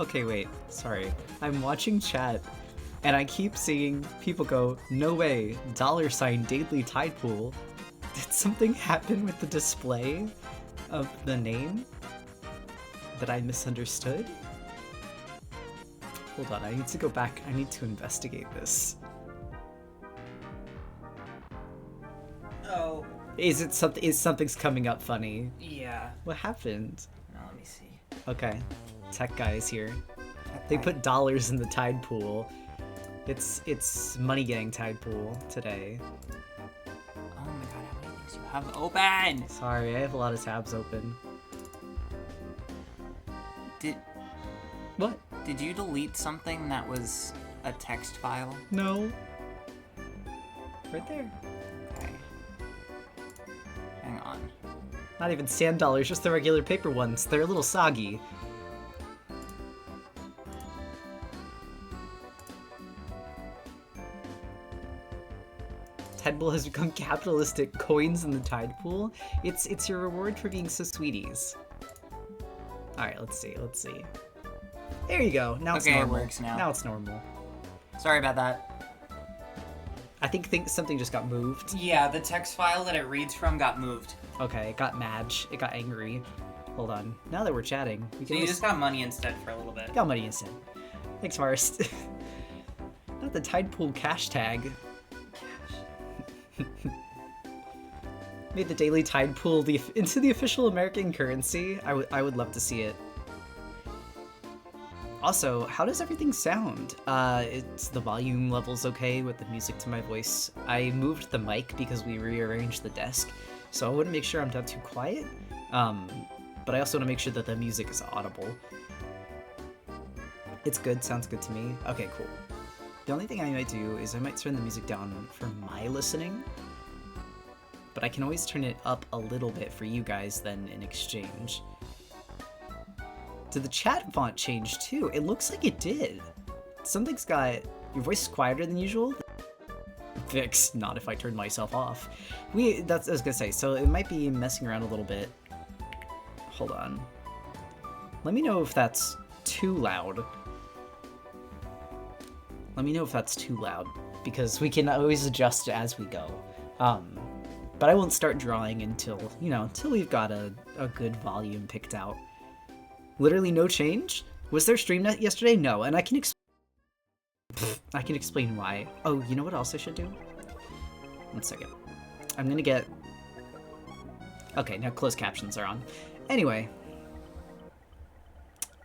Okay, wait, sorry. I'm watching chat, and I keep seeing people go, no way, $ Daily Tide Pool. Did something happen with the display of the name that I misunderstood? Hold on, I need to go back. I need to investigate this. Oh. Is something's coming up funny? Yeah. What happened? No, let me see. Okay. Tech guy is here. They put dollars in the Tide Pool. It's money getting Tide Pool today. Oh my god, how many things you have open? Sorry, I have a lot of tabs open. What? Did you delete something that was a text file? No. Right there. Okay. Hang on. Not even sand dollars, just the regular paper ones. They're a little soggy. Tide Pool has become capitalistic. Coins in the Tide Pool. It's your reward for being so sweeties. Alright, let's see. There you go. Now it's normal. It works now. Now it's normal. Sorry about that. I think something just got moved. Yeah, the text file that it reads from got moved. Okay, it got mad. It got angry. Hold on. Now that we're chatting, we can. So you just got money instead for a little bit. Got money instead. Thanks, Marst. Not the Tide Pool cash tag. Made the daily Tide Pool into the official American currency. I would love to see it. Also, how does everything sound? It's the volume level's okay with the music to my voice. I moved the mic because we rearranged the desk, so I wouldn't make sure I'm not too quiet. But I also want to make sure that the music is audible. It's good, sounds good to me. Okay, cool. The only thing I might do is I might turn the music down for my listening, but I can always turn it up a little bit for you guys then in exchange. Did the chat font change too? It looks like it did. Something's got... Your voice is quieter than usual? Fix, not if I turn myself off. That's what I was gonna say, so it might be messing around a little bit. Hold on. Let me know if that's too loud. Let me know if that's too loud, because we can always adjust as we go. But I won't start drawing until, until we've got a good volume picked out. Literally no change? Was there stream net yesterday? No, and I can explain why. Oh, you know what else I should do? 1 second. I'm gonna get... Okay, now closed captions are on. Anyway.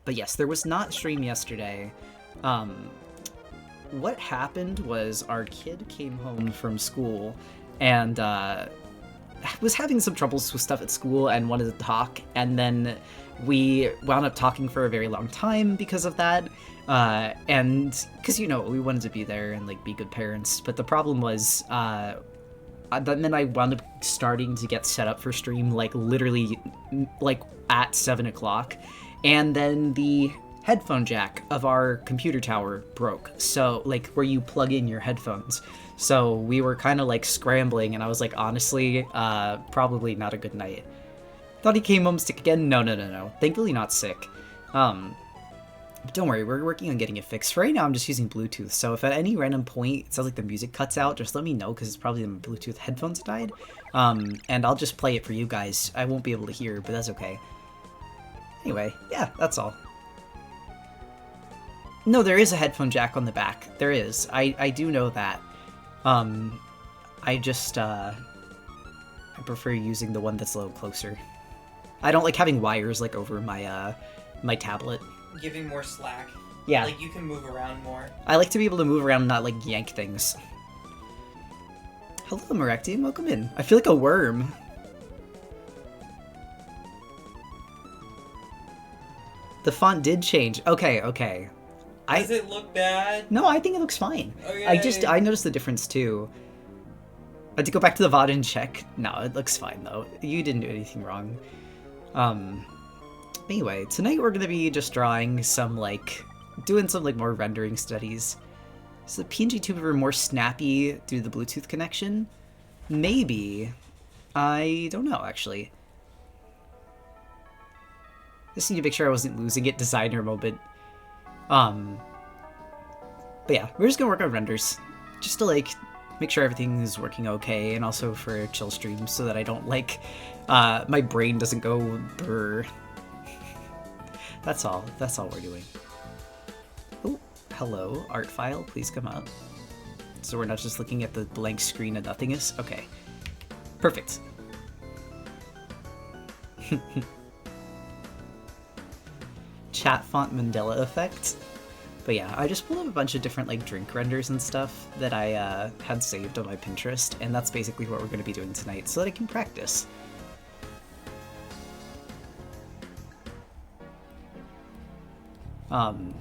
But yes, there was not stream yesterday. What happened was our kid came home from school and was having some troubles with stuff at school and wanted to talk, and then we wound up talking for a very long time because of that. And because, you know, we wanted to be there and like be good parents, but the problem was then I wound up starting to get set up for stream like literally like at 7 o'clock, and then the headphone jack of our computer tower broke, so like where you plug in your headphones. So we were kind of like scrambling, and I was like, honestly, probably not a good night. Thought he came home sick again. No. Thankfully not sick. But don't worry, we're working on getting it fixed. For right now, I'm just using Bluetooth, so if at any random point it sounds like the music cuts out, just let me know, because it's probably the Bluetooth headphones died. And I'll just play it for you guys. I won't be able to hear, but that's okay. Anyway, yeah, that's all. No, there is a headphone jack on the back. There is. I do know that. I just, I prefer using the one that's a little closer. I don't like having wires, like, over my, my tablet. Giving more slack. Yeah. Like, you can move around more. I like to be able to move around and not, like, yank things. Hello, Merectian. Welcome in. I feel like a worm. The font did change. Okay. Does it look bad? No, I think it looks fine. Okay. I noticed the difference, too. I had to go back to the VOD and check. No, it looks fine, though. You didn't do anything wrong. Anyway, tonight we're gonna be just drawing some, like, doing some, like, more rendering studies. Is the PNG tuber more snappy through the Bluetooth connection? Maybe. I don't know, actually. Just need to make sure I wasn't losing it designer moment. But yeah, we're just gonna work on renders. Just to, like, make sure everything is working okay, and also for chill streams so that I don't, like, my brain doesn't go brr. That's all we're doing. Oh, hello, art file, please come up. So we're not just looking at the blank screen of nothingness? Okay. Perfect. Chat font Mandela effect. But yeah, I just pulled up a bunch of different like drink renders and stuff that I had saved on my Pinterest, and that's basically what we're going to be doing tonight so that I can practice. And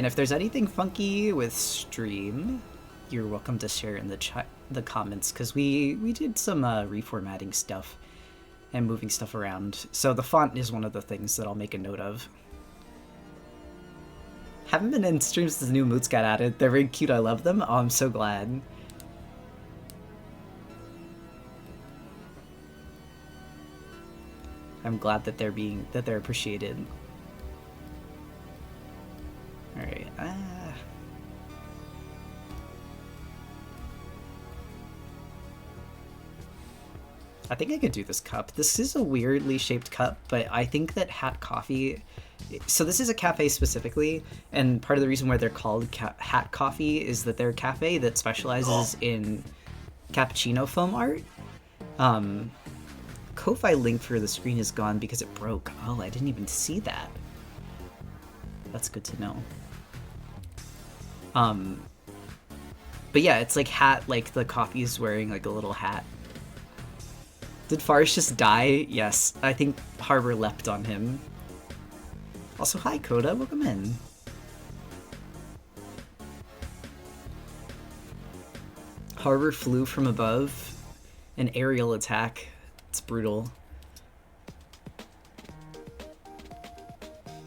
if there's anything funky with stream, you're welcome to share in the comments, because we did some reformatting stuff and moving stuff around. So the font is one of the things that I'll make a note of. Haven't been in streams since the new moods got added. They're very cute, I love them. Oh, I'm so glad. I'm glad that they're appreciated. Alright, I think I could do this cup. This is a weirdly shaped cup, but I think that Hat Coffee... So this is a cafe specifically, and part of the reason why they're called Hat Coffee is that they're a cafe that specializes in cappuccino foam art. Ko-Fi link for the screen is gone because it broke. Oh, I didn't even see that. That's good to know. But yeah, it's like hat, like the coffee is wearing like a little hat. Did Farish just die? Yes, I think Harbor leapt on him. Also, hi Coda, welcome in. Harbor flew from above. An aerial attack. It's brutal.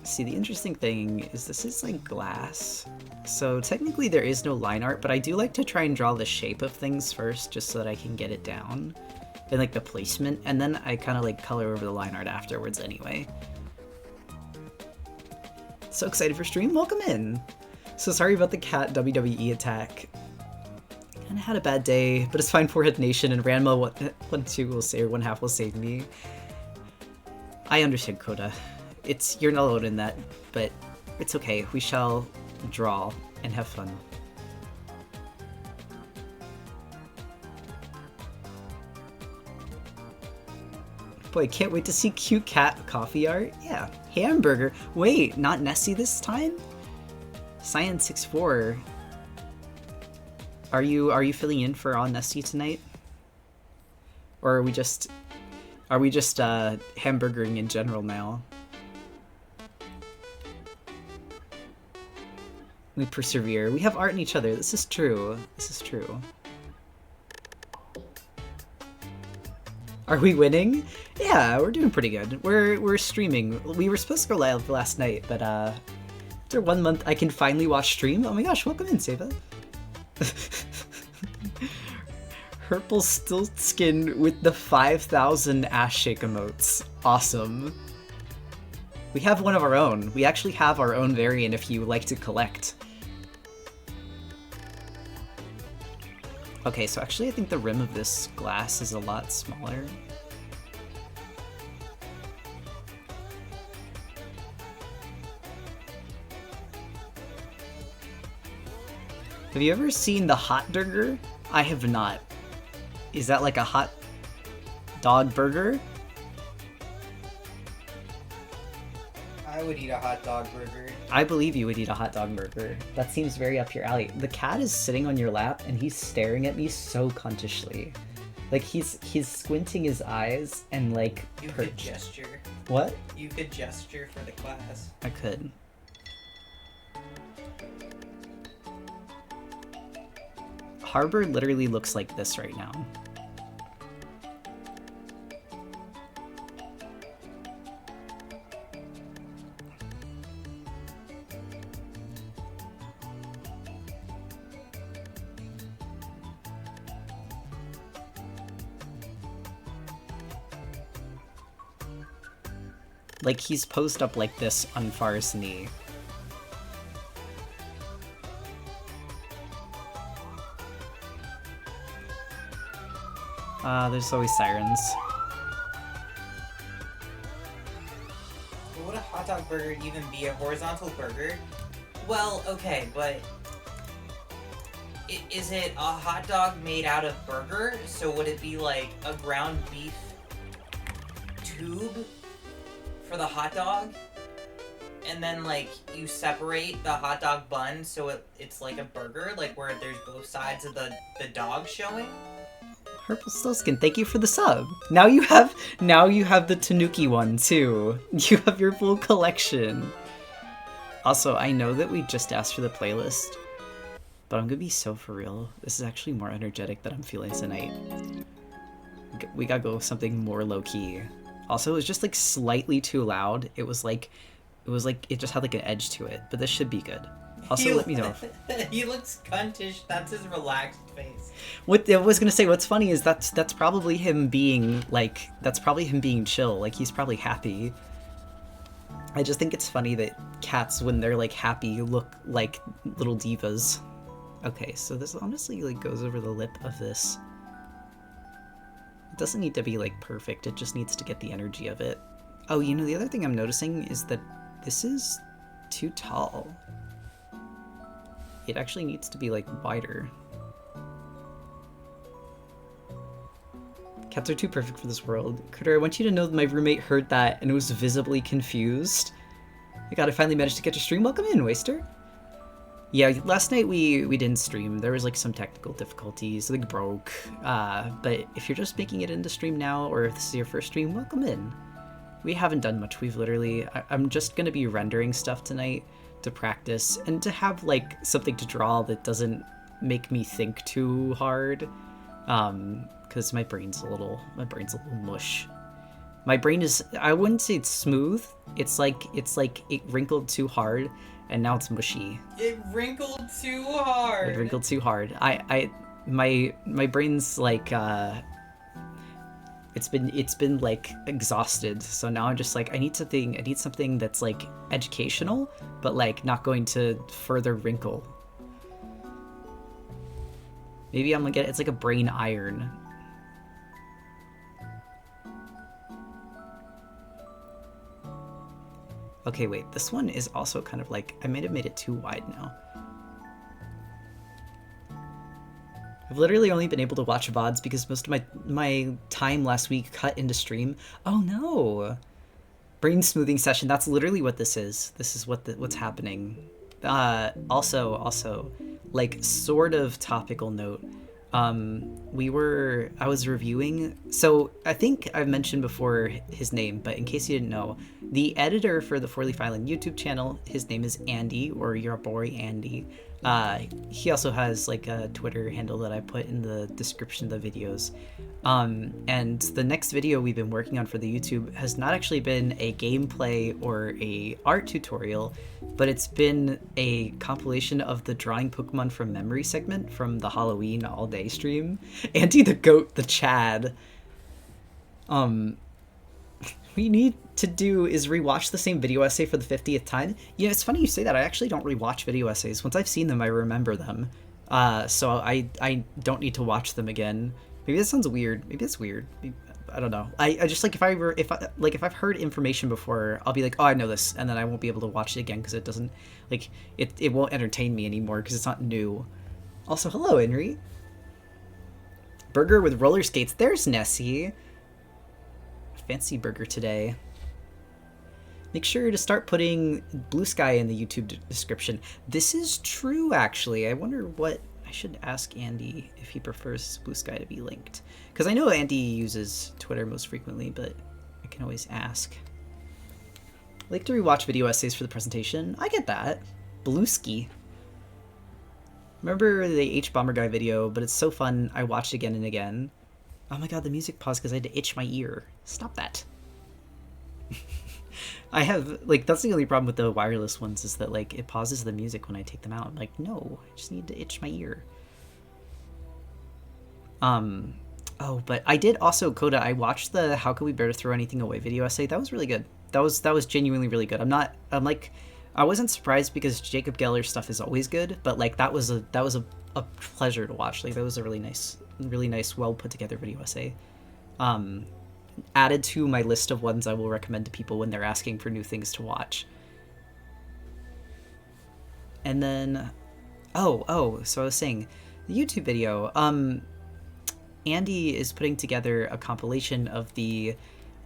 See, the interesting thing is this is like glass. So technically there is no line art, but I do like to try and draw the shape of things first just so that I can get it down. And like the placement, and then I kind of like color over the line art afterwards anyway. So excited for stream, welcome in! So sorry about the cat WWE attack. Kinda had a bad day, but it's fine, Forehead Nation, and Ranma 1-2 will say, or 1/2 will save me. I understand, Coda. you're not alone in that, but it's okay. We shall draw and have fun. Boy, can't wait to see cute cat coffee art. Yeah, hamburger. Wait, not Nessie this time? Cyan64. Are you filling in for on Nessie tonight? Or are we just hamburgering in general now? We persevere. We have art in each other. This is true. This is true. Are we winning? Yeah, we're doing pretty good. We're streaming. We were supposed to go live last night, but after 1 month, I can finally watch stream. Oh my gosh, welcome in, Seva. Purple stilt skin with the 5,000 ass shake emotes. Awesome. We have one of our own. We actually have our own variant if you like to collect. Okay, so actually I think the rim of this glass is a lot smaller. Have you ever seen the hot burger? I have not. Is that like a hot dog burger? I would eat a hot dog burger. I believe you would eat a hot dog burger. That seems very up your alley. The cat is sitting on your lap and he's staring at me so cuntishly. Like he's squinting his eyes and like You perched. could gesture. What? You could gesture for the class. I could. Harbor literally looks like this right now. Like, he's posed up like this on Far's knee. There's always sirens. Would a hot dog burger even be a horizontal burger? Well, okay, but is it a hot dog made out of burger? So would it be like a ground beef tube for the hot dog? And then like you separate the hot dog bun so it's like a burger, like where there's both sides of the dog showing? Purple Stillskin, thank you for the sub. Now you have the Tanuki one too. You have your full collection. Also, I know that we just asked for the playlist, but I'm gonna be so for real. This is actually more energetic than I'm feeling tonight. We gotta go with something more low key. Also, it was just like slightly too loud. It was like it just had like an edge to it, but this should be good. Also, let me know. He looks cuntish. That's his relaxed face. What I was gonna say, what's funny is that's probably him being chill. Like he's probably happy. I just think it's funny that cats, when they're like happy, look like little divas. Okay, so this honestly like goes over the lip of this. It doesn't need to be like perfect. It just needs to get the energy of it. Oh, you know, the other thing I'm noticing is that this is too tall. It actually needs to be like wider. Cats are too perfect for this world. Critter, I want you to know that my roommate heard that and was visibly confused. I gotta finally manage to catch a stream. Welcome in, Waster. Yeah, last night we didn't stream. There was like some technical difficulties, something broke. But if you're just making it into stream now, or if this is your first stream, welcome in. We haven't done much. We've literally, I'm just gonna be rendering stuff tonight to practice and to have like something to draw that doesn't make me think too hard. Because my brain's a little mush. My brain is, I wouldn't say it's smooth. It's like it wrinkled too hard and now it's mushy. It wrinkled too hard. It wrinkled too hard. My brain's like it's been like exhausted. So now I'm just like I need something that's like educational but like not going to further wrinkle. Maybe I'm gonna get, it's like a brain iron. Okay, wait, this one is also kind of like, I might have made it too wide now. I've literally only been able to watch VODs because most of my time last week cut into stream. Oh no! Brain smoothing session, that's literally what this is. This is what's happening. Also, like, sort of topical note. I was reviewing, so I think I've mentioned before his name, but in case you didn't know, the editor for the Four Leaf Island YouTube channel, his name is Andy, or your boy Andy. He also has like a Twitter handle that I put in the description of the videos. And the next video we've been working on for the YouTube has not actually been a gameplay or a art tutorial, but it's been a compilation of the drawing Pokemon from memory segment from the Halloween all day stream. Andy the Goat, the Chad. We need to do is rewatch the same video essay for the 50th time. You know, it's funny you say that. I actually don't rewatch video essays. Once I've seen them, I remember them. So I don't need to watch them again. Maybe that sounds weird. Maybe it's weird. I don't know. I just like if I've heard information before, I'll be like, oh, I know this, and then I won't be able to watch it again because it doesn't like it won't entertain me anymore because it's not new. Also, hello, Henry. Burger with roller skates. There's Nessie. Fancy burger today. Make sure to start putting Blue Sky in the YouTube description. This is true, actually. I wonder what I should ask Andy if he prefers Blue Sky to be linked. Because I know Andy uses Twitter most frequently, but I can always ask. I like to rewatch video essays for the presentation. I get that. Blueski. Remember the H-Bomber Guy video, but it's so fun, I watched again and again. Oh my god, the music paused because I had to itch my ear. Stop that. I have, like, that's the only problem with the wireless ones is that, like, it pauses the music when I take them out. I'm like, no, I just need to itch my ear. Oh, but I did also, Coda, I watched the How Could We Bear to Throw Anything Away video essay. That was really good. That was genuinely really good. I wasn't surprised because Jacob Geller's stuff is always good, but, like, that was a pleasure to watch. Like, that was a really nice, well put together video essay. Added to my list of ones I will recommend to people when they're asking for new things to watch. And then, so I was saying, the YouTube video, Andy is putting together a compilation of the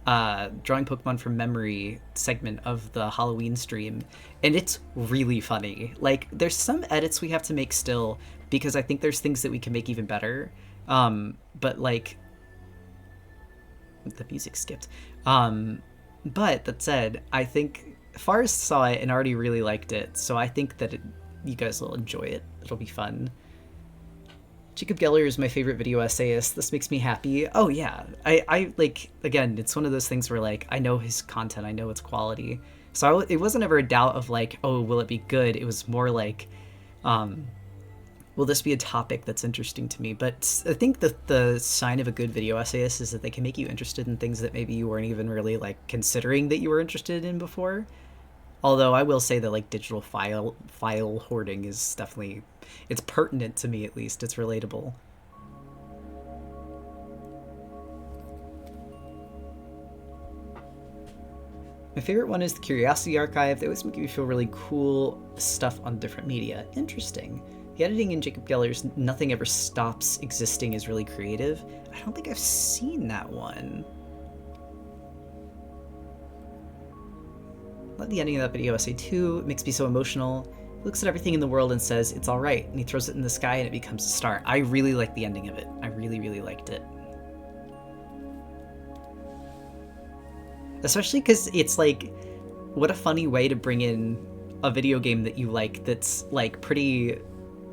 drawing Pokemon from memory segment of the Halloween stream, and it's really funny. Like, there's some edits we have to make still, because I think there's things that we can make even better. But, like, the music skipped. But that said, I think Fars saw it and already really liked it, so I think that you guys will enjoy it. It'll be fun. Jacob Geller is my favorite video essayist. This makes me happy. Oh yeah, I like, again, it's one of those things where, like, I know his content, I know its quality, so it wasn't ever a doubt of, like, oh, will it be good? It was more like, will this be a topic that's interesting to me? But I think the sign of a good video essayist is that they can make you interested in things that maybe you weren't even really, like, considering that you were interested in before. Although I will say that, like, digital file hoarding is definitely, it's pertinent to me, at least. It's relatable. My favorite one is the Curiosity Archive. They always make me feel really cool stuff on different media. Interesting. The editing in Jacob Geller's Nothing Ever Stops Existing is really creative. I don't think I've seen that one. Love the ending of that video essay too. It makes me so emotional. He looks at everything in the world and says, it's alright, and he throws it in the sky and it becomes a star. I really like the ending of it. I really, really liked it. Especially because it's like, what a funny way to bring in a video game that you like that's, like, pretty...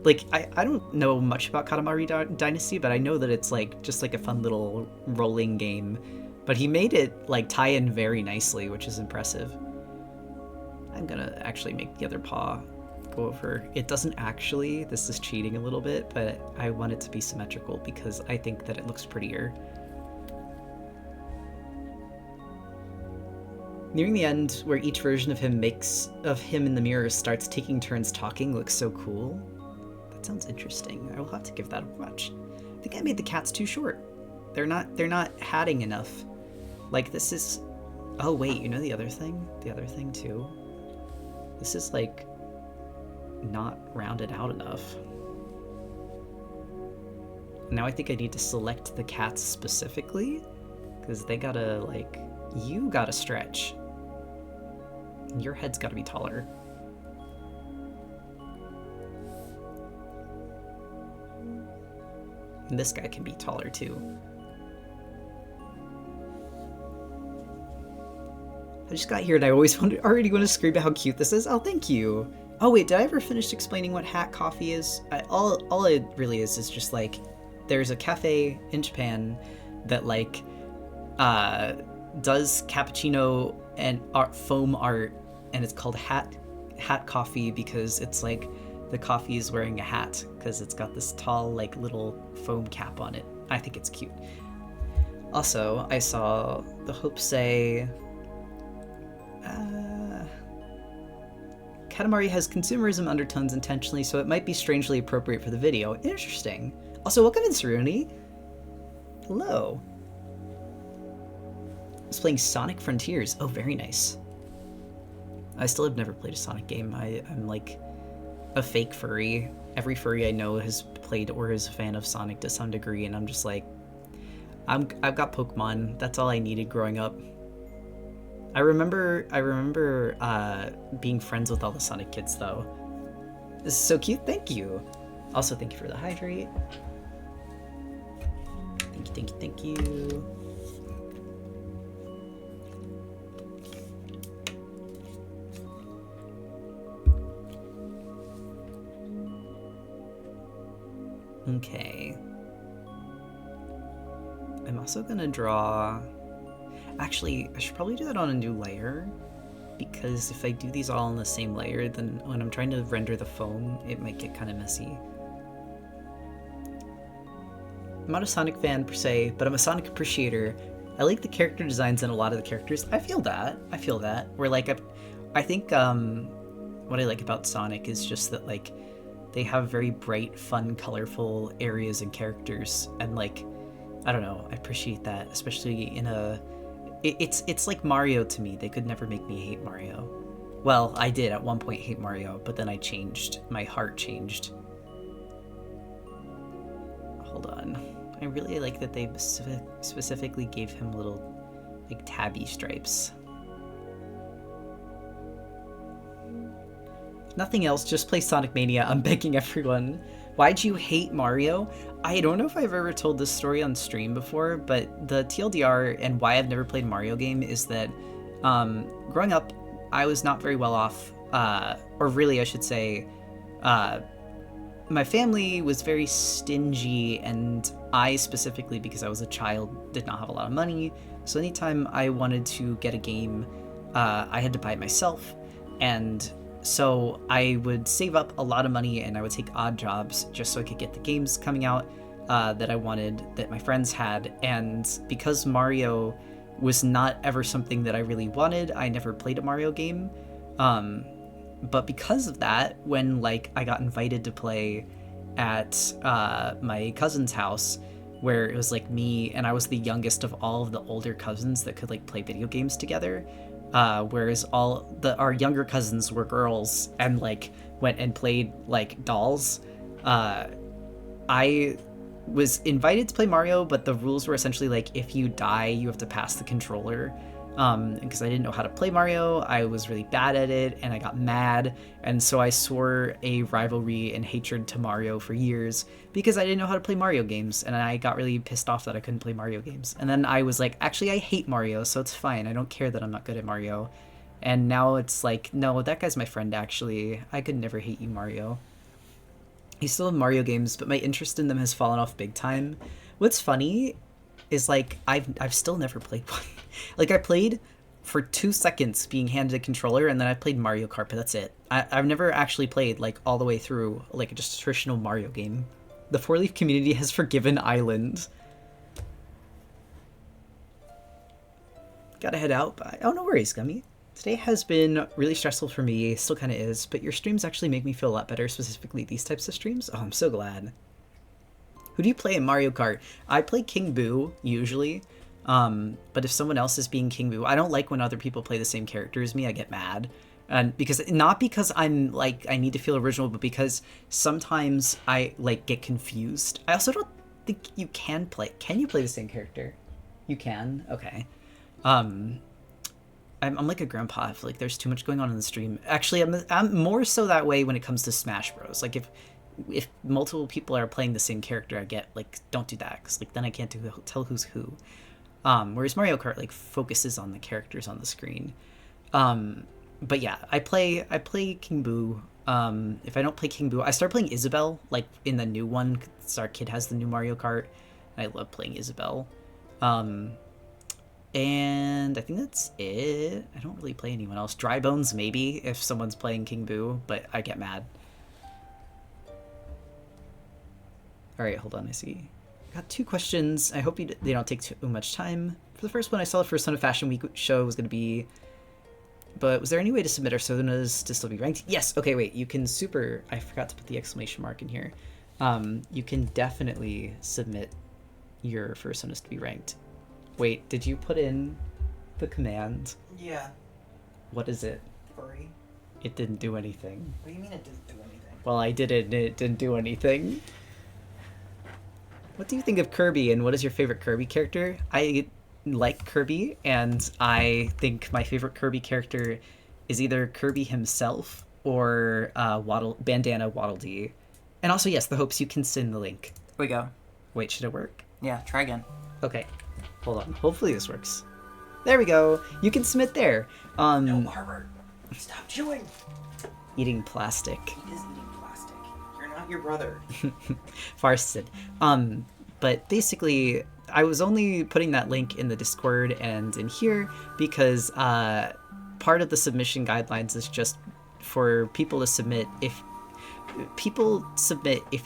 Like, I don't know much about Katamari Dynasty, but I know that it's, like, just, like, a fun little rolling game. But he made it, like, tie in very nicely, which is impressive. I'm gonna actually make the other paw go over. It doesn't actually, this is cheating a little bit, but I want it to be symmetrical because I think that it looks prettier. Nearing the end, where each version of him in the mirror starts taking turns talking, looks so cool. That sounds interesting. I will have to give that a watch. I think I made the cats too short. They're not hatting enough. Like, this is... Oh wait, you know the other thing? The other thing too? This is like not rounded out enough. Now I think I need to select the cats specifically, because they gotta, like, you gotta stretch. Your head's gotta be taller. And this guy can be taller too. I just got here and I already want to scream about how cute this is. Oh, thank you. Oh wait, did I ever finish explaining what hat coffee is? All it really is just like, there's a cafe in Japan that like does cappuccino and foam art, and it's called hat coffee because it's like the coffee is wearing a hat because it's got this tall like little foam cap on it. I think it's cute. Also, I saw the Hope say Katamari has consumerism undertones intentionally, so it might be strangely appropriate for the video. Interesting. Also, welcome in, Saruni. Hello. I was playing Sonic Frontiers. Oh, very nice. I still have never played a Sonic game. I'm like a fake furry. Every furry I know has played or is a fan of Sonic to some degree, and I'm just like, I've got Pokemon. That's all I needed growing up. I remember being friends with all the Sonic kids though. This is so cute. Thank you. Also, thank you for the hydrate. Thank you. Okay. I'm also gonna draw... Actually, I should probably do that on a new layer, because if I do these all on the same layer, then when I'm trying to render the foam, it might get kind of messy. I'm not a Sonic fan per se, but I'm a Sonic appreciator. I like the character designs in a lot of the characters. I feel that. Where like, I think what I like about Sonic is just that like, they have very bright, fun, colorful areas and characters, and like, I don't know, I appreciate that, especially in a... It's like Mario to me. They could never make me hate Mario. Well, I did at one point hate Mario, but then I changed. My heart changed. Hold on. I really like that they specifically gave him little, like, tabby stripes. If nothing else, just play Sonic Mania. I'm begging everyone. Why'd you hate Mario? I don't know if I've ever told this story on stream before, but the TLDR and why I've never played a Mario game is that growing up, I was not very well off, or really I should say, my family was very stingy, and I specifically, because I was a child, did not have a lot of money, so anytime I wanted to get a game, I had to buy it myself, and so I would save up a lot of money and I would take odd jobs just so I could get the games coming out that I wanted, that my friends had. And because Mario was not ever something that I really wanted, I never played a Mario game. But because of that, when like I got invited to play at my cousin's house, where it was like me, and I was the youngest of all of the older cousins that could like play video games together, whereas our younger cousins were girls and like went and played like dolls. I was invited to play Mario, but the rules were essentially like, if you die, you have to pass the controller. Because I didn't know how to play Mario, I was really bad at it, and I got mad, and so I swore a rivalry and hatred to Mario for years because I didn't know how to play Mario games, and I got really pissed off that I couldn't play Mario games. And then I was like, actually, I hate Mario, so it's fine. I don't care that I'm not good at Mario. And now it's like, no, that guy's my friend, actually. I could never hate you, Mario. I still have Mario games, but my interest in them has fallen off big time. What's funny is like I've still never played one. Like I played for 2 seconds being handed a controller, and then I played Mario Kart, but that's it. I've never actually played like all the way through like just a traditional Mario game. The Four Leaf community has forgiven Island. Gotta head out, but oh, no worries, Gummy. Today has been really stressful for me, still kind of is, but your streams actually make me feel a lot better, specifically these types of streams. Oh, I'm so glad. Who do you play in Mario Kart? I play King Boo, usually, but if someone else is being King Boo, I don't like when other people play the same character as me, I get mad. And because I'm like I need to feel original, but because sometimes I like get confused. I also don't think you can play. Can you play the same character? You can. Okay. I'm like a grandpa. I feel like there's too much going on in the stream. Actually, I'm more so that way when it comes to Smash Bros. Like if multiple people are playing the same character, I get like don't do that because like then I can't tell who's who. Whereas Mario Kart like focuses on the characters on the screen. But yeah, I play King Boo. If I don't play King Boo, I start playing Isabelle like in the new one. Cause our kid has the new Mario Kart. I love playing Isabelle. And I think that's it. I don't really play anyone else. Dry Bones maybe if someone's playing King Boo, but I get mad. All right, hold on. I see. Got 2 questions. I hope they don't take too much time. For the first one, I saw the first Son of Fashion Week show was going to be... But was there any way to submit our sonas to still be ranked? Yes. Okay, wait. You can super... I forgot to put the exclamation mark in here. You can definitely submit your first sonas to be ranked. Wait, did you put in the command? Yeah. What is it? Furry. It didn't do anything. What do you mean it didn't do anything? Well, I did it and it didn't do anything. What do you think of Kirby, and what is your favorite Kirby character? I like Kirby, and I think my favorite Kirby character is either Kirby himself or Bandana Waddle Dee. And also, yes, the hopes you can send the link. We go. Wait, should it work? Yeah, try again. Okay. Hold on. Hopefully this works. There we go. You can submit there. No, Herbert. Stop chewing. Eating plastic. He is eating plastic. You're not your brother. Farsted. But basically, I was only putting that link in the Discord and in here because part of the submission guidelines is just for people to submit if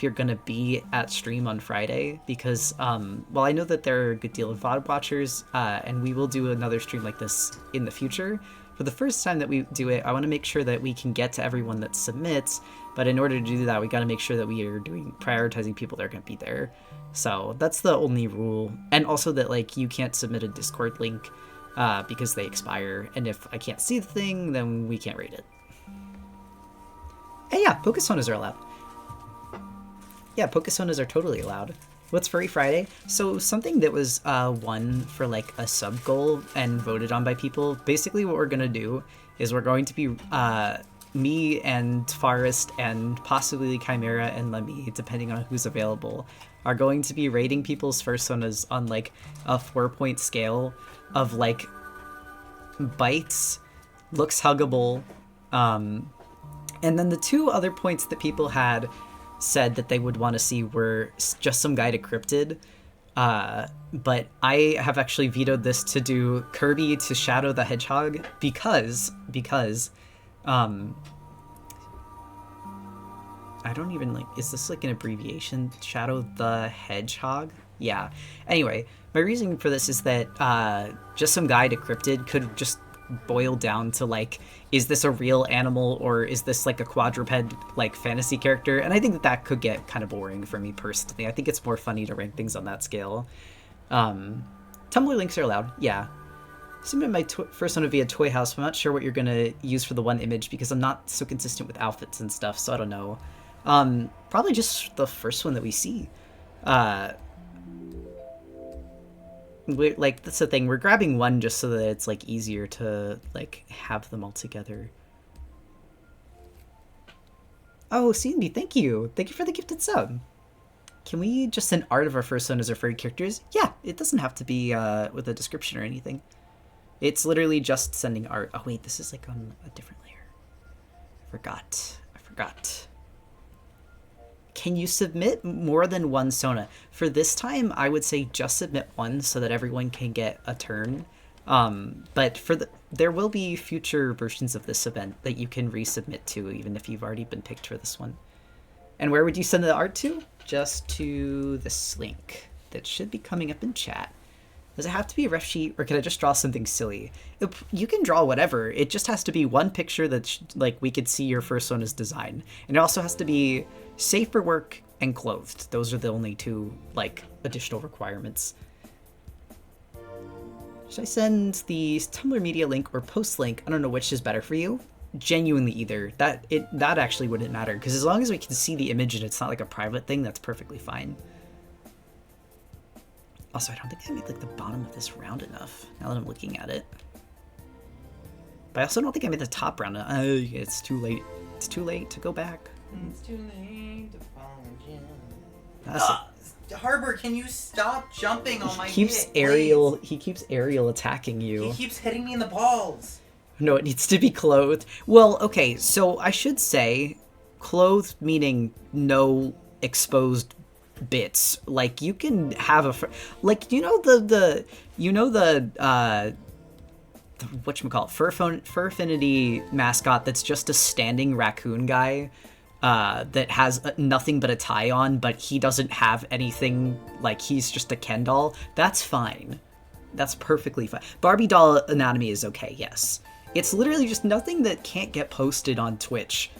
you're gonna be at stream on Friday, because well, I know that there are a good deal of VOD watchers, and we will do another stream like this in the future. For the first time that we do it, I want to make sure that we can get to everyone that submits, but in order to do that, we got to make sure that we are prioritizing people that are going to be there. So that's the only rule. And also that like you can't submit a Discord link because they expire, and if I can't see the thing, then we can't rate it. And yeah, Pokesonas are allowed. Yeah, Pokesonas are totally allowed. What's Furry Friday? So something that was won for like a sub goal and voted on by people. Basically what we're gonna do is we're going to be me and Forest and possibly Chimera and Lemmy, depending on who's available, are going to be rating people's personas on like a 4-point scale of like bites, looks huggable, and then the 2 other points that people had said that they would want to see were just some guy to cryptid, but I have actually vetoed this to do Kirby to Shadow the Hedgehog because I don't even like, is this like an abbreviation? Shadow the Hedgehog? Yeah. Anyway, my reasoning for this is that just some guy to cryptid could just boil down to like, is this a real animal or is this like a quadruped like fantasy character? And I think that could get kind of boring for me personally. I think it's more funny to rank things on that scale. Tumblr links are allowed, yeah. Submit my persona via Toy House. I'm not sure what you're gonna use for the one image because I'm not so consistent with outfits and stuff, so I don't know. Probably just the first one that we see. Like, that's the thing, we're grabbing one just so that it's like easier to like have them all together. Oh, CNB, thank you for the gifted sub. Can we just send art of our personas or furry characters? Yeah, it doesn't have to be with a description or anything. It's literally just sending art. Oh wait, this is like on a different layer. I forgot. Can you submit more than one Sona? For this time, I would say just submit one so that everyone can get a turn. But there will be future versions of this event that you can resubmit to, even if you've already been picked for this one. And where would you send the art to? Just to this link that should be coming up in chat. Does it have to be a ref sheet, or can I just draw something silly? You can draw whatever. It just has to be one picture that like we could see your persona's design, and it also has to be safe for work and clothed. Those are the only 2 like additional requirements. Should I send the Tumblr media link or post link? I don't know which is better for you. genuinely either. That actually wouldn't matter, because as long as we can see the image and it's not like a private thing, that's perfectly fine. Also, I don't think I made like the bottom of this round enough, now that I'm looking at it. But I also don't think I made the top round enough. It's too late. It's too late to go back. It's too late to apologize. That's Harbor, can you stop jumping on my he keeps dick, Ariel. please? He keeps Ariel attacking you. He keeps hitting me in the balls. No, it needs to be clothed. Well, okay, so I should say clothed meaning no exposed bits. Like, you can have a like, you know the whatchamacallit, Furfinity mascot that's just a standing raccoon guy that has nothing but a tie on, but he doesn't have anything, like he's just a Ken doll. That's fine. That's perfectly fine. Barbie doll anatomy is okay, yes. It's literally just nothing that can't get posted on Twitch.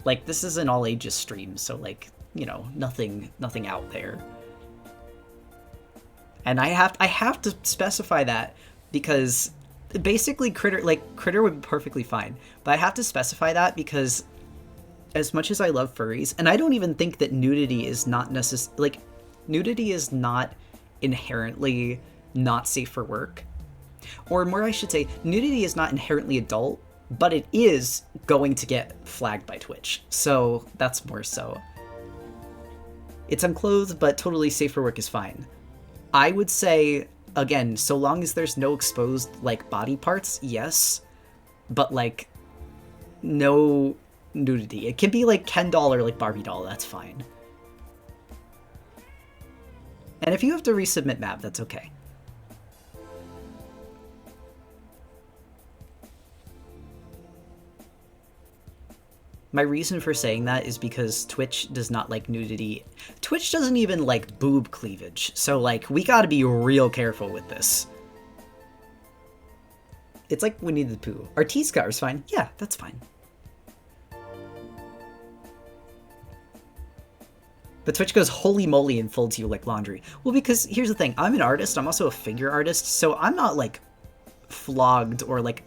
Like, this is an all ages stream, so like, you know, nothing out there. And I have to specify that because basically Critter would be perfectly fine. But I have to specify that because as much as I love furries, and I don't even think that nudity is not nudity is not inherently not safe for work. Or more, I should say, nudity is not inherently adult, but it is going to get flagged by Twitch. So that's more so. It's unclothed, but totally safe for work is fine. I would say, again, so long as there's no exposed, like, body parts, yes. But, like, no nudity. It can be, like, Ken doll or, like, Barbie doll, that's fine. And if you have to resubmit map, that's okay. My reason for saying that is because Twitch does not like nudity. Twitch doesn't even like boob cleavage, so like we gotta be real careful with this. It's like Winnie the Pooh. Our T-scar is fine. Yeah, that's fine. But Twitch goes holy moly and folds you like laundry. Well, because here's the thing. I'm an artist. I'm also a figure artist, so I'm not like flogged or like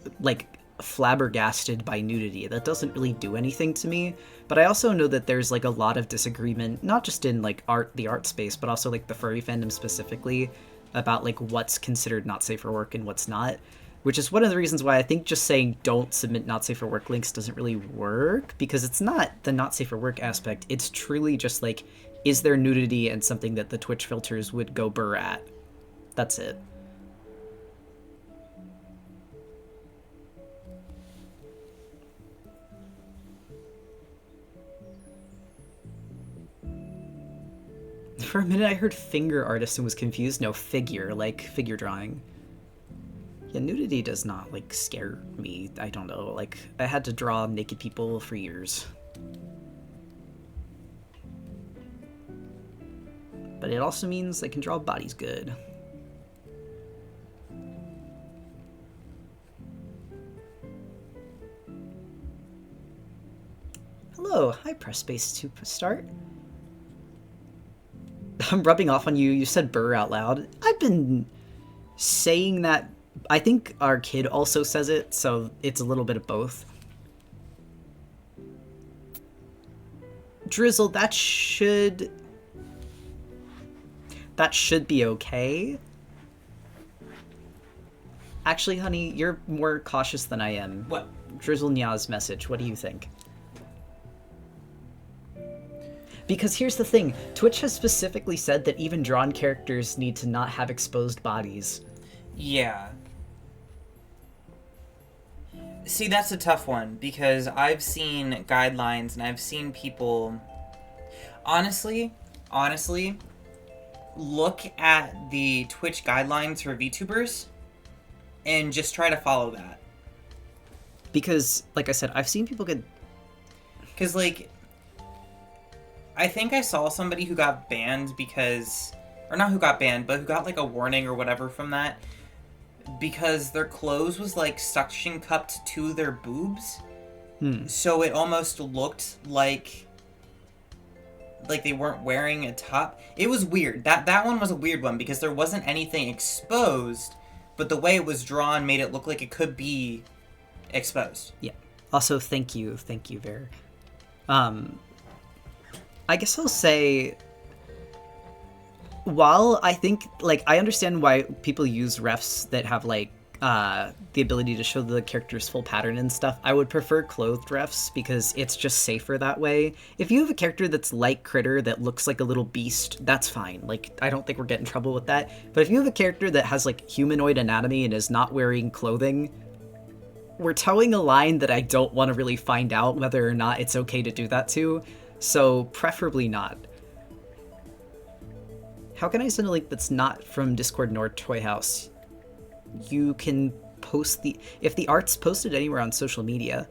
flabbergasted by nudity. That doesn't really do anything to me. But I also know that there's like a lot of disagreement, not just in like the art space, but also like the furry fandom specifically, about like what's considered not safe for work and what's not. Which is one of the reasons why I think just saying don't submit not safe for work links doesn't really work, because it's not the not safe for work aspect. It's truly just like, is there nudity and something that the Twitch filters would go burr at? That's it. For a minute I heard finger artist and was confused. No, figure, like figure drawing. Yeah, nudity does not, like, scare me. I don't know, like, I had to draw naked people for years. But it also means I can draw bodies good. Hello, hi press space to start. I'm rubbing off on you. You said burr out loud. I've been saying that. I think our kid also says it, so it's a little bit of both. Drizzle, that should be okay. Actually, honey, you're more cautious than I am. What? Drizzle Nya's message. What do you think? Because here's the thing. Twitch has specifically said that even drawn characters need to not have exposed bodies. Yeah. See, that's a tough one, because I've seen guidelines and I've seen people... Honestly, look at the Twitch guidelines for VTubers and just try to follow that. Because, like I said, I've seen people get... Because, like, I think I saw somebody who got banned because... Or not who got banned, but who got, like, a warning or whatever from that. Because their clothes was, like, suction cupped to their boobs. So it almost looked like they weren't wearing a top. It was weird. That one was a weird one because there wasn't anything exposed, but the way it was drawn made it look like it could be exposed. Yeah. Also, thank you, Ver. I guess I'll say, while I think, like, I understand why people use refs that have, like, the ability to show the character's full pattern and stuff, I would prefer clothed refs because it's just safer that way. If you have a character that's like Critter that looks like a little beast, that's fine. Like, I don't think we're getting in trouble with that. But if you have a character that has, like, humanoid anatomy and is not wearing clothing, we're towing a line that I don't want to really find out whether or not it's okay to do that to, so preferably not. How can I send a link that's not from Discord nor Toy House? You can post if the art's posted anywhere on social media,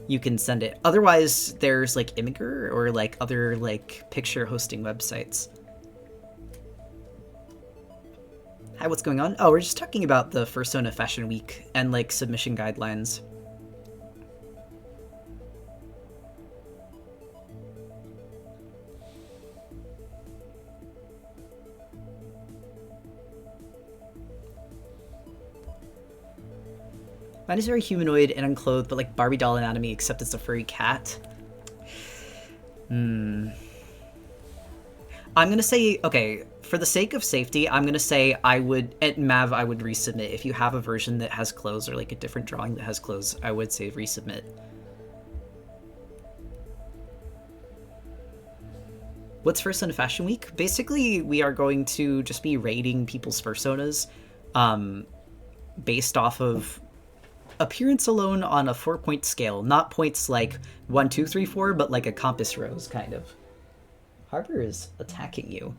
you can send it. Otherwise, there's like Imgur or like other like picture hosting websites. Hi, what's going on? Oh, we're just talking about the Fursona Fashion Week and like submission guidelines. Mine is very humanoid and unclothed, but like Barbie doll anatomy, except it's a furry cat. I'm gonna say, okay, for the sake of safety, I'm gonna say I would, at Mav, I would resubmit. If you have a version that has clothes or like a different drawing that has clothes, I would say resubmit. What's Fursona Fashion Week? Basically, we are going to just be rating people's Fursonas based off of appearance alone on a 4-point scale. Not points like 1, 2, 3, 4, but like a compass rose, kind of. Harbor is attacking you.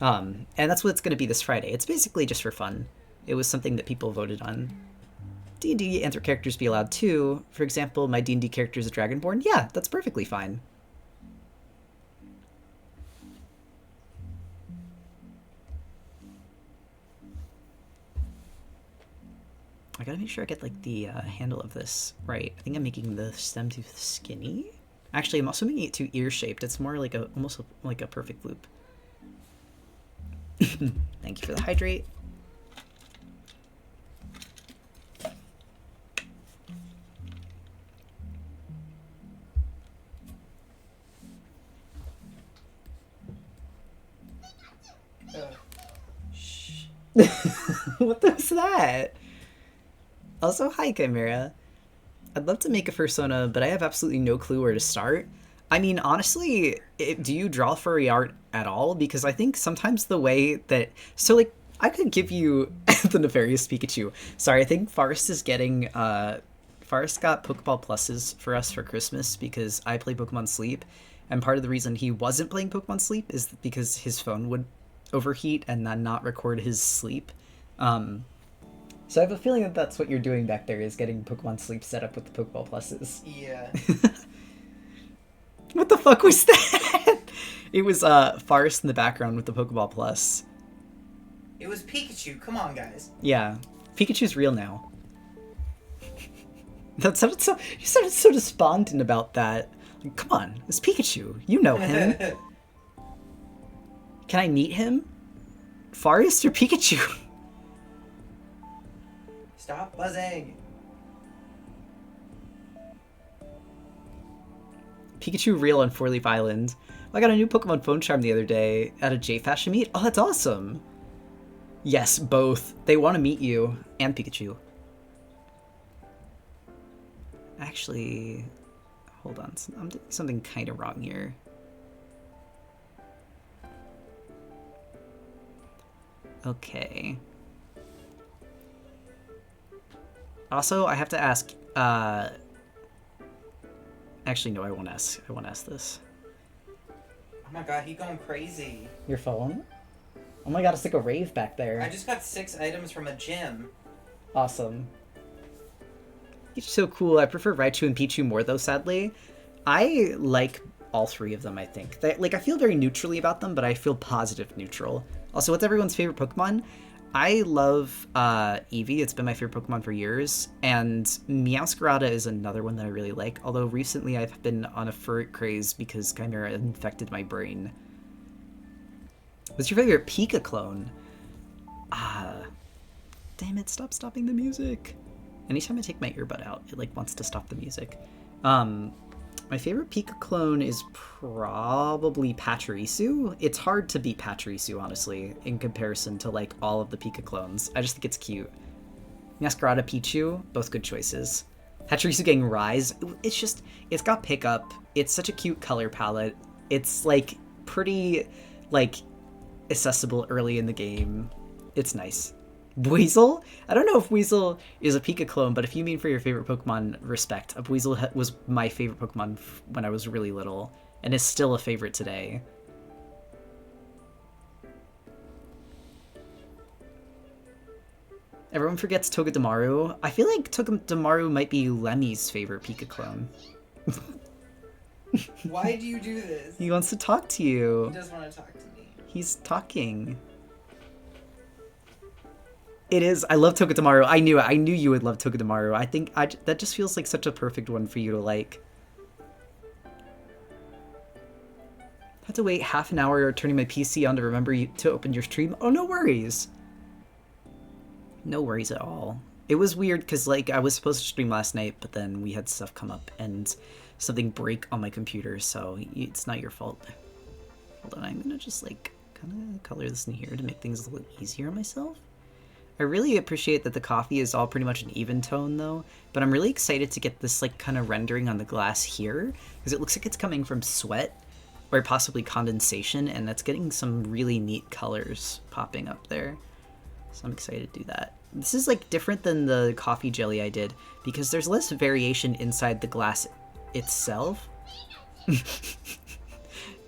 And that's what it's going to be this Friday. It's basically just for fun. It was something that people voted on. D&D Anther characters be allowed too. For example, my D&D character is a Dragonborn. Yeah, that's perfectly fine. I gotta make sure I get like the handle of this right. I think I'm making the stem too skinny. Actually, I'm also making it too ear-shaped. It's more like almost like a perfect loop. Thank you for the hydrate. Shh. What was that? Also, hi, Chimera. I'd love to make a Fursona, but I have absolutely no clue where to start. I mean, honestly, do you draw furry art at all? Because I think sometimes the way that... So, like, I could give you the Nefarious Pikachu. Sorry, I think Forrest is getting... Forrest got Pokeball Pluses for us for Christmas because I play Pokemon Sleep. And part of the reason he wasn't playing Pokemon Sleep is because his phone would overheat and then not record his sleep. So I have a feeling that that's what you're doing back there, is getting Pokemon Sleep set up with the Pokeball Pluses. Yeah. What the fuck was that? It was Forrest in the background with the Pokeball Plus. It was Pikachu. Come on, guys. Yeah. Pikachu's real now. That sounded so... You sounded so despondent about that. Like, come on, it's Pikachu. You know him. Can I meet him? Forrest or Pikachu? Stop buzzing. Pikachu real on 4-Leaf Island. I got a new Pokemon phone charm the other day at a J-Fashion meet. Oh, that's awesome. Yes, both. They want to meet you. And Pikachu. Actually, hold on. I'm doing something kind of wrong here. Okay. Also, I have to ask, actually, no, I won't ask this. Oh my god, he going crazy. Your phone? Oh my god, it's like a rave back there. I just got 6 items from a gym. Awesome. It's so cool. I prefer Raichu and Pichu more, though, sadly. I like all 3 of them, I think. Like, I feel very neutrally about them, but I feel positive neutral. Also, what's everyone's favorite Pokemon? I love Eevee. It's been my favorite Pokemon for years. And Meowscarada is another one that I really like. Although recently I've been on a furret craze because Chimera infected my brain. What's your favorite Pika clone? Damn it, stop stopping the music. Anytime I take my earbud out, it like wants to stop the music. My favorite Pika clone is probably Pachirisu. It's hard to beat Pachirisu, honestly, in comparison to like all of the Pika clones. I just think it's cute. Masquerada Pichu, both good choices. Pachirisu getting Rise, it's got pickup. It's such a cute color palette. It's like pretty like accessible early in the game. It's nice. Weasel? I don't know if Weasel is a Pika clone, but if you mean for your favorite Pokemon, respect. Weasel was my favorite Pokemon when I was really little, and is still a favorite today. Everyone forgets Togedemaru. I feel like Togedemaru might be Lemmy's favorite Pika clone. Why do you do this? He wants to talk to you. He doesn't want to talk to me. He's talking. It is. I love Togedemaru. I knew it. I knew you would love Togedemaru. I think that just feels like such a perfect one for you to like. Had to wait half an hour turning my PC on to remember to open your stream. Oh, no worries. No worries at all. It was weird because like I was supposed to stream last night, but then we had stuff come up and something break on my computer, so it's not your fault. Hold on, I'm gonna just like kind of color this in here to make things a little easier on myself. I really appreciate that the coffee is all pretty much an even tone though, but I'm really excited to get this like kind of rendering on the glass here because it looks like it's coming from sweat or possibly condensation, and that's getting some really neat colors popping up there. So I'm excited to do that. This is like different than the coffee jelly I did because there's less variation inside the glass itself.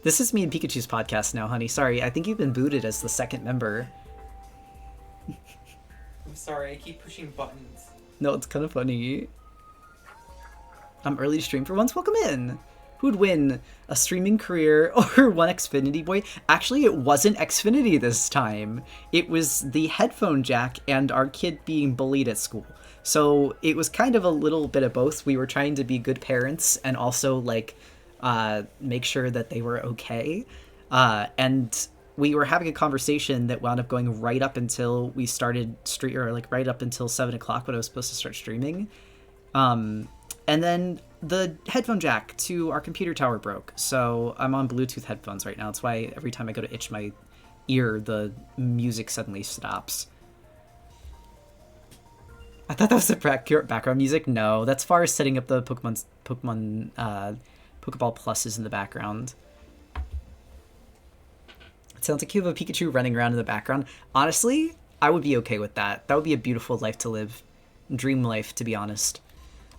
This is me and Pikachu's podcast now, honey. Sorry, I think you've been booted as the second member. I'm sorry, I keep pushing buttons. No, it's kind of funny. I'm early to stream for once. Welcome in. Who'd win, a streaming career or one Xfinity boy? Actually, it wasn't Xfinity this time. It was the headphone jack and our kid being bullied at school. So it was kind of a little bit of both. We were trying to be good parents and also like make sure that they were okay. And we were having a conversation that wound up going right up until we started right up until 7 o'clock when I was supposed to start streaming. And then the headphone jack to our computer tower broke. So I'm on Bluetooth headphones right now. That's why every time I go to itch my ear, the music suddenly stops. I thought that was the background music. No, that's far as setting up the Pokeball pluses in the background. It sounds like you have a Pikachu running around in the background. Honestly, I would be okay with that. That would be a beautiful life to live. Dream life, to be honest.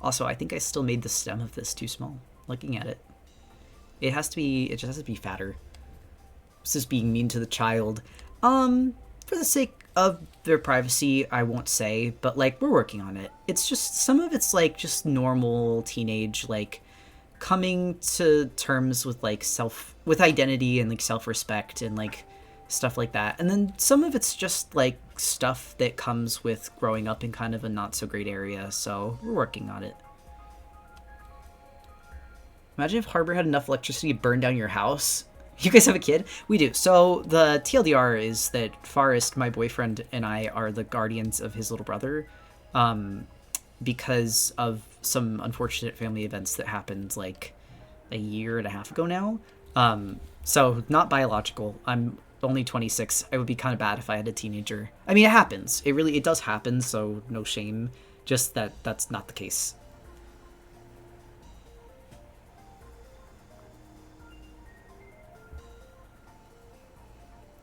Also, I think I still made the stem of this too small. Looking at it. It just has to be fatter. This is being mean to the child. For the sake of their privacy, I won't say, but like, we're working on it. It's just, some of it's like just normal teenage, like, coming to terms with like with identity and like self-respect and like stuff like that. And then some of it's just like stuff that comes with growing up in kind of a not so great area, so we're working on it. Imagine if Harbor had enough electricity to burn down your house. You guys have a kid? We do. So the TLDR is that Forrest, my boyfriend, and I are the guardians of his little brother, because of some unfortunate family events that happened like a year and a half ago now. So not biological. I'm only 26. I would be kind of bad if I had a teenager. I mean, it happens. It does happen, so no shame. Just that's not the case.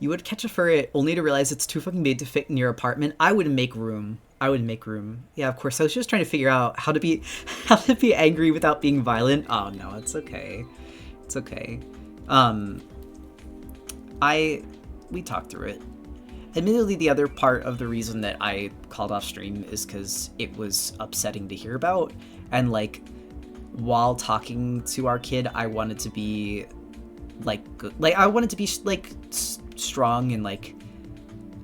You would catch a furry only to realize it's too fucking big to fit in your apartment. I would make room. Yeah, of course. I was just trying to figure out how to be angry without being violent. Oh no, it's okay. It's okay. We talked through it. Admittedly, the other part of the reason that I called off stream is because it was upsetting to hear about. And like, while talking to our kid, I wanted to be like, good. Like I wanted to be like strong and like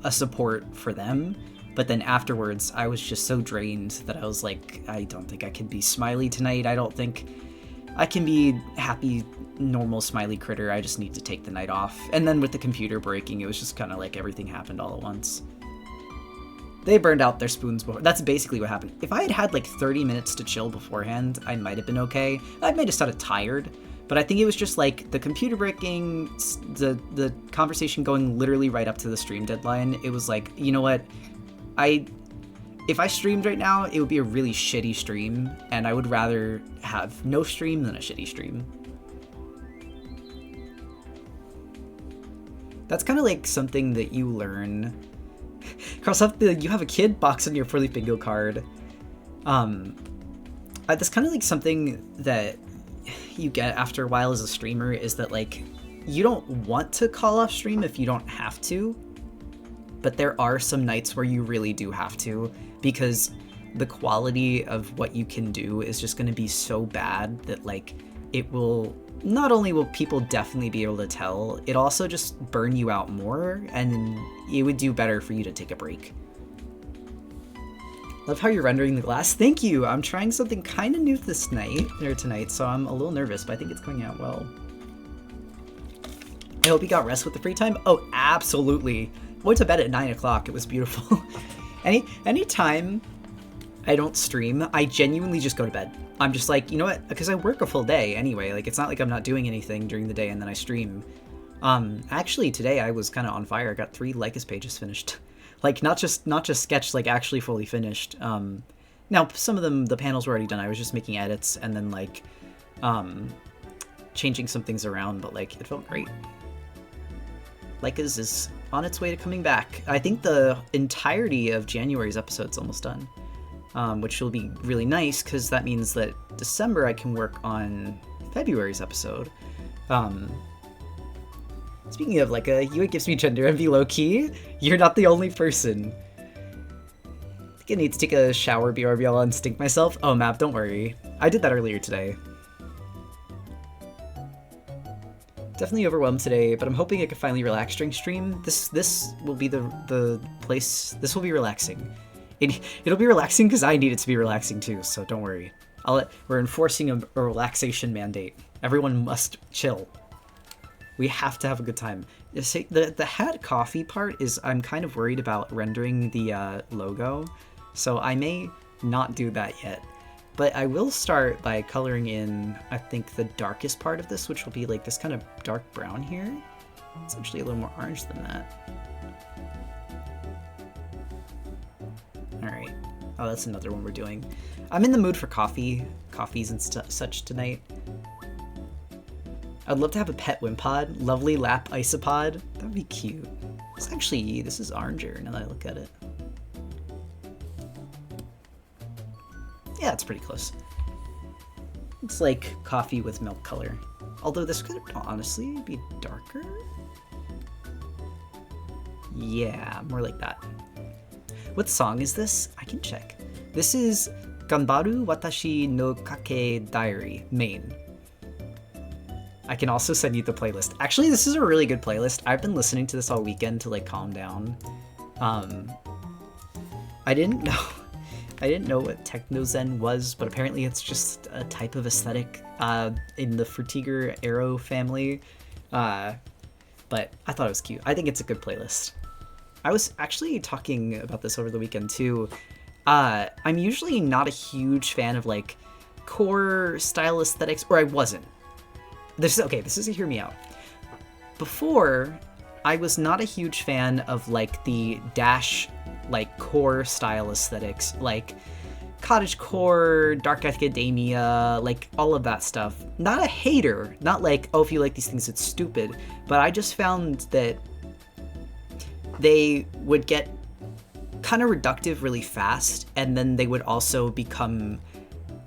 a support for them. But then afterwards, I was just so drained that I was like, I don't think I can be smiley tonight. I don't think I can be happy, normal, smiley critter. I just need to take the night off. And then with the computer breaking, it was just kind of like everything happened all at once. They burned out their spoons before. That's basically what happened. If I had had like 30 minutes to chill beforehand, I might have been okay. I might have started tired, but I think it was just like the computer breaking, the conversation going literally right up to the stream deadline. It was like, you know what? If I streamed right now, it would be a really shitty stream, and I would rather have no stream than a shitty stream. That's kind of like something that you learn. Cross off the you have a kid box on your Furry bingo card. That's kind of like something that you get after a while as a streamer, is that like you don't want to call off stream if you don't have to, but there are some nights where you really do have to, because the quality of what you can do is just going to be so bad that like it will, not only will people definitely be able to tell, it also just burn you out more, and it would do better for you to take a break. Love how you're rendering the glass. Thank you. I'm trying something kind of new tonight, so I'm a little nervous, but I think it's going out well. I hope you got rest with the free time. Oh, absolutely. I went to bed at 9 o'clock. It was beautiful. Any time I don't stream, I genuinely just go to bed. I'm just like, you know what? Because I work a full day anyway. Like, it's not like I'm not doing anything during the day and then I stream. Actually, today I was kind of on fire. I got 3 Lycus pages finished. Like, not just sketched, like, actually fully finished. Now, some of them, the panels were already done. I was just making edits and then, like, changing some things around, but, like, it felt great. Lycus is on its way to coming back. I think the entirety of January's episode's almost done, which will be really nice, because that means that December I can work on February's episode. Speaking of like it gives me gender envy low-key. You're not the only person. I think I need to take a shower, BRBL, and stink myself. Oh, Map, don't worry. I did that earlier today. Definitely overwhelmed today, but I'm hoping I can finally relax during stream. This will be the place. This will be relaxing. It'll be relaxing because I need it to be relaxing too, so don't worry. We're enforcing a relaxation mandate. Everyone must chill. We have to have a good time. The hat coffee part is, I'm kind of worried about rendering the logo, so I may not do that yet. But I will start by coloring in, I think, the darkest part of this, which will be like this kind of dark brown here. It's actually a little more orange than that. Alright. Oh, that's another one we're doing. I'm in the mood for coffees and such tonight. I'd love to have a pet Wimpod. Lovely lap isopod. That would be cute. This is oranger now that I look at it. Yeah, it's pretty close. It's like coffee with milk color. Although this could honestly be darker. Yeah, more like that. What song is this? I can check. This is Ganbaru Watashi no Kake Diary, main. I can also send you the playlist. Actually, this is a really good playlist. I've been listening to this all weekend to like calm down. I didn't know what techno zen was, but apparently it's just a type of aesthetic in the Frutiger Arrow family. But I thought it was cute. I think it's a good playlist. I was actually talking about this over the weekend too. I'm usually not a huge fan of like core style aesthetics, or I wasn't. This is a hear me out. Before, I was not a huge fan of like the dash like core style aesthetics, like cottagecore, dark academia, like all of that stuff. Not a hater, not like, oh, if you like these things it's stupid, but I just found that they would get kind of reductive really fast, and then they would also become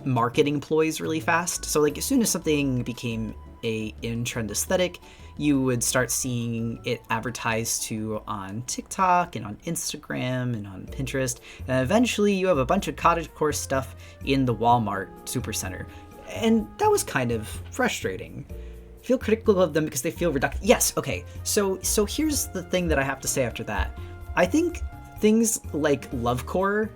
marketing ploys really fast. So like as soon as something became a in-trend aesthetic, you would start seeing it advertised to on TikTok and on Instagram and on Pinterest, and eventually you have a bunch of cottagecore stuff in the Walmart Supercenter, and that was kind of frustrating. I feel critical of them because they feel reductive. Yes, okay, so here's the thing that I have to say after that. I think things like lovecore,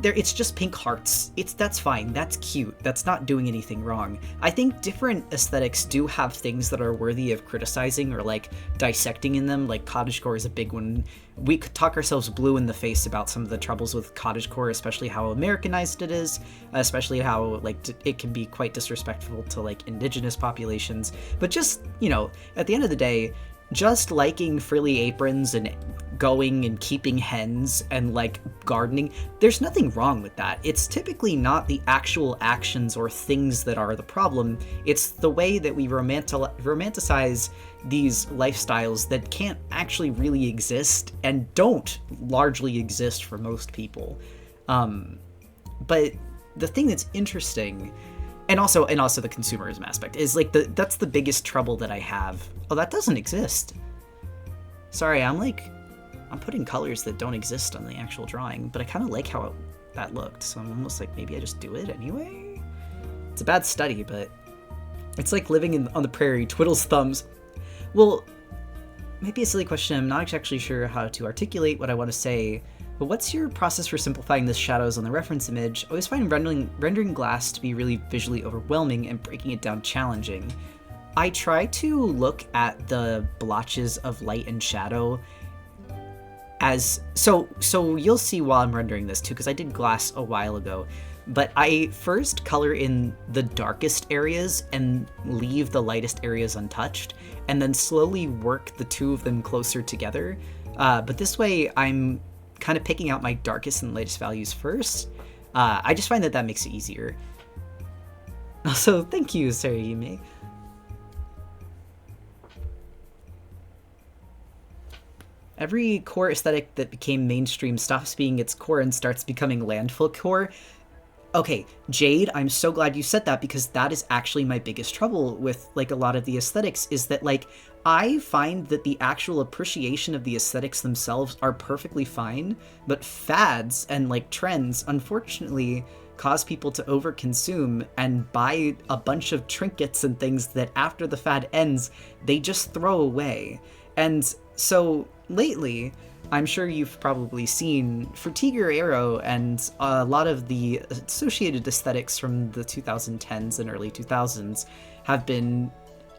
it's just pink hearts. That's fine. That's cute. That's not doing anything wrong. I think different aesthetics do have things that are worthy of criticizing or like dissecting in them. Like cottagecore is a big one. We could talk ourselves blue in the face about some of the troubles with cottagecore, especially how Americanized it is, especially how like it can be quite disrespectful to like indigenous populations. But just, you know, at the end of the day, just liking frilly aprons and going and keeping hens and like gardening, there's nothing wrong with that. It's typically not the actual actions or things that are the problem. It's the way that we romanticize these lifestyles that can't actually really exist and don't largely exist for most people. But the thing that's interesting, and also the consumerism aspect, is like that's the biggest trouble that I have. Oh, that doesn't exist. Sorry, I'm putting colors that don't exist on the actual drawing, but I kind of like how that looked, so I'm almost like maybe I just do it anyway. It's a bad study, but it's like living on the prairie, twiddles thumbs. Well, maybe a silly question. I'm not exactly sure how to articulate what I want to say. But what's your process for simplifying the shadows on the reference image? I always find rendering glass to be really visually overwhelming and breaking it down challenging. I try to look at the blotches of light and shadow as... So you'll see while I'm rendering this too, because I did glass a while ago. But I first color in the darkest areas and leave the lightest areas untouched, and then slowly work the two of them closer together. But this way I'm kind of picking out my darkest and lightest values first. I just find that makes it easier. Also, thank you, Sarayume. Every core aesthetic that became mainstream stops being its core and starts becoming landfill core. Okay, Jade, I'm so glad you said that, because that is actually my biggest trouble with like a lot of the aesthetics, is that like I find that the actual appreciation of the aesthetics themselves are perfectly fine, but fads and like trends unfortunately cause people to overconsume and buy a bunch of trinkets and things that after the fad ends, they just throw away. And so lately, I'm sure you've probably seen Frutiger Arrow and a lot of the associated aesthetics from the 2010s and early 2000s have been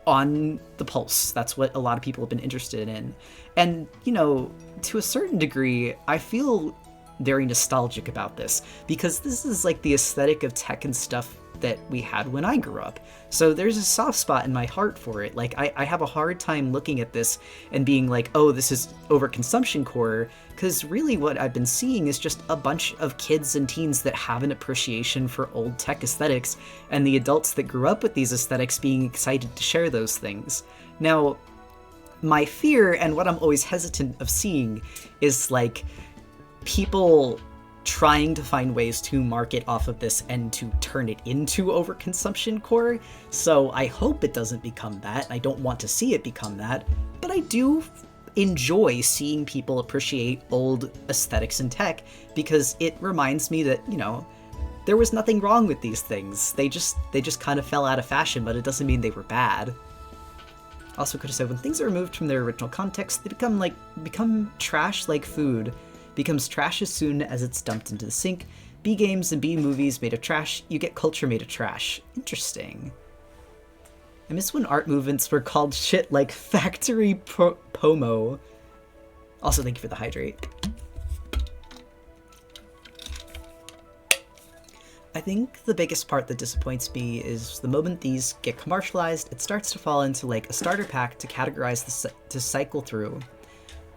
on the pulse. That's what a lot of people have been interested in. And, you know, to a certain degree, I feel very nostalgic about this, because this is like the aesthetic of tech and stuff that we had when I grew up. So there's a soft spot in my heart for it. Like I have a hard time looking at this and being like, oh, this is overconsumption core, because really what I've been seeing is just a bunch of kids and teens that have an appreciation for old tech aesthetics, and the adults that grew up with these aesthetics being excited to share those things. Now, my fear, and what I'm always hesitant of seeing, is like people trying to find ways to market off of this and to turn it into overconsumption core. So I hope it doesn't become that. I don't want to see it become that, but I do enjoy seeing people appreciate old aesthetics and tech, because it reminds me that, you know, there was nothing wrong with these things. They just kind of fell out of fashion, but it doesn't mean they were bad. Also could have said, when things are removed from their original context, they become trash like food. Becomes trash as soon as it's dumped into the sink. B games and B movies made of trash, you get culture made of trash. Interesting. I miss when art movements were called shit like Factory Pomo. Also, thank you for the hydrate. I think the biggest part that disappoints me is the moment these get commercialized, it starts to fall into like a starter pack to categorize, to cycle through.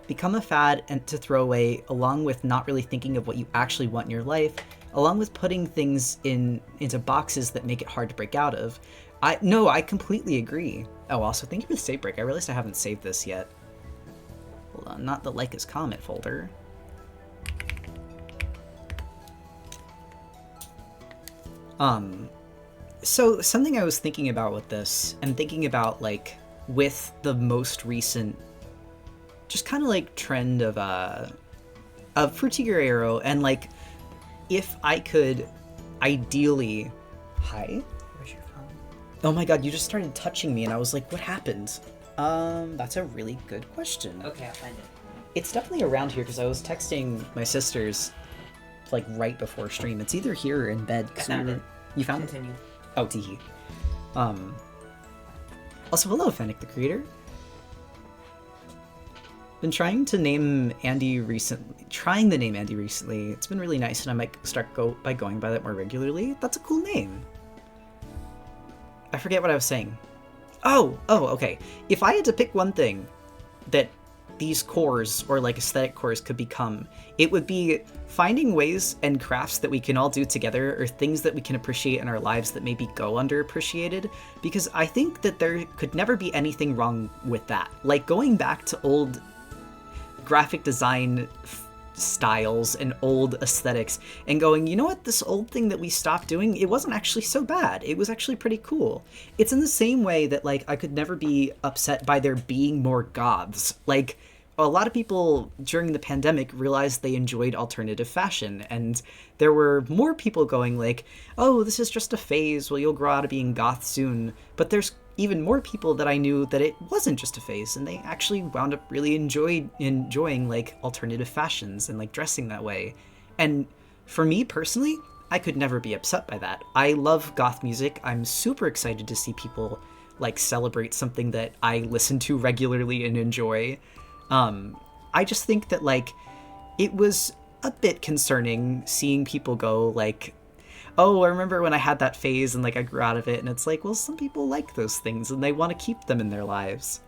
Become a fad and to throw away, along with not really thinking of what you actually want in your life, along with putting things into boxes that make it hard to break out of. I completely agree. Oh, also, thank you for the save break. I realized I haven't saved this yet. Hold on, not the like as comment folder. So something I was thinking about with this, and thinking about like with the most recent just kind of like trend of Frutiger Arrow, and like if I could ideally... Hi? Where's your phone? Oh my god, you just started touching me and I was like, what happened? That's a really good question. Okay, I'll find it. It's definitely around here because I was texting my sisters like right before stream. It's either here or in bed. I found it. You found it? Continue. Oh, teehee. Also, hello, Fennec the Creator. Been trying to name Andy recently. It's been really nice, and I might start by going by that more regularly. That's a cool name. I forget what I was saying. Oh, okay. If I had to pick one thing that these cores, or like aesthetic cores, could become, it would be finding ways and crafts that we can all do together, or things that we can appreciate in our lives that maybe go underappreciated, because I think that there could never be anything wrong with that. Like going back to old graphic design styles and old aesthetics and going, you know what, this old thing that we stopped doing, it wasn't actually so bad. It was actually pretty cool. It's in the same way that, like, I could never be upset by there being more goths. Like, a lot of people during the pandemic realized they enjoyed alternative fashion, and there were more people going like, oh, this is just a phase, well, you'll grow out of being goth soon. But there's even more people that I knew that it wasn't just a phase, and they actually wound up really enjoying like alternative fashions and like dressing that way. And for me personally, I could never be upset by that. I love goth music. I'm super excited to see people like celebrate something that I listen to regularly and enjoy. I just think that like it was a bit concerning seeing people go like, oh, I remember when I had that phase and like I grew out of it, and it's like, well, some people like those things and they want to keep them in their lives.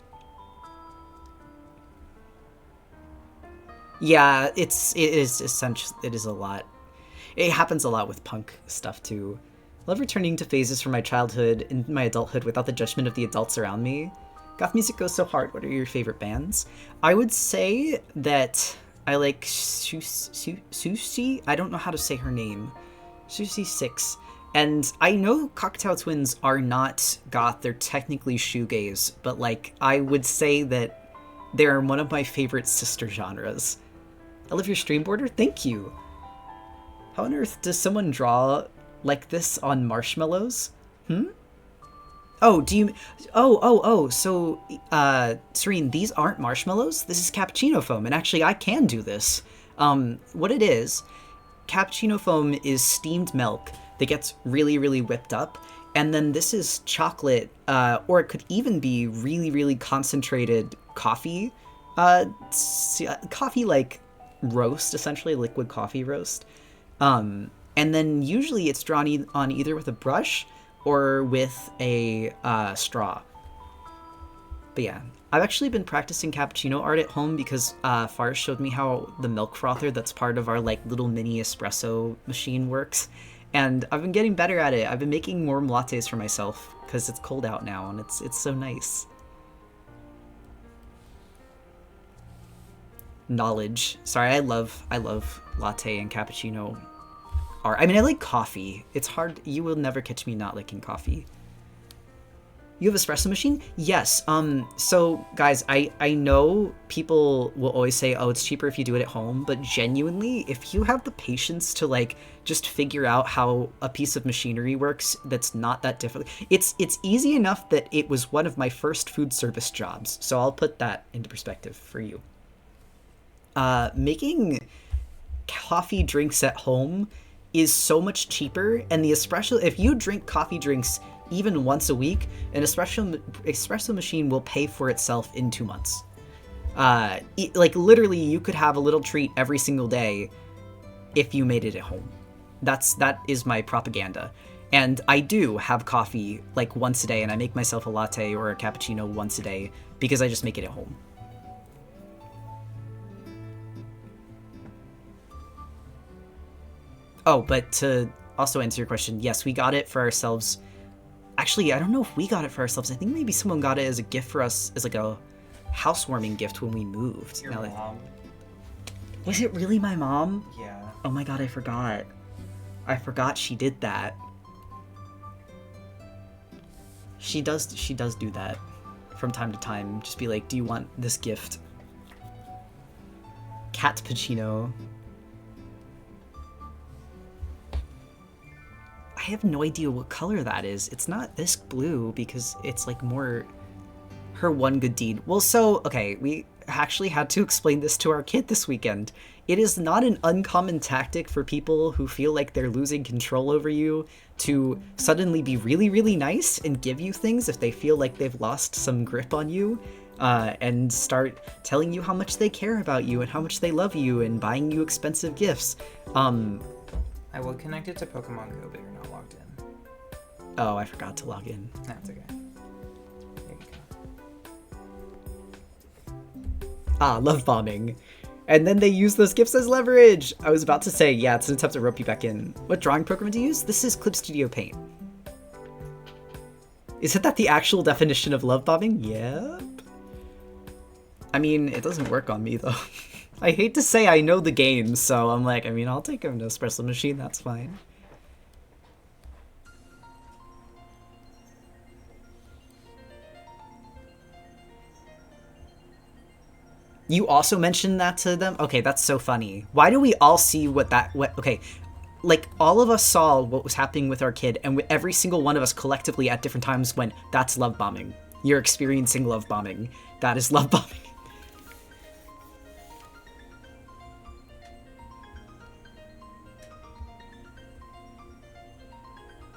Yeah, it is a lot. It happens a lot with punk stuff too. I love returning to phases from my childhood and my adulthood without the judgment of the adults around me. Goth music goes so hard. What are your favorite bands? I would say that I like Susie. I don't know how to say her name. Susie 6. And I know Cocktail Twins are not goth. They're technically shoegaze, but like I would say that they're one of my favorite sister genres. I love your stream border. Thank you. How on earth does someone draw like this on marshmallows? Oh, do you... Oh, so, Serene, these aren't marshmallows? This is cappuccino foam, and actually I can do this. What it is, cappuccino foam is steamed milk that gets really, really whipped up, and then this is chocolate, or it could even be really, really concentrated coffee. Coffee, like, roast, essentially, liquid coffee roast. And then usually it's drawn on either with a brush or with a straw. But yeah, I've actually been practicing cappuccino art at home because Fars showed me how the milk frother that's part of our like little mini espresso machine works, and I've been getting better at it. I've been making warm lattes for myself because it's cold out now, and it's so nice. Knowledge. Sorry, I love latte and cappuccino art. I mean, I like coffee. It's hard. You will never catch me not liking coffee. You have an espresso machine? Yes. So guys, I know people will always say, oh, it's cheaper if you do it at home, but genuinely, if you have the patience to like just figure out how a piece of machinery works that's not that difficult, it's easy enough that it was one of my first food service jobs. So I'll put that into perspective for you. Making coffee drinks at home is so much cheaper, and the espresso, if you drink coffee drinks even once a week, an espresso machine will pay for itself in 2 months. Like literally you could have a little treat every single day if you made it at home. That is my propaganda. And I do have coffee like once a day, and I make myself a latte or a cappuccino once a day because I just make it at home. Oh, but to also answer your question, yes, we got it for ourselves. Actually, I don't know if we got it for ourselves. I think maybe someone got it as a gift for us, as like a housewarming gift when we moved. Your mom. Was it really my mom? Yeah. Oh my god, I forgot. I forgot she did that. She does do that from time to time. Just be like, do you want this gift? Cat Pacino. I have no idea what color that is. It's not this blue because it's like more her one good deed. Well, so, okay, actually had to explain this to our kid this weekend. It is not an uncommon tactic for people who feel like they're losing control over you to suddenly be really, really nice and give you things if they feel like they've lost some grip on you, and start telling you how much they care about you and how much they love you and buying you expensive gifts. I will connect it to Pokemon Go, but you're not logged in. Oh, I forgot to log in. That's okay. There you go. Ah, love bombing. And then they use those gifts as leverage. I was about to say, yeah, it's an attempt to rope you back in. What drawing program to use? This is Clip Studio Paint. Isn't that the actual definition of love bombing? Yep. I mean, it doesn't work on me, though. I hate to say I know the game, so I'm like, I mean, I'll take an espresso machine, that's fine. You also mentioned that to them? Okay, that's so funny. Why do we all see okay, like, all of us saw what was happening with our kid, and every single one of us collectively at different times went, that's love bombing. You're experiencing love bombing. That is love bombing.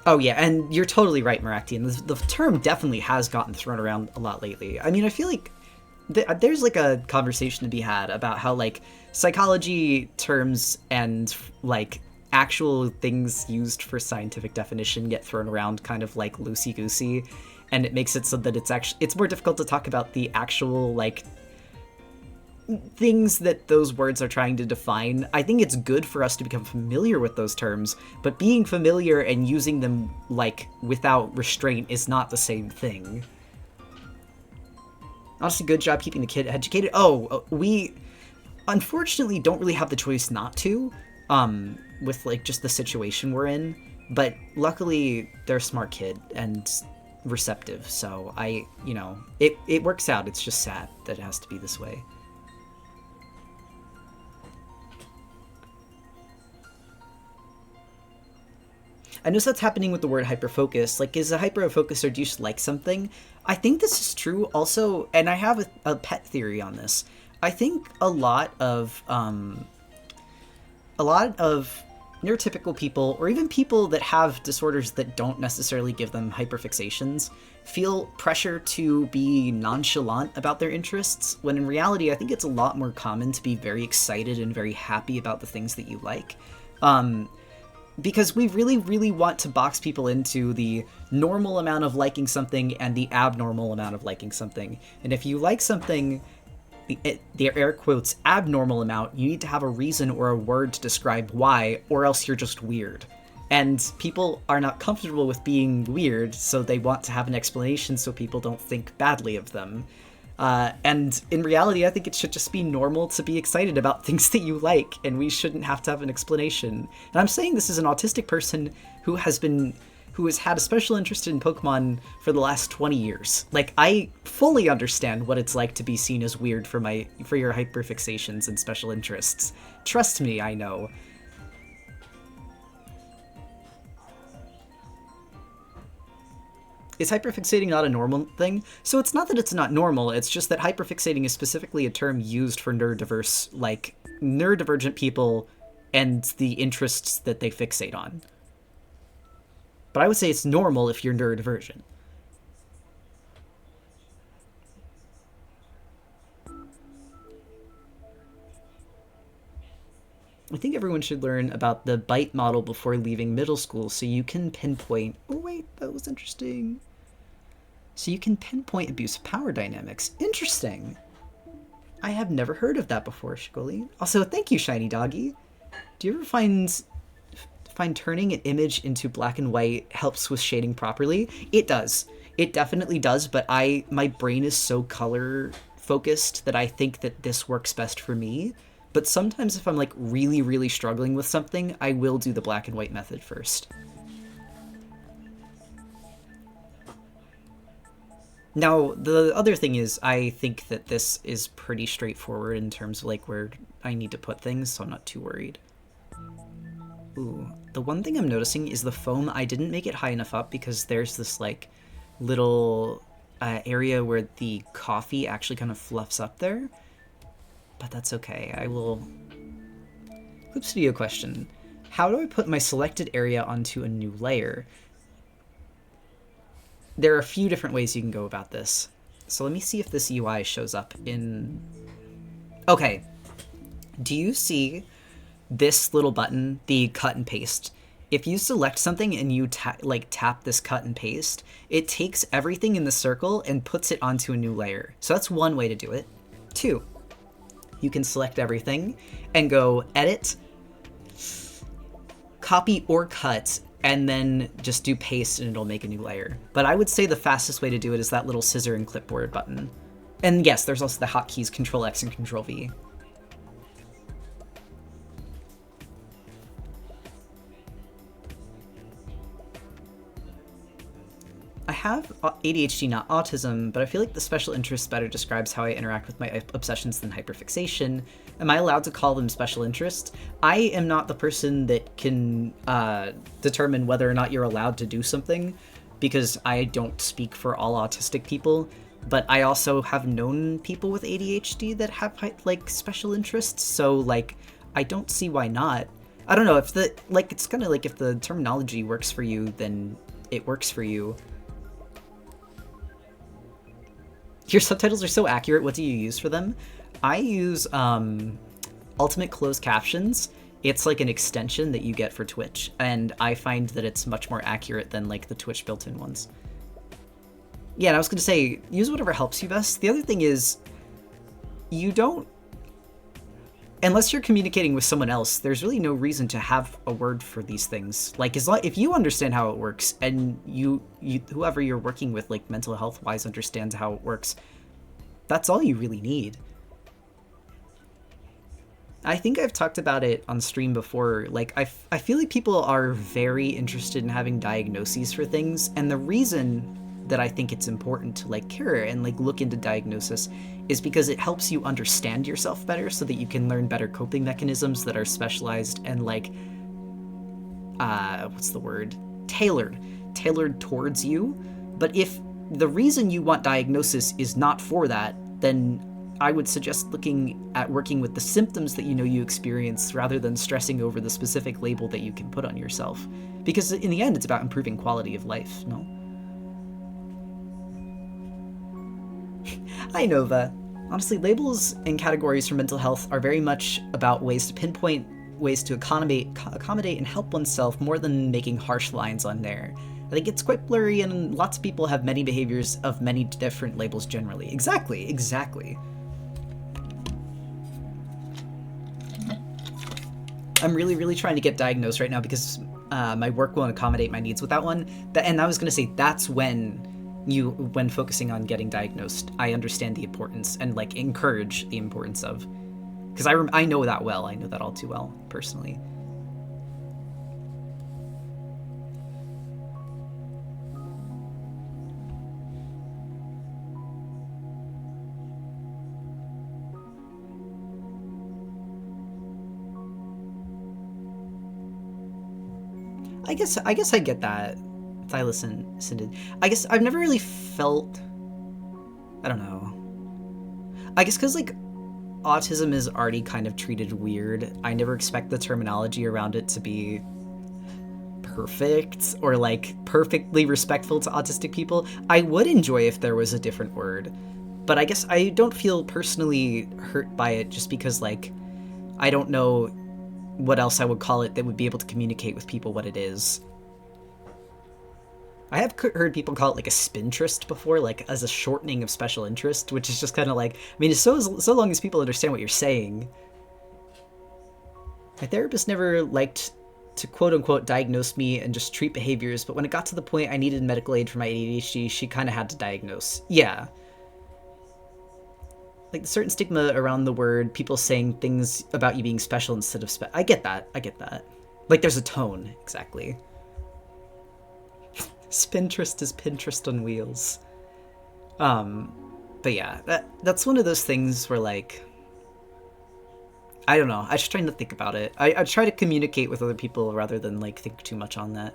Oh yeah, and you're totally right, Marakian. The term definitely has gotten thrown around a lot lately. I mean, I feel like there's like a conversation to be had about how like psychology terms and like actual things used for scientific definition get thrown around kind of like loosey-goosey, and it makes it so that it's more difficult to talk about the actual like things that those words are trying to define. I think it's good for us to become familiar with those terms, but being familiar and using them like without restraint is not the same thing. Honestly, good job keeping the kid educated. Oh, we unfortunately don't really have the choice not to, with like just the situation we're in, but luckily they're a smart kid and receptive, so it works out. It's just sad that it has to be this way. I know that's happening with the word hyperfocus. Like, is a hyperfocus or do you just like something? I think this is true also, and I have a pet theory on this. I think a lot of neurotypical people, or even people that have disorders that don't necessarily give them hyperfixations, feel pressure to be nonchalant about their interests, when in reality, I think it's a lot more common to be very excited and very happy about the things that you like. Because we really, really want to box people into the normal amount of liking something and the abnormal amount of liking something. And if you like something, the air quotes abnormal amount, you need to have a reason or a word to describe why, or else you're just weird. And people are not comfortable with being weird, so they want to have an explanation so people don't think badly of them. And in reality, I think it should just be normal to be excited about things that you like, and we shouldn't have to have an explanation. And I'm saying this as an autistic person who has had a special interest in Pokemon for the last 20 years. Like, I fully understand what it's like to be seen as weird for your hyperfixations and special interests. Trust me, I know. Is hyperfixating not a normal thing? So it's not that it's not normal, it's just that hyperfixating is specifically a term used for neurodivergent people and the interests that they fixate on. But I would say it's normal if you're neurodivergent. I think everyone should learn about the bite model before leaving middle school so you can pinpoint... Oh wait, that was interesting. So you can pinpoint abuse of power dynamics. Interesting. I have never heard of that before, Shigoli. Also, thank you, Shiny Doggy. Do you ever find turning an image into black and white helps with shading properly? It does. It definitely does, but my brain is so color focused that I think that this works best for me. But sometimes if I'm like really, really struggling with something, I will do the black and white method first. Now, the other thing is, I think that this is pretty straightforward in terms of like where I need to put things, so I'm not too worried. Ooh, the one thing I'm noticing is the foam. I didn't make it high enough up because there's this like little area where the coffee actually kind of fluffs up there. but that's okay. I will... Clip Studio question. How do I put my selected area onto a new layer? There are a few different ways you can go about this. So let me see if this UI shows up in... Okay. Do you see this little button, the cut and paste? If you select something and you tap this cut and paste, it takes everything in the circle and puts it onto a new layer. So that's one way to do it. 2, you can select everything and go edit, copy or cut, and then just do paste and it'll make a new layer. But I would say the fastest way to do it is that little scissor and clipboard button. And yes, there's also the hotkeys Control X and Control V. I have ADHD, not autism, but I feel like the special interest better describes how I interact with my obsessions than hyperfixation. Am I allowed to call them special interests? I am not the person that can determine whether or not you're allowed to do something, because I don't speak for all autistic people, but I also have known people with ADHD that have, like, special interests, so, like, I don't see why not. I don't know, if the, like, it's kind of like if the terminology works for you, then it works for you. Your subtitles are so accurate. What do you use for them? I use Ultimate Closed Captions. It's like an extension that you get for Twitch, and I find that it's much more accurate than like the Twitch built-in ones. Yeah, and I was going to say, use whatever helps you best. The other thing is, you don't... Unless you're communicating with someone else, there's really no reason to have a word for these things. Like, if you understand how it works, and whoever you're working with, like, mental health-wise understands how it works, that's all you really need. I think I've talked about it on stream before. Like, I feel like people are very interested in having diagnoses for things, and the reason that I think it's important to, like, care and, like, look into diagnosis is because it helps you understand yourself better so that you can learn better coping mechanisms that are specialized and, like, what's the word? Tailored towards you. But if the reason you want diagnosis is not for that, then I would suggest looking at working with the symptoms that you know you experience rather than stressing over the specific label that you can put on yourself. Because in the end, it's about improving quality of life, no? Hi, Nova. Honestly, labels and categories for mental health are very much about ways to pinpoint ways to accommodate and help oneself more than making harsh lines on there. I think it's quite blurry, and lots of people have many behaviors of many different labels generally. Exactly. I'm really trying to get diagnosed right now because my work won't accommodate my needs without one. And I was going to say, that's when focusing on getting diagnosed, I understand the importance and, like, encourage the importance of, because I know that well. I know that all too well, personally. I guess I get that. Thylacin. I guess I've never really felt... I don't know. I guess because, like, autism is already kind of treated weird. I never expect the terminology around it to be perfect or, like, perfectly respectful to autistic people. I would enjoy if there was a different word. But I guess I don't feel personally hurt by it just because, like, I don't know what else I would call it that would be able to communicate with people what it is. I have heard people call it, like, a spinterest before, like, as a shortening of special interest, which is just kind of like, I mean, it's so long as people understand what you're saying. My therapist never liked to quote-unquote diagnose me and just treat behaviors, but when it got to the point I needed medical aid for my ADHD, she kind of had to diagnose. Yeah. Like, the certain stigma around the word, people saying things about you being special instead of I get that. Like, there's a tone, exactly. Spinterest is Pinterest on wheels. But yeah, that's one of those things where, like, I don't know, I just try to think about it. I try to communicate with other people rather than, like, think too much on that.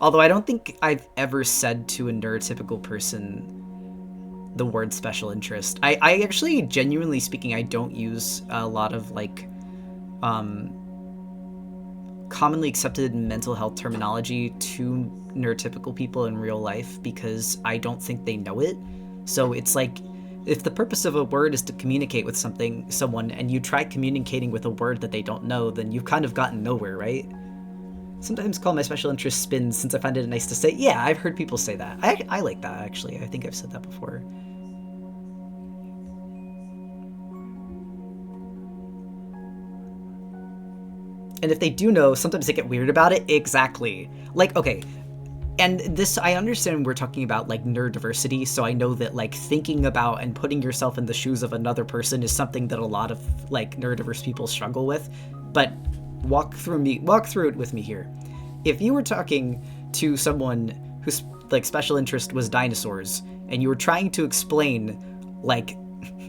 Although I don't think I've ever said to a neurotypical person, the word special interest. I actually, genuinely speaking, I don't use a lot of like commonly accepted mental health terminology to neurotypical people in real life because I don't think they know it. So it's like, if the purpose of a word is to communicate with someone, and you try communicating with a word that they don't know, then you've kind of gotten nowhere, right? Sometimes call my special interest spins since I find it nice to say. Yeah, I've heard people say that. I like that, actually. I think I've said that before. And if they do know, sometimes they get weird about it. Exactly. Like, okay, and this, I understand we're talking about like neurodiversity, so I know that like thinking about and putting yourself in the shoes of another person is something that a lot of like neurodiverse people struggle with. But walk through it with me here. If you were talking to someone whose like special interest was dinosaurs, and you were trying to explain like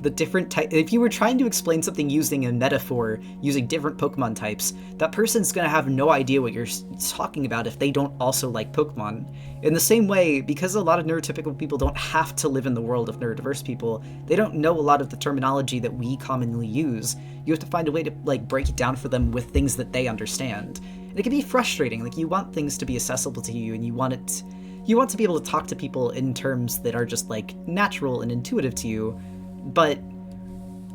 the different type, if you were trying to explain something using a metaphor using different Pokemon types, that person's gonna have no idea what you're talking about if they don't also like Pokemon. In the same way, because a lot of neurotypical people don't have to live in the world of neurodiverse people, they don't know a lot of the terminology that we commonly use. You have to find a way to like break it down for them with things that they understand. And it can be frustrating. Like, you want things to be accessible to you, and you want to be able to talk to people in terms that are just like natural and intuitive to you. But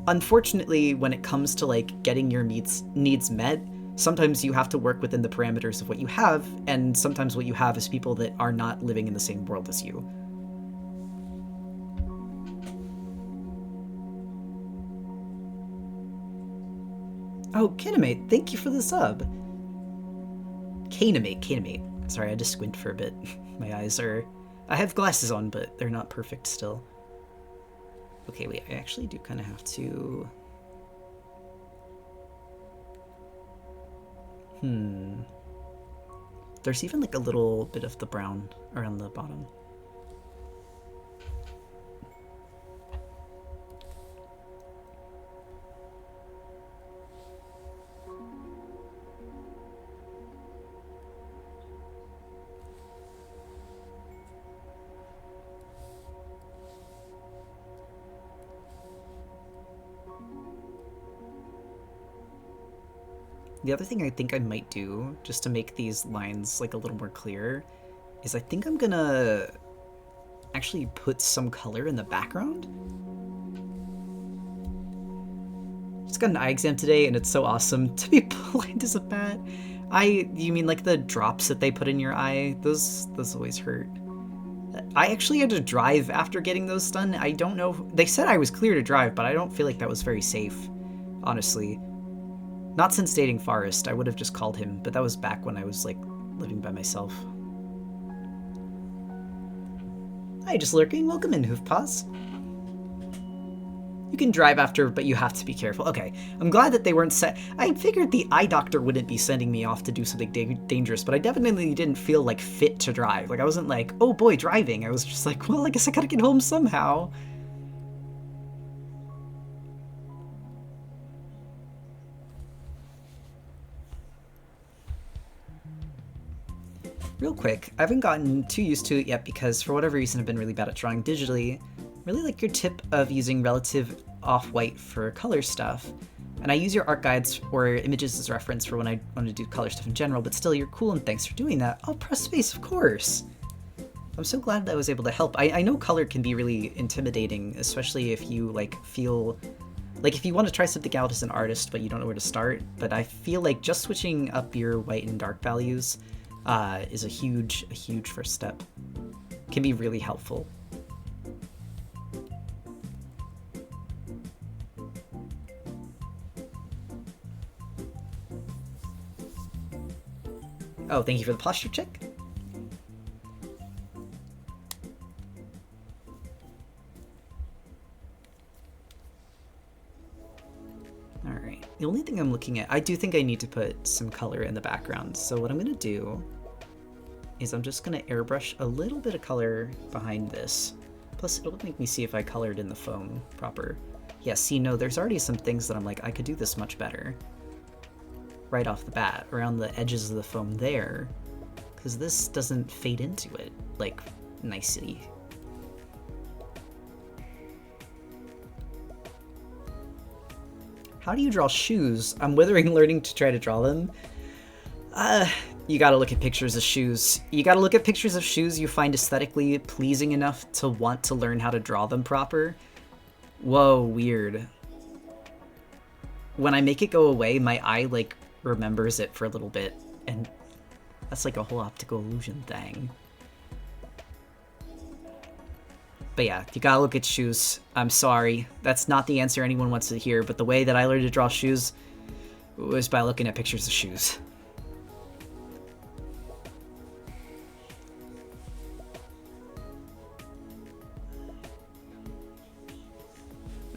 unfortunately, when it comes to like getting your needs met, sometimes you have to work within the parameters of what you have, and sometimes what you have is people that are not living in the same world as you. Oh, Kanamate, thank you for the sub. Kanamate. Sorry, I just squint for a bit. My eyes are... I have glasses on, but they're not perfect still. Okay, wait, I actually do kind of have to... There's even like a little bit of the brown around the bottom. The other thing I think I might do, just to make these lines like a little more clear, is I think I'm gonna actually put some color in the background. Just got an eye exam today, and it's so awesome to be blind as a bat. You mean like the drops that they put in your eye? Those always hurt. I actually had to drive after getting those done. I don't know. They said I was clear to drive, but I don't feel like that was very safe, honestly. Not since dating Forrest. I would have just called him, but that was back when I was like living by myself. Hi, just lurking. Welcome in, Hoofpaws. You can drive after, but you have to be careful. Okay, I'm glad that they weren't I figured the eye doctor wouldn't be sending me off to do something dangerous, but I definitely didn't feel like fit to drive. Like, I wasn't like, oh boy, driving. I was just like, well, I guess I gotta get home somehow. Real quick, I haven't gotten too used to it yet because for whatever reason I've been really bad at drawing digitally. Really like your tip of using relative off-white for color stuff. And I use your art guides or images as reference for when I want to do color stuff in general, but still, you're cool and thanks for doing that. I'll press space, of course. I'm so glad that I was able to help. I know color can be really intimidating, especially if you like feel... Like, if you want to try something out as an artist but you don't know where to start, but I feel like just switching up your white and dark values is a huge first step. Can be really helpful. Oh, thank you for the posture check. Alright, the only thing I'm looking at, I do think I need to put some color in the background, so what I'm going to do is I'm just going to airbrush a little bit of color behind this. Plus, it'll make me see if I colored in the foam proper. Yeah, see, no, there's already some things that I'm like, I could do this much better. Right off the bat, around the edges of the foam there, because this doesn't fade into it, like, nicely. How do you draw shoes? I'm withering learning to try to draw them. You gotta look at pictures of shoes. You gotta look at pictures of shoes you find aesthetically pleasing enough to want to learn how to draw them proper. Whoa, weird. When I make it go away, my eye, like, remembers it for a little bit, and that's like a whole optical illusion thing. But yeah, you gotta look at shoes. I'm sorry. That's not the answer anyone wants to hear, but the way that I learned to draw shoes was by looking at pictures of shoes.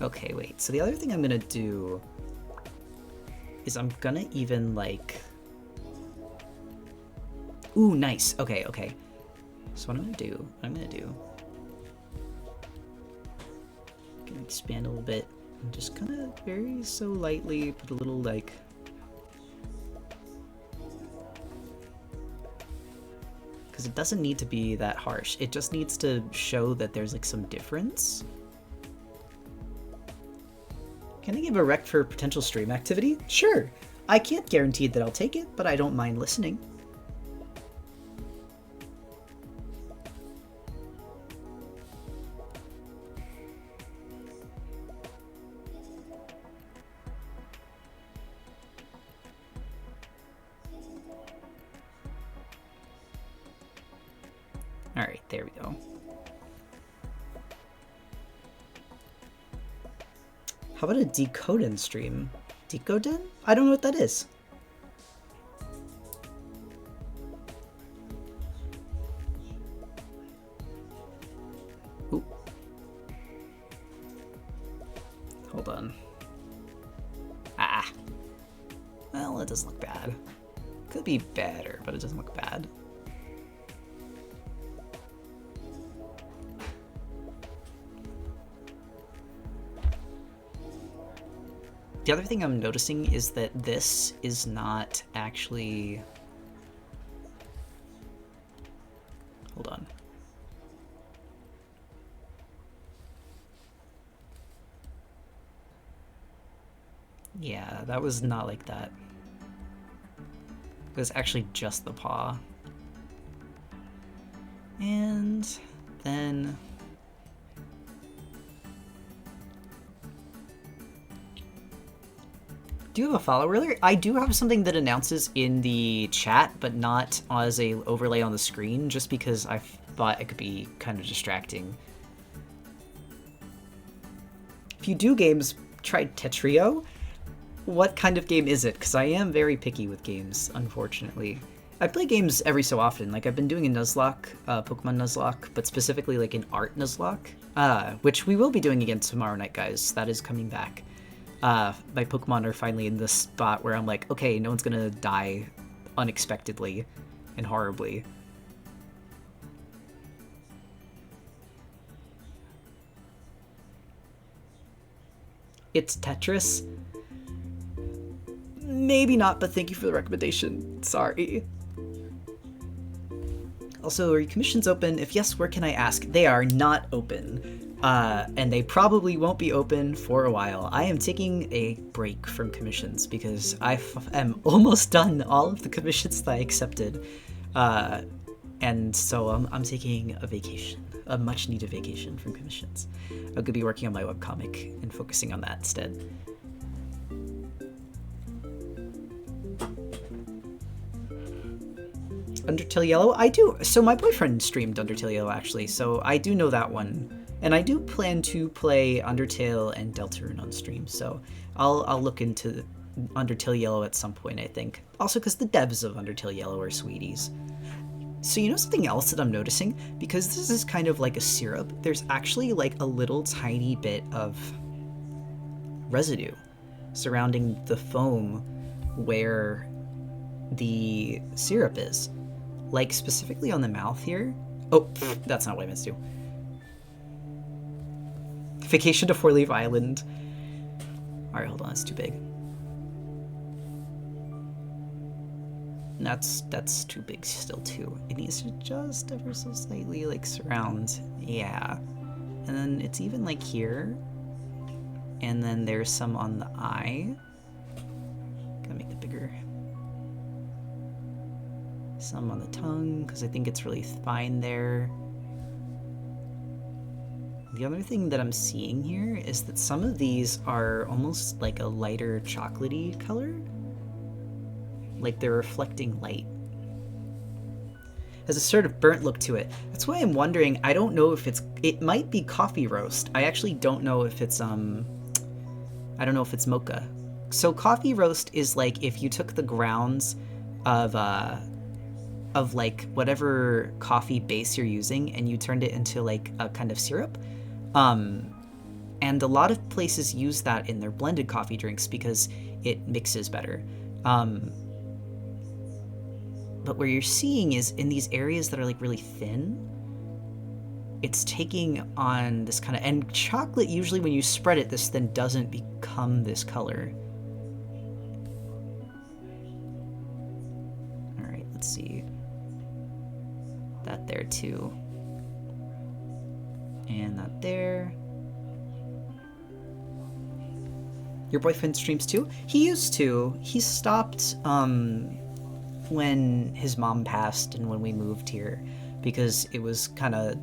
Okay, wait. So the other thing I'm gonna do is I'm gonna even, like... Ooh, nice. Okay, okay. So what I'm gonna do, I'm gonna expand a little bit and just kind of very so lightly put a little, like... Because it doesn't need to be that harsh. It just needs to show that there's, like, some difference. Can I give a rec for potential stream activity? Sure. I can't guarantee that I'll take it, but I don't mind listening. Alright, there we go. How about a Decoden stream? Decoden? I don't know what that is. Ooh. Hold on. Ah. Well, it doesn't look bad. Could be better, but it doesn't look bad. The other thing I'm noticing is that this is not actually... Hold on. Yeah, that was not like that. It was actually just the paw. And then... Do you have a follower alert? I do have something that announces in the chat, but not as a overlay on the screen, just because I thought it could be kind of distracting. If you do games, try Tetrio. What kind of game is it? Because I am very picky with games, unfortunately. I play games every so often. Like, I've been doing a Nuzlocke, Pokemon Nuzlocke, but specifically like an art Nuzlocke, which we will be doing again tomorrow night, guys. That is coming back. My Pokemon are finally in this spot where I'm like, okay, no one's gonna die unexpectedly and horribly. It's Tetris? Maybe not, but thank you for the recommendation. Sorry. Also, are your commissions open? If yes, where can I ask? They are not open. And they probably won't be open for a while. I am taking a break from commissions because I am almost done all of the commissions that I accepted. And so I'm taking a vacation, a much needed vacation from commissions. I'm going to be working on my webcomic and focusing on that instead. Undertale Yellow? I do. So my boyfriend streamed Undertale Yellow, actually, so I do know that one. And I do plan to play Undertale and Deltarune on stream, so I'll look into Undertale Yellow at some point, I think. Also, because the devs of Undertale Yellow are sweeties. So you know something else that I'm noticing? Because this is kind of like a syrup, there's actually like a little tiny bit of residue surrounding the foam where the syrup is. Like specifically on the mouth here. Oh, that's not what I meant to do. Vacation to Four Leaf Island. Alright, hold on, it's too big. That's too big still too. It needs to just ever so slightly like surround. Yeah. And then it's even like here. And then there's some on the eye. Gotta make it bigger. Some on the tongue, because I think it's really fine there. The other thing that I'm seeing here is that some of these are almost like a lighter chocolatey color. Like they're reflecting light. Has a sort of burnt look to it. That's why I'm wondering, I don't know if it might be coffee roast. I actually don't know if it's, I don't know if it's mocha. So coffee roast is like if you took the grounds of like whatever coffee base you're using and you turned it into like a kind of syrup. And a lot of places use that in their blended coffee drinks because it mixes better. But where you're seeing is in these areas that are like really thin, it's taking on this kind of, and chocolate usually when you spread it, this then doesn't become this color. All right, let's see. That there too. And that there. Your boyfriend streams too? He used to. He stopped, when his mom passed and when we moved here, because it was kind of,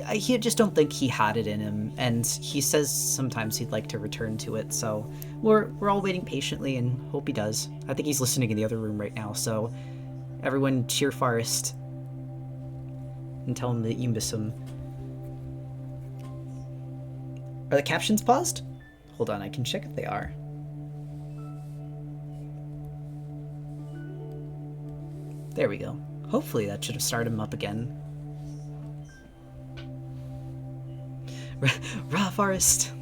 I just don't think he had it in him, and he says sometimes he'd like to return to it, so we're all waiting patiently and hope he does. I think he's listening in the other room right now, so everyone cheer Forrest and tell him that you miss him. Are the captions paused? Hold on, I can check if they are. There we go. Hopefully that should have started him up again. Raw Forest!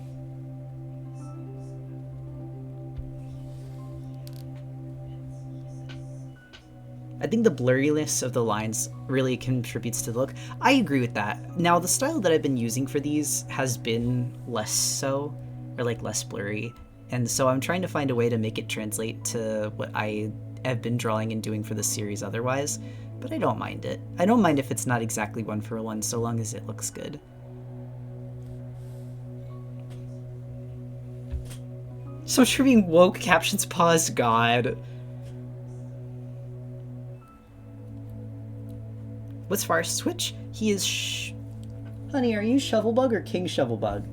I think the blurriness of the lines really contributes to the look. I agree with that. Now, the style that I've been using for these has been less so, or like less blurry, and so I'm trying to find a way to make it translate to what I have been drawing and doing for the series otherwise, but I don't mind it. I don't mind if it's not exactly one for one, so long as it looks good. So much for being woke, captions paused, God. What's Forrest's Twitch? He is Honey, are you Shovelbug or King Shovelbug?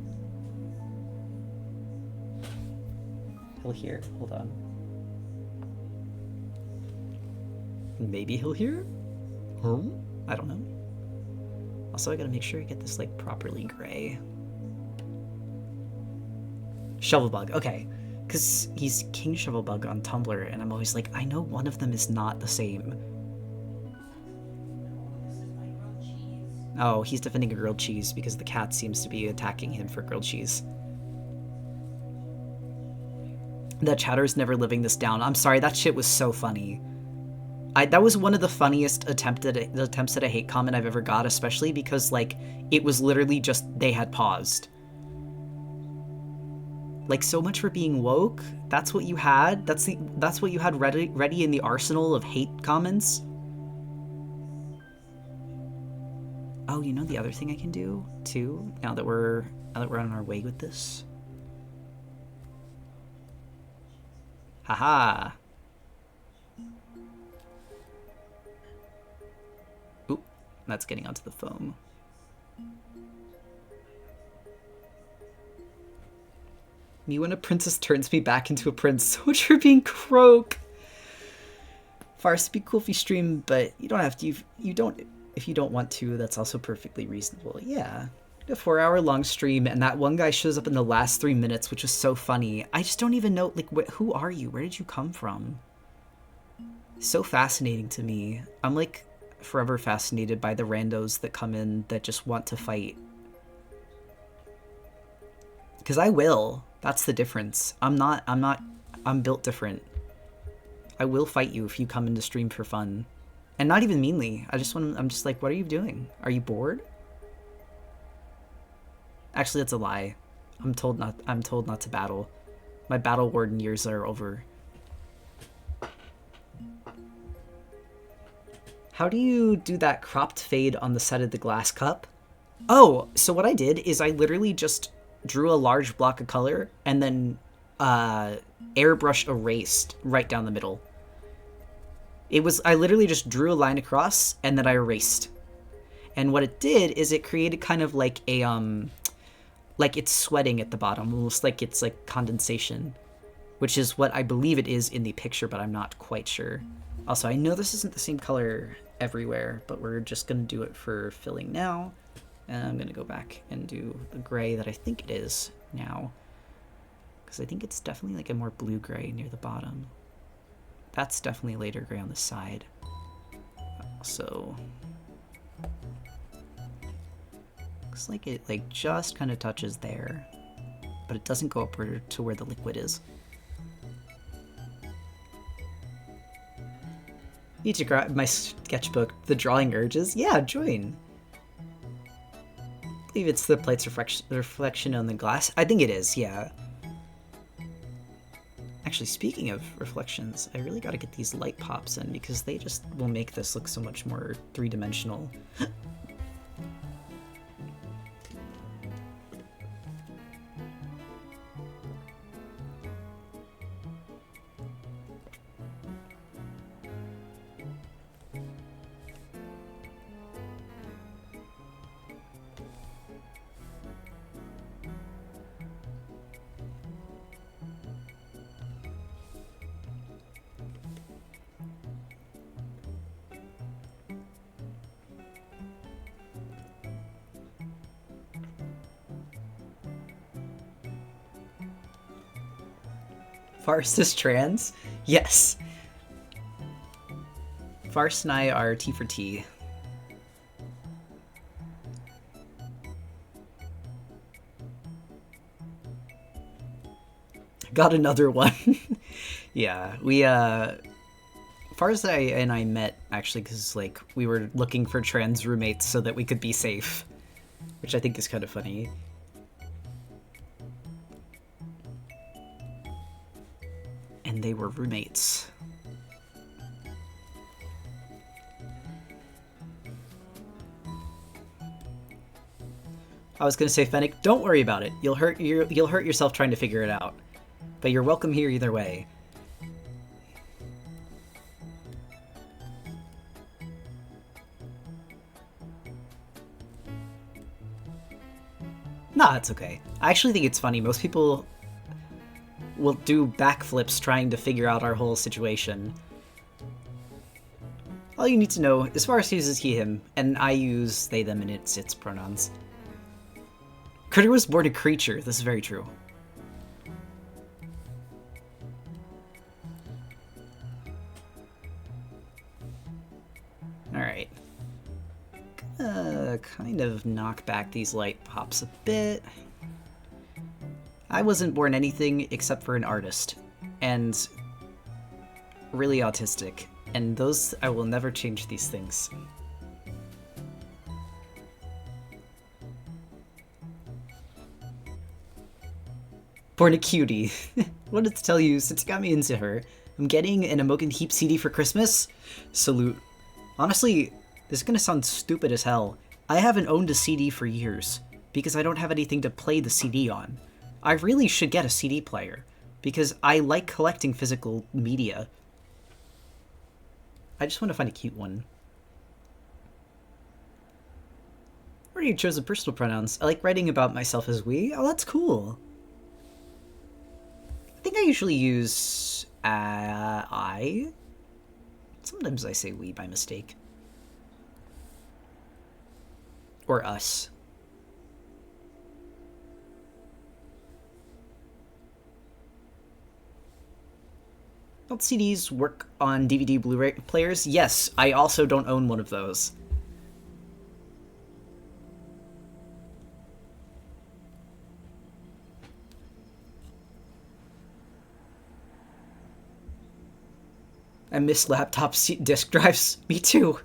He'll hear. Hold on. Maybe he'll hear? Huh? I don't know. Also, I gotta make sure I get this, like, properly gray. Shovelbug, okay. Because he's King Shovelbug on Tumblr, and I'm always like, I know one of them is not the same. Oh, he's defending a grilled cheese because the cat seems to be attacking him for grilled cheese. That Chatter's never living this down. I'm sorry, that shit was so funny. That was one of the funniest attempts at a hate comment I've ever got, especially because, like, it was literally just they had paused. Like, so much for being woke. That's what you had. That's what you had ready in the arsenal of hate comments. Oh, you know the other thing I can do too. Now that we're on our way with this. Haha. Oop, that's getting onto the foam. Me when a princess turns me back into a prince. So much for being croak. Farce, be cool if you stream, but you don't have to. If you don't want to, that's also perfectly reasonable. Yeah. A 4-hour long stream, and that one guy shows up in the last 3 minutes, which was so funny. I just don't even know, like, who are you? Where did you come from? So fascinating to me. I'm, like, forever fascinated by the randos that come in that just want to fight. Because I will. That's the difference. I'm built different. I will fight you if you come into stream for fun. And not even meanly. I'm just like, what are you doing? Are you bored? Actually, that's a lie. I'm told not to battle. My battle warden years are over. How do you do that cropped fade on the side of the glass cup? Oh, so what I did is I literally just drew a large block of color, and then airbrush erased right down the middle. I literally just drew a line across, and then I erased. And what it did is it created kind of like a, like it's sweating at the bottom, almost like it's like condensation, which is what I believe it is in the picture, but I'm not quite sure. Also, I know this isn't the same color everywhere, but we're just going to do it for filling now. And I'm going to go back and do the gray that I think it is now, because I think it's definitely like a more blue gray near the bottom. That's definitely a later gray on the side. So looks like it like just kind of touches there, but it doesn't go upward to where the liquid is. Need to grab my sketchbook, The Drawing Urges. Yeah, join. I believe it's the light's reflection on the glass. I think it is, yeah. Actually, speaking of reflections, I really gotta get these light pops in because they just will make this look so much more three-dimensional. Farce is trans? Yes. Farce and I are T for T. Got another one. Yeah, we, Farce and I met, actually, because, like, we were looking for trans roommates so that we could be safe. Which I think is kind of funny. And they were roommates. I was gonna say, Fennec, don't worry about it. You'll hurt yourself trying to figure it out. But you're welcome here either way. Nah, it's okay. I actually think it's funny. Most people will do backflips trying to figure out our whole situation. All you need to know, as far as uses he, him, and I use they, them, and its pronouns. Critter was born a creature. This is very true. Alright. Kind of knock back these light pops a bit. I wasn't born anything except for an artist, and really autistic, and those, I will never change these things. Born a cutie. Wanted to tell you, since you got me into her, I'm getting an Imogen Heap CD for Christmas. Salute. Honestly, this is gonna sound stupid as hell. I haven't owned a CD for years, because I don't have anything to play the CD on. I really should get a CD player, because I like collecting physical media. I just want to find a cute one. Already chosen personal pronouns. I like writing about myself as we. Oh, that's cool. I think I usually use I. Sometimes I say we by mistake. Or us. Don't CDs work on DVD Blu-ray players? Yes, I also don't own one of those. I miss laptop disk drives. Me too.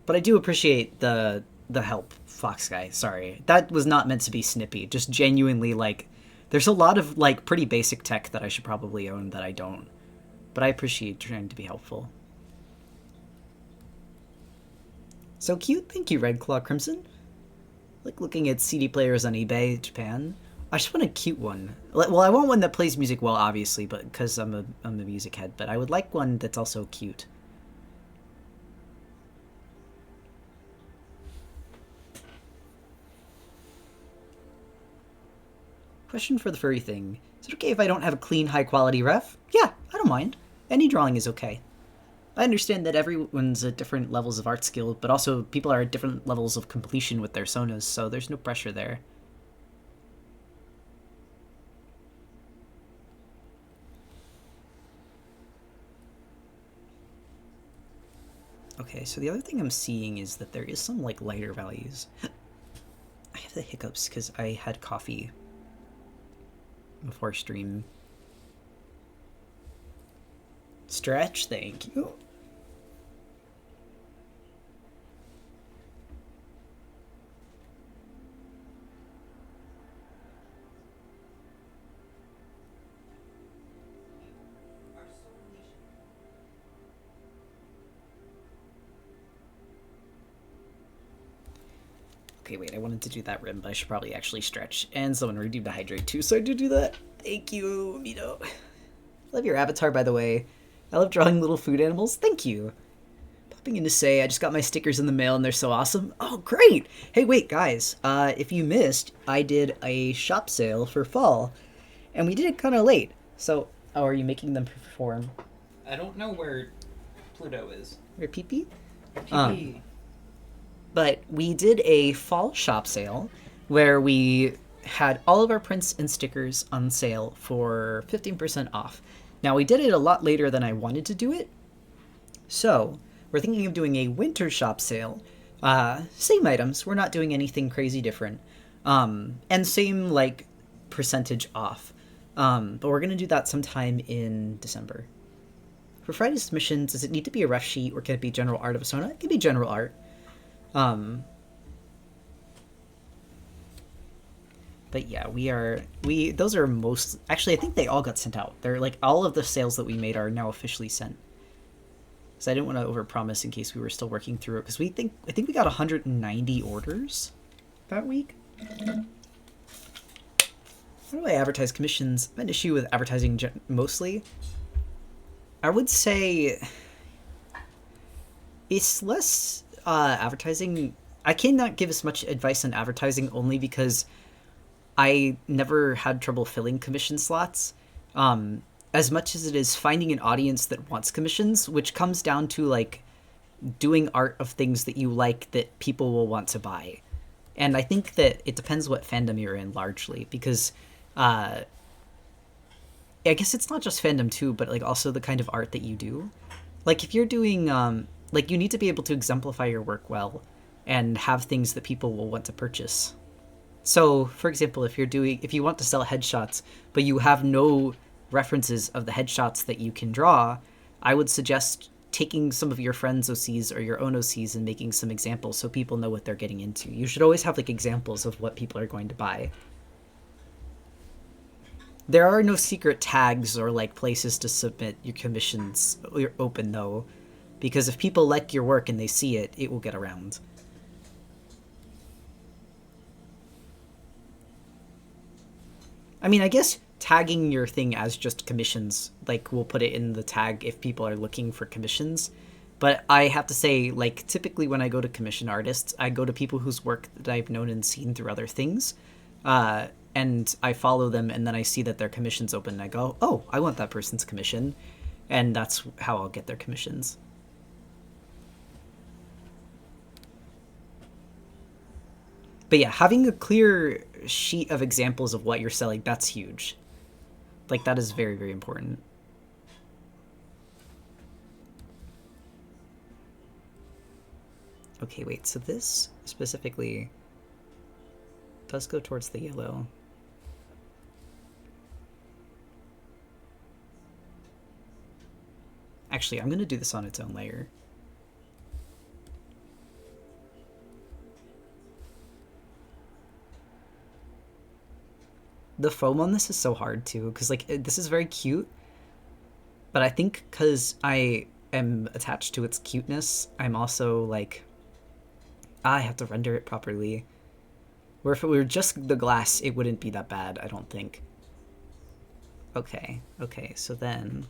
But I do appreciate the help, Fox Guy. Sorry. That was not meant to be snippy. Just genuinely, like, there's a lot of, like, pretty basic tech that I should probably own that I don't. But I appreciate trying to be helpful. So cute. Thank you, Red Claw Crimson. Like looking at CD players on eBay, Japan. I just want a cute one. Well, I want one that plays music well, obviously, but because I'm a music head. But I would like one that's also cute. Question for the furry thing. Is it okay if I don't have a clean, high-quality ref? Yeah, I don't mind. Any drawing is okay. I understand that everyone's at different levels of art skill, but also people are at different levels of completion with their sonas, so there's no pressure there. Okay, so the other thing I'm seeing is that there is some, like, lighter values. I have the hiccups because I had coffee before stream. Stretch, thank you. Okay, wait, I wanted to do that rim, but I should probably actually stretch. And someone redeemed a hydrate too, so I did do that. Thank you, Mito. Love your avatar, by the way. I love drawing little food animals. Thank you. Popping in to say, I just got my stickers in the mail and they're so awesome. Oh, great! Hey, wait, guys. If you missed, I did a shop sale for fall, and we did it kind of late. So, oh, are you making them perform? I don't know where Pluto is. Where Pee-Pee? Pee-Pee. But we did a fall shop sale where we had all of our prints and stickers on sale for 15% off. Now, we did it a lot later than I wanted to do it. So, we're thinking of doing a winter shop sale. Same items. We're not doing anything crazy different. And same, like, percentage off. But we're going to do that sometime in December. For Friday's submissions, does it need to be a ref sheet or can it be general art of a Sona? It can be general art. But yeah, those are most, actually I think they all got sent out. They're like, all of the sales that we made are now officially sent. So I didn't want to overpromise in case we were still working through it, because I think we got 190 orders that week. How do I advertise commissions? I have an issue with advertising mostly. I would say it's less advertising. I cannot give as much advice on advertising only because I never had trouble filling commission slots. As much as it is finding an audience that wants commissions, which comes down to like doing art of things that you like that people will want to buy. And I think that it depends what fandom you're in largely, because I guess it's not just fandom too, but like also the kind of art that you do. Like if you're doing like you need to be able to exemplify your work well and have things that people will want to purchase. So, for example, if you want to sell headshots, but you have no references of the headshots that you can draw, I would suggest taking some of your friends' OCs or your own OCs and making some examples so people know what they're getting into. You should always have like examples of what people are going to buy. There are no secret tags or like places to submit your commissions open though, because if people like your work and they see it, it will get around. I mean, I guess tagging your thing as just commissions, like we'll put it in the tag if people are looking for commissions. But I have to say, like, typically when I go to commission artists, I go to people whose work that I've known and seen through other things. And I follow them and then I see that their commission's open and I go, oh, I want that person's commission. And that's how I'll get their commissions. But yeah, having a clear sheet of examples of what you're selling, that's huge. Like, that is very, very important. Okay, wait, so this specifically does go towards the yellow. Actually, I'm going to do this on its own layer. The foam on this is so hard too, because like this is very cute, but I think because I am attached to its cuteness, I'm also like I have to render it properly. Where if it were just the glass, it wouldn't be that bad, I don't think. Okay, so then...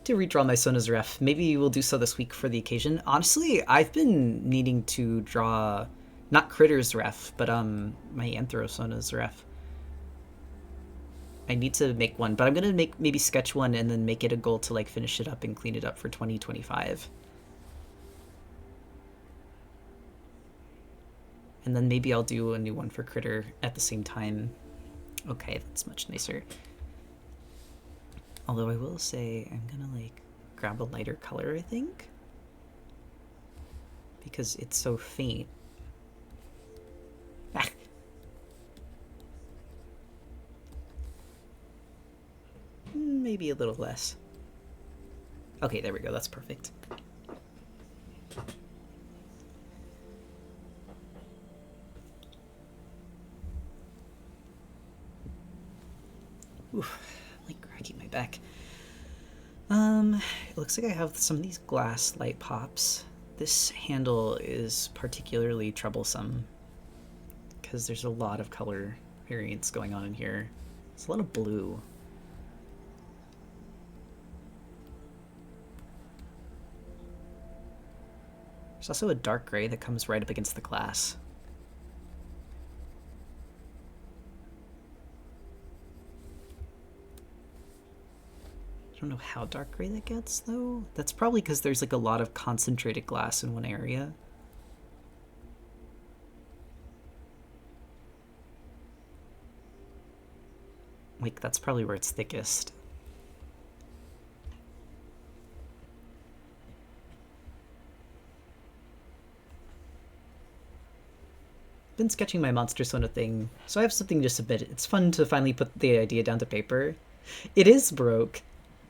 to redraw my Sona's ref. Maybe we'll do so this week for the occasion. Honestly, I've been needing to draw, not Critter's ref, but my Anthro Sona's ref. I need to make one, but I'm gonna maybe sketch one and then make it a goal to like finish it up and clean it up for 2025. And then maybe I'll do a new one for Critter at the same time. Okay, that's much nicer. Although I will say I'm gonna like grab a lighter color, I think, because it's so faint. Ah. Maybe a little less. Okay, there we go, that's perfect. Oof, like cracking my back. It looks like I have some of these glass light pops. This handle is particularly troublesome because there's a lot of color variance going on in here. It's a lot of blue. There's also a dark gray that comes right up against the glass. I don't know how dark gray that gets, though. That's probably because there's like a lot of concentrated glass in one area. Like, that's probably where it's thickest. Been sketching my Monster Sona thing, so I have something to submit. It's fun to finally put the idea down to paper. It is broke.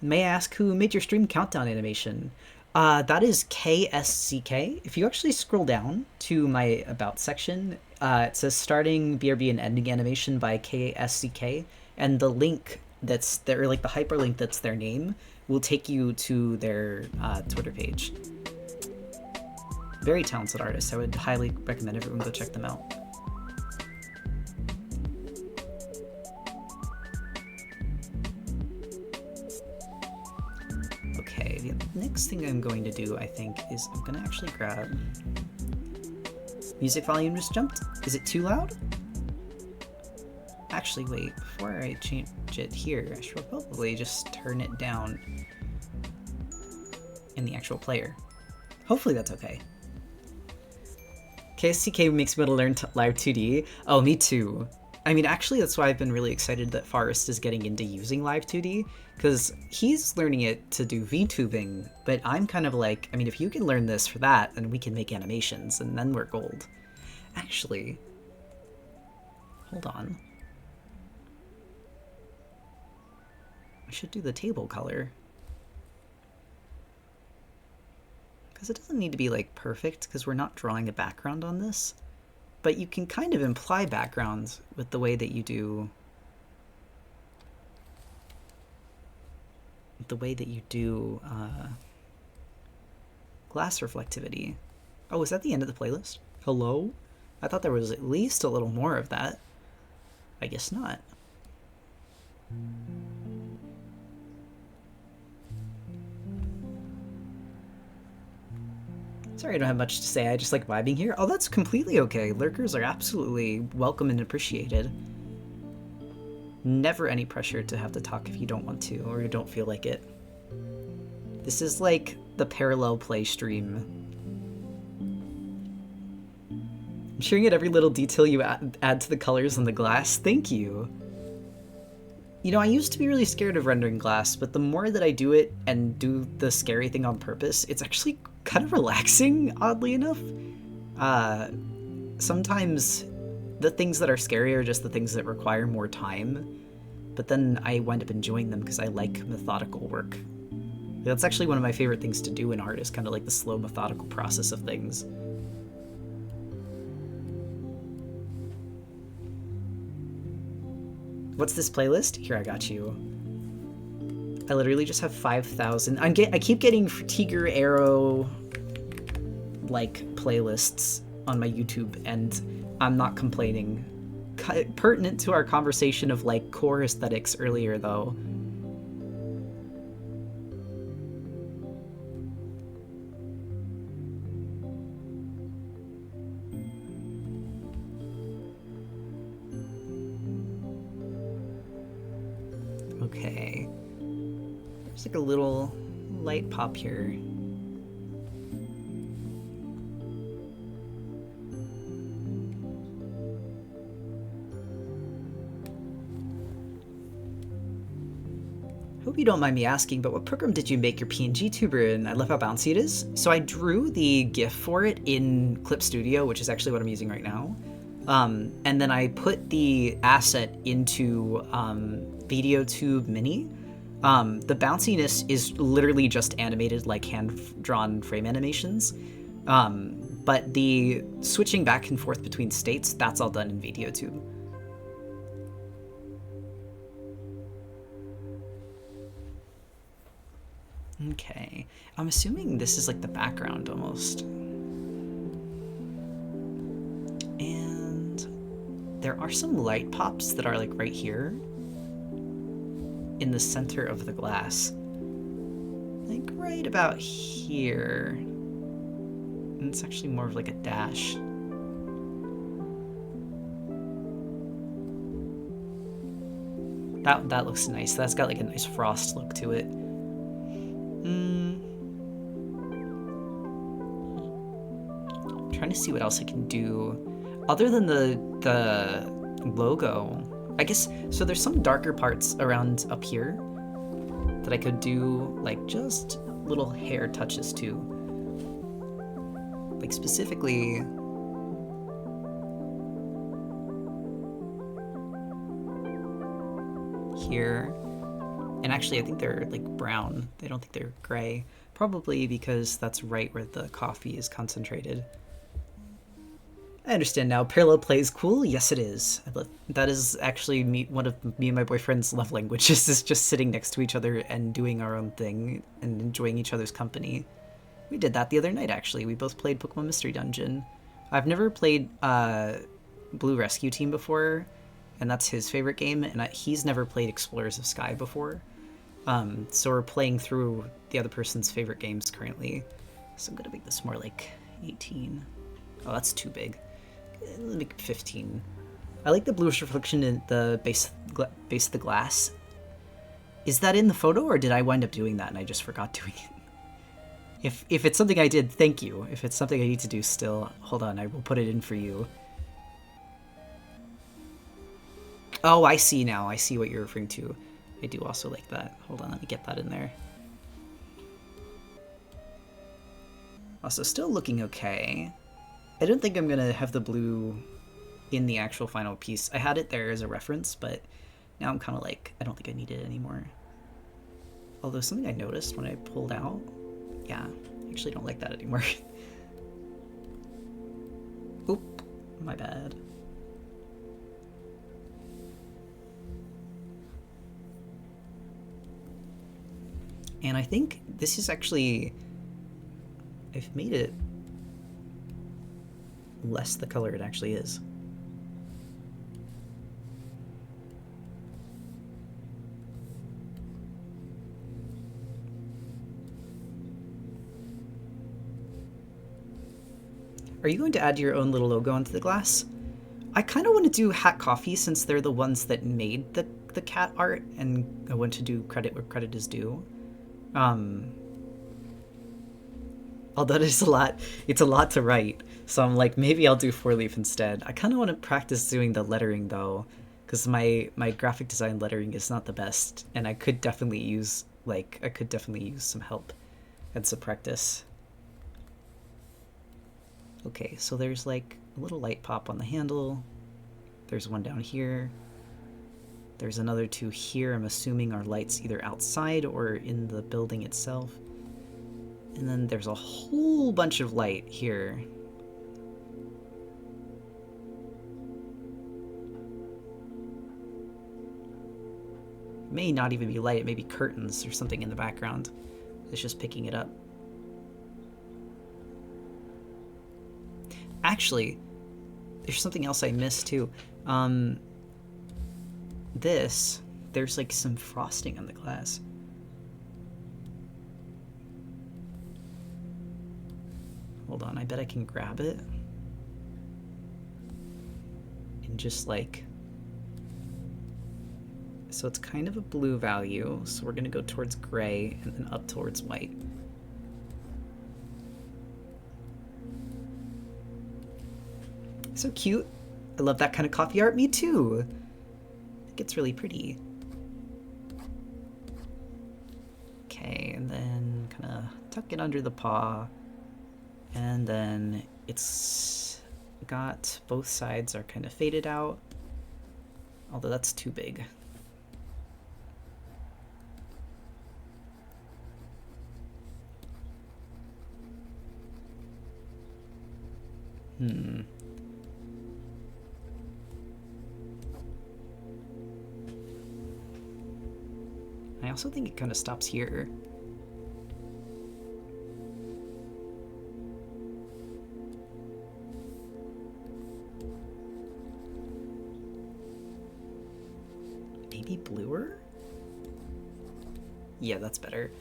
May I ask who made your stream countdown animation? That is KSCK. If you actually scroll down to my About section, it says starting BRB and ending animation by KSCK, and the link that's there, like the hyperlink that's their name, will take you to their Twitter page. Very talented artist. I would highly recommend everyone go check them out. Okay, the next thing I'm going to do, I think, is I'm gonna actually grab... Music volume just jumped? Is it too loud? Actually, wait, before I change it here, I should probably just turn it down in the actual player. Hopefully that's okay. KSCK makes me want to learn live 2D. Oh, me too. I mean, actually, that's why I've been really excited that Forrest is getting into using live 2D, because he's learning it to do VTubing, but I'm kind of like, I mean, if you can learn this for that, then we can make animations, and then we're gold. Actually, hold on. I should do the table color. Because it doesn't need to be like perfect, because we're not drawing a background on this. But you can kind of imply backgrounds with the way that you do... glass reflectivity. Oh, is that the end of the playlist? Hello? I thought there was at least a little more of that. I guess not. Sorry, I don't have much to say. I just like vibing here. Oh, that's completely okay. Lurkers are absolutely welcome and appreciated. Never any pressure to have to talk if you don't want to or you don't feel like it. This is like the parallel play stream. I'm cheering at every little detail you add to the colors on the glass. Thank you. You know, I used to be really scared of rendering glass, but the more that I do it and do the scary thing on purpose, it's actually kind of relaxing, oddly enough. Sometimes the things that are scary are just the things that require more time, but then I wind up enjoying them because I like methodical work. That's actually one of my favorite things to do in art, is kind of like the slow, methodical process of things. What's this playlist? Here, I got you. I literally just have 5,000. I keep getting Tiger Arrow like playlists on my YouTube, and I'm not complaining. Pertinent to our conversation of like core aesthetics earlier, though. Okay. There's like a little light pop here. Hope you don't mind me asking, but what program did you make your PNG tuber in? I love how bouncy it is. So I drew the GIF for it in Clip Studio, which is actually what I'm using right now. And then I put the asset into VideoTube Mini. The bounciness is literally just animated like hand-drawn frame animations. But the switching back and forth between states, that's all done in VideoTube. Okay, I'm assuming this is like the background almost. And there are some light pops that are like right here in the center of the glass. Like right about here. And it's actually more of like a dash. That looks nice. That's got like a nice frost look to it. Trying to see what else I can do other than the logo. I guess so. There's some darker parts around up here that I could do like just little hair touches to, like specifically here. And actually I think they're like brown. I don't think they're gray, probably because that's right where the coffee is concentrated. I understand now. Parallel play is cool. Yes, it is. That is actually one of me and my boyfriend's love languages, is just sitting next to each other and doing our own thing and enjoying each other's company. We did that the other night, actually. We both played Pokemon Mystery Dungeon. I've never played Blue Rescue Team before, and that's his favorite game, and he's never played Explorers of Sky before. So we're playing through the other person's favorite games currently. So I'm gonna make this more like 18. Oh, that's too big. Let's make it 15. I like the bluish reflection in the base of the glass. Is that in the photo, or did I wind up doing that and I just forgot doing it? If it's something I did, thank you. If it's something I need to do still, hold on, I will put it in for you. Oh, I see now. I see what you're referring to. I do also like that. Hold on, let me get that in there. Also, still looking okay. I don't think I'm gonna have the blue in the actual final piece. I had it there as a reference, but now I'm kind of like, I don't think I need it anymore. Although something I noticed when I pulled out, yeah, I actually don't like that anymore. Oop, my bad. And I think this is actually, I've made it less the color it actually is. Are you going to add your own little logo onto the glass? I kind of want to do Hat Coffee since they're the ones that made the cat art, and I want to do credit where credit is due. Although it's a lot to write, so I'm like, maybe I'll do 4-leaf instead. I kind of want to practice doing the lettering though, because my graphic design lettering is not the best, and I could definitely use some help and some practice. Okay, so there's like a little light pop on the handle. There's one down here. There's another two here. I'm assuming are lights either outside or in the building itself. And then there's a whole bunch of light here. It may not even be light, it may be curtains or something in the background. It's just picking it up. actually, there's something else I missed too. There's like some frosting on the glass. Hold on, I bet I can grab it. And just like... So it's kind of a blue value, so we're gonna go towards gray and then up towards white. So cute. I love that kind of coffee art. Me too. I think it's really pretty. Okay, and then kind of tuck it under the paw. And then it's got both sides are kind of faded out. Although that's too big. I also think it kind of stops here. Maybe bluer? Yeah, that's better.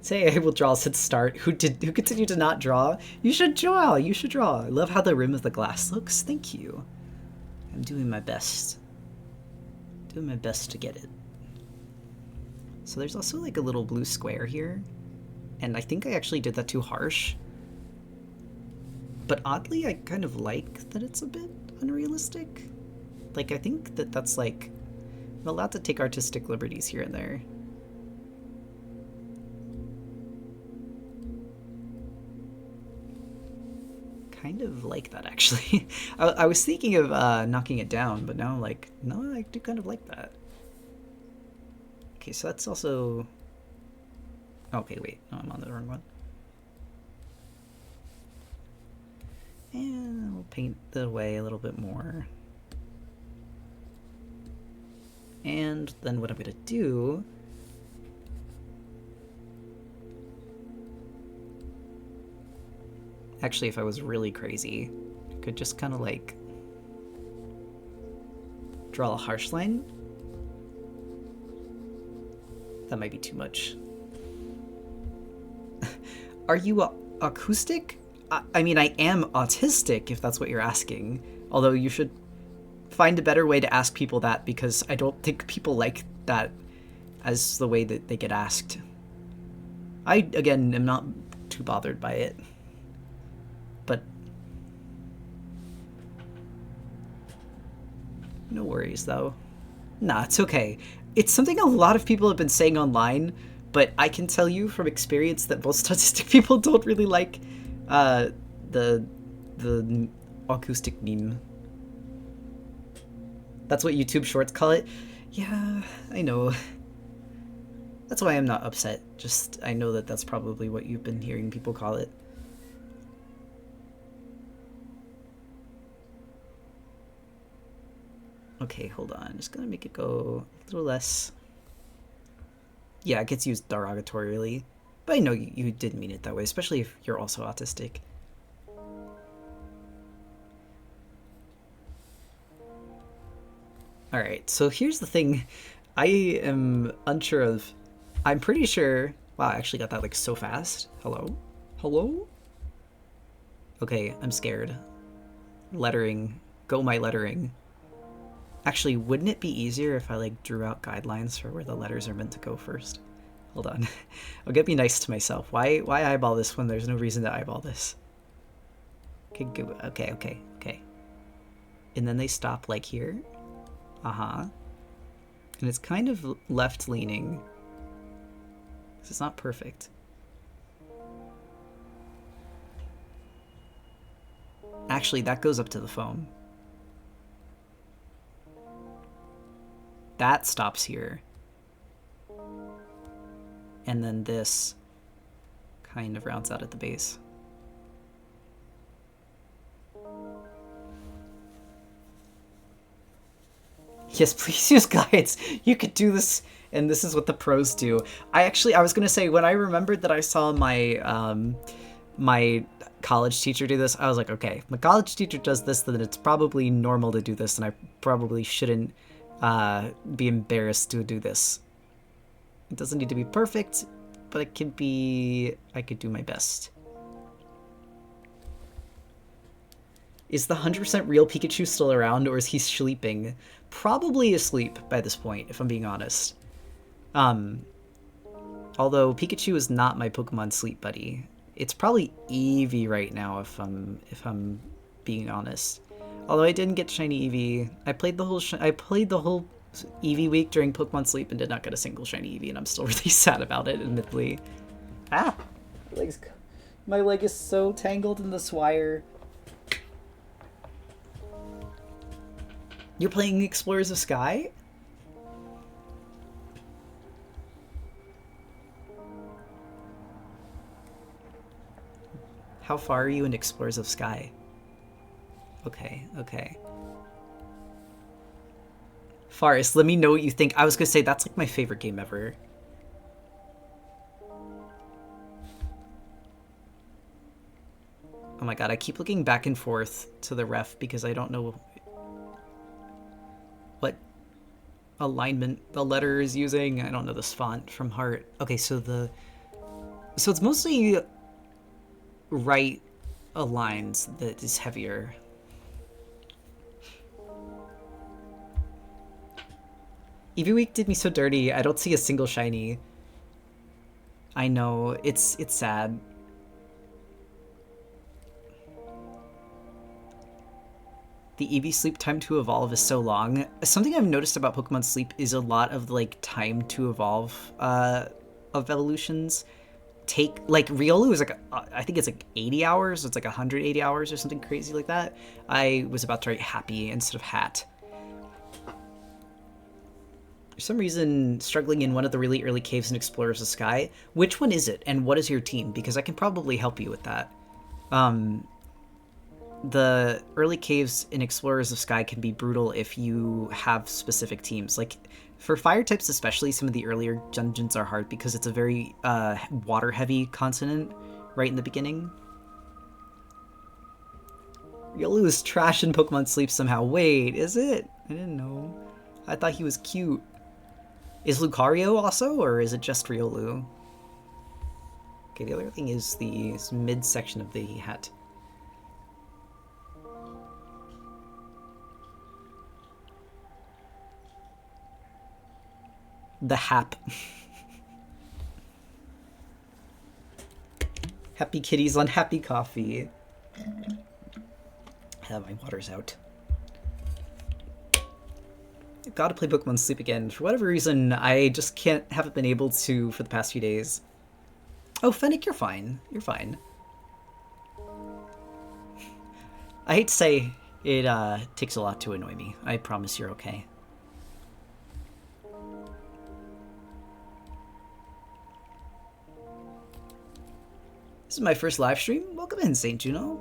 Say I will draw since start. Who continued to not draw? You should draw. You should draw. I love how the rim of the glass looks. Thank you. I'm doing my best. Doing my best to get it. So there's also like a little blue square here. And I think I actually did that too harsh. But oddly, I kind of like that it's a bit unrealistic. Like, I think that that's like... I'm allowed to take artistic liberties here and there. Kind of like that, actually. I was thinking of knocking it down, but now I'm like, no, I do kind of like that. Okay, so that's also... Okay, wait. No, I'm on the wrong one. And we'll paint the way a little bit more. And then what I'm going to do... Actually, if I was really crazy, I could just kind of like draw a harsh line. That might be too much. Are you acoustic? I mean, I am autistic, if that's what you're asking. Although you should find a better way to ask people that, because I don't think people like that as the way that they get asked. I, again, am not too bothered by it. But no worries, though. Nah, it's okay. It's something a lot of people have been saying online, but I can tell you from experience that most autistic people don't really like the acoustic meme. That's what YouTube Shorts call it. Yeah, I know. That's why I'm not upset. Just, I know that that's probably what you've been hearing people call it. Okay, hold on. I'm just gonna make it go a little less... Yeah, it gets used derogatorily. But I know you didn't mean it that way, especially if you're also autistic. Alright, so here's the thing. I am unsure of... I'm pretty sure... Wow, I actually got that like so fast. Hello? Hello? Okay, I'm scared. Lettering. Go my lettering. Actually, wouldn't it be easier if I like drew out guidelines for where the letters are meant to go first? Hold on. I'll get be nice to myself. Why eyeball this when there's no reason to eyeball this? Okay, good. Okay. And then they stop like here. Uh-huh. And it's kind of left leaning. This is not perfect. Actually, that goes up to the foam. That stops here. And then this kind of rounds out at the base. Yes, please use guides. You could do this, and this is what the pros do. I was gonna say, when I remembered that I saw my my college teacher do this, I was like, okay, my college teacher does this, then it's probably normal to do this, and I probably shouldn't be embarrassed to do this. It doesn't need to be perfect, but it can be... I could do my best. Is the 100% real Pikachu still around, or is he sleeping? Probably asleep by this point, if I'm being honest. Although Pikachu is not my Pokemon sleep buddy. It's probably Eevee right now, if I'm being honest. Although I didn't get shiny Eevee. I played the whole Eevee week during Pokemon Sleep and did not get a single shiny Eevee, and I'm still really sad about it, admittedly. Ah! My leg is so tangled in this wire. You're playing Explorers of Sky? How far are you in Explorers of Sky? Okay, okay. Forrest, let me know what you think. I was gonna say, that's like my favorite game ever. Oh my god, I keep looking back and forth to the ref because I don't know what alignment the letter is using. I don't know this font from heart. Okay, so it's mostly right aligns that is heavier. Eevee Week did me so dirty. I don't see a single shiny. I know, it's sad. The Eevee sleep time to evolve is so long. Something I've noticed about Pokemon Sleep is a lot of like time to evolve of evolutions take, like Riolu is like, I think it's like 80 hours, it's like 180 hours or something crazy like that. I was about to write happy instead of hat. For some reason, struggling in one of the really early caves in Explorers of Sky. Which one is it, and what is your team? Because I can probably help you with that. The early caves in Explorers of Sky can be brutal if you have specific teams. Like, for fire types especially, some of the earlier dungeons are hard because it's a very water-heavy continent right in the beginning. Riolu is trash in Pokemon Sleep somehow. Wait, is it? I didn't know. I thought he was cute. Is Lucario also, or is it just Riolu? Okay, the other thing is the mid-section of the hat. The hap. Happy kitties on happy coffee. My water's out. I've got to play Pokemon Sleep again. For whatever reason, I just haven't been able to for the past few days. Oh, Fennec, you're fine. You're fine. I hate to say it takes a lot to annoy me. I promise you're okay. This is my first live stream. Welcome in, St. Juno.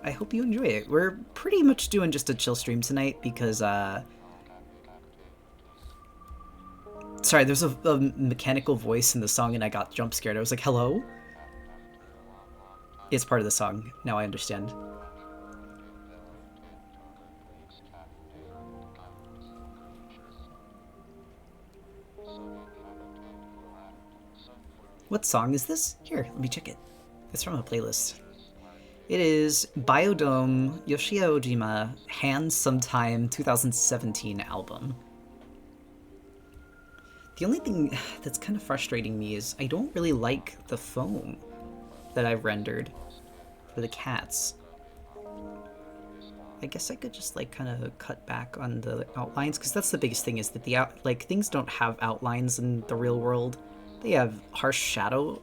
I hope you enjoy it. We're pretty much doing just a chill stream tonight because, sorry, there's a mechanical voice in the song and I got jump scared. I was like, hello? It's part of the song. Now I understand. What song is this? Here, let me check it. It's from a playlist. It is Biodome Yoshio Ojima Hands Sometime 2017 album. The only thing that's kind of frustrating me is I don't really like the foam that I've rendered for the cats. I guess I could just like kind of cut back on the outlines, because that's the biggest thing, is that the things don't have outlines in the real world. They have harsh shadow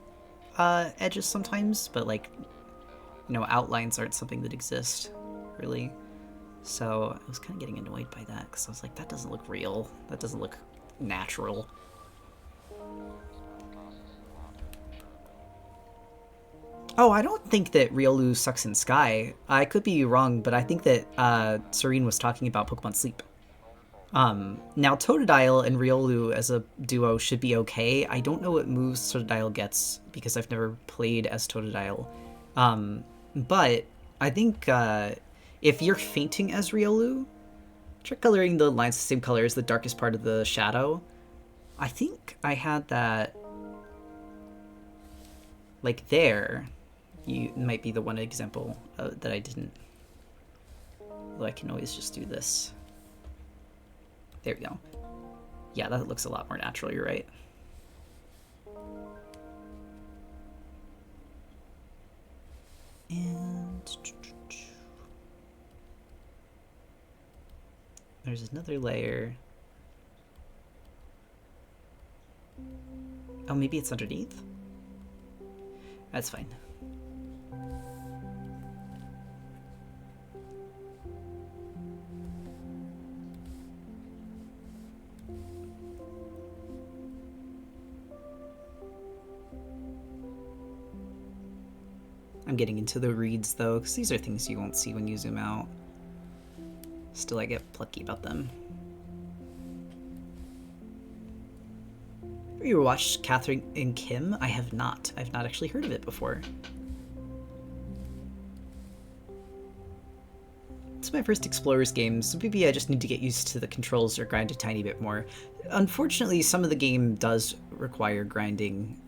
edges sometimes, but like, you know, outlines aren't something that exist really. So I was kind of getting annoyed by that because I was like, that doesn't look real. That doesn't look natural. Oh, I don't think that Riolu sucks in Sky. I could be wrong, but I think that Serene was talking about Pokemon Sleep. Now Totodile and Riolu as a duo should be okay. I don't know what moves Totodile gets because I've never played as Totodile. But I think if you're fainting as Riolu, try coloring the lines the same color as the darkest part of the shadow. I think I had that like there. You might be the one example that I didn't. Although I can always just do this. There we go. Yeah, that looks a lot more natural, you're right. And there's another layer. Oh, maybe it's underneath? That's fine. I'm getting into the reeds though, because these are things you won't see when you zoom out. Still, I get plucky about them. Have you ever watched Catherine and Kim? I have not. I've not actually heard of it before. It's my first Explorers game, so maybe I just need to get used to the controls or grind a tiny bit more. Unfortunately, some of the game does require grinding.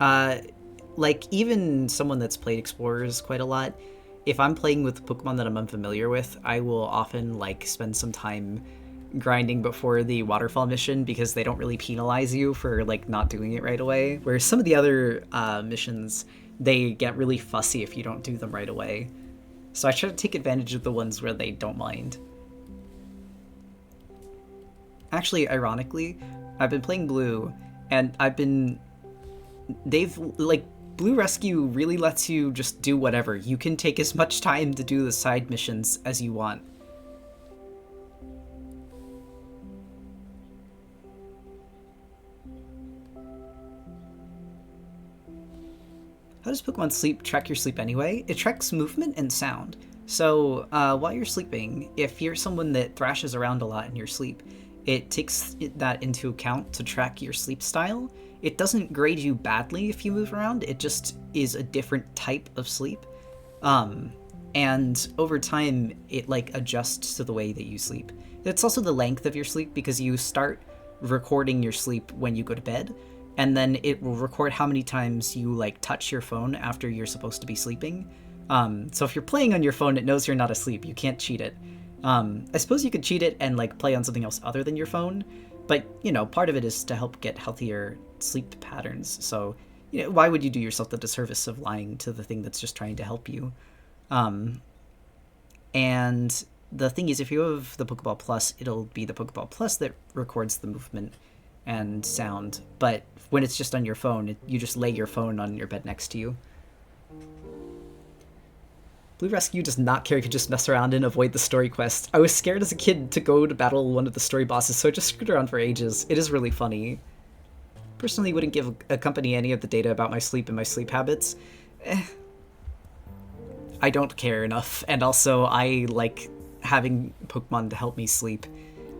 Like, even someone that's played Explorers quite a lot, if I'm playing with Pokemon that I'm unfamiliar with, I will often, like, spend some time grinding before the waterfall mission because they don't really penalize you for, like, not doing it right away. Whereas some of the other missions, they get really fussy if you don't do them right away. So I try to take advantage of the ones where they don't mind. Actually, ironically, I've been playing Blue, and they've, like, Blue Rescue really lets you just do whatever. You can take as much time to do the side missions as you want. How does Pokemon Sleep track your sleep anyway? It tracks movement and sound. So while you're sleeping, if you're someone that thrashes around a lot in your sleep, it takes that into account to track your sleep style. It doesn't grade you badly if you move around, it just is a different type of sleep. And over time, it like adjusts to the way that you sleep. It's also the length of your sleep because you start recording your sleep when you go to bed, and then it will record how many times you like touch your phone after you're supposed to be sleeping. So if you're playing on your phone, it knows you're not asleep. You can't cheat it. I suppose you could cheat it and like play on something else other than your phone, but you know, part of it is to help get healthier sleep patterns. So, you know, why would you do yourself the disservice of lying to the thing that's just trying to help you? And the thing is, if you have the Pokeball Plus, it'll be the Pokeball Plus that records the movement and sound. But when it's just on your phone, you just lay your phone on your bed next to you. Blue Rescue does not care if you just mess around and avoid the story quest. I was scared as a kid to go to battle one of the story bosses, so I just screwed around for ages. It is really funny. Personally, wouldn't give a company any of the data about my sleep and my sleep habits. I don't care enough, and also I like having Pokemon to help me sleep.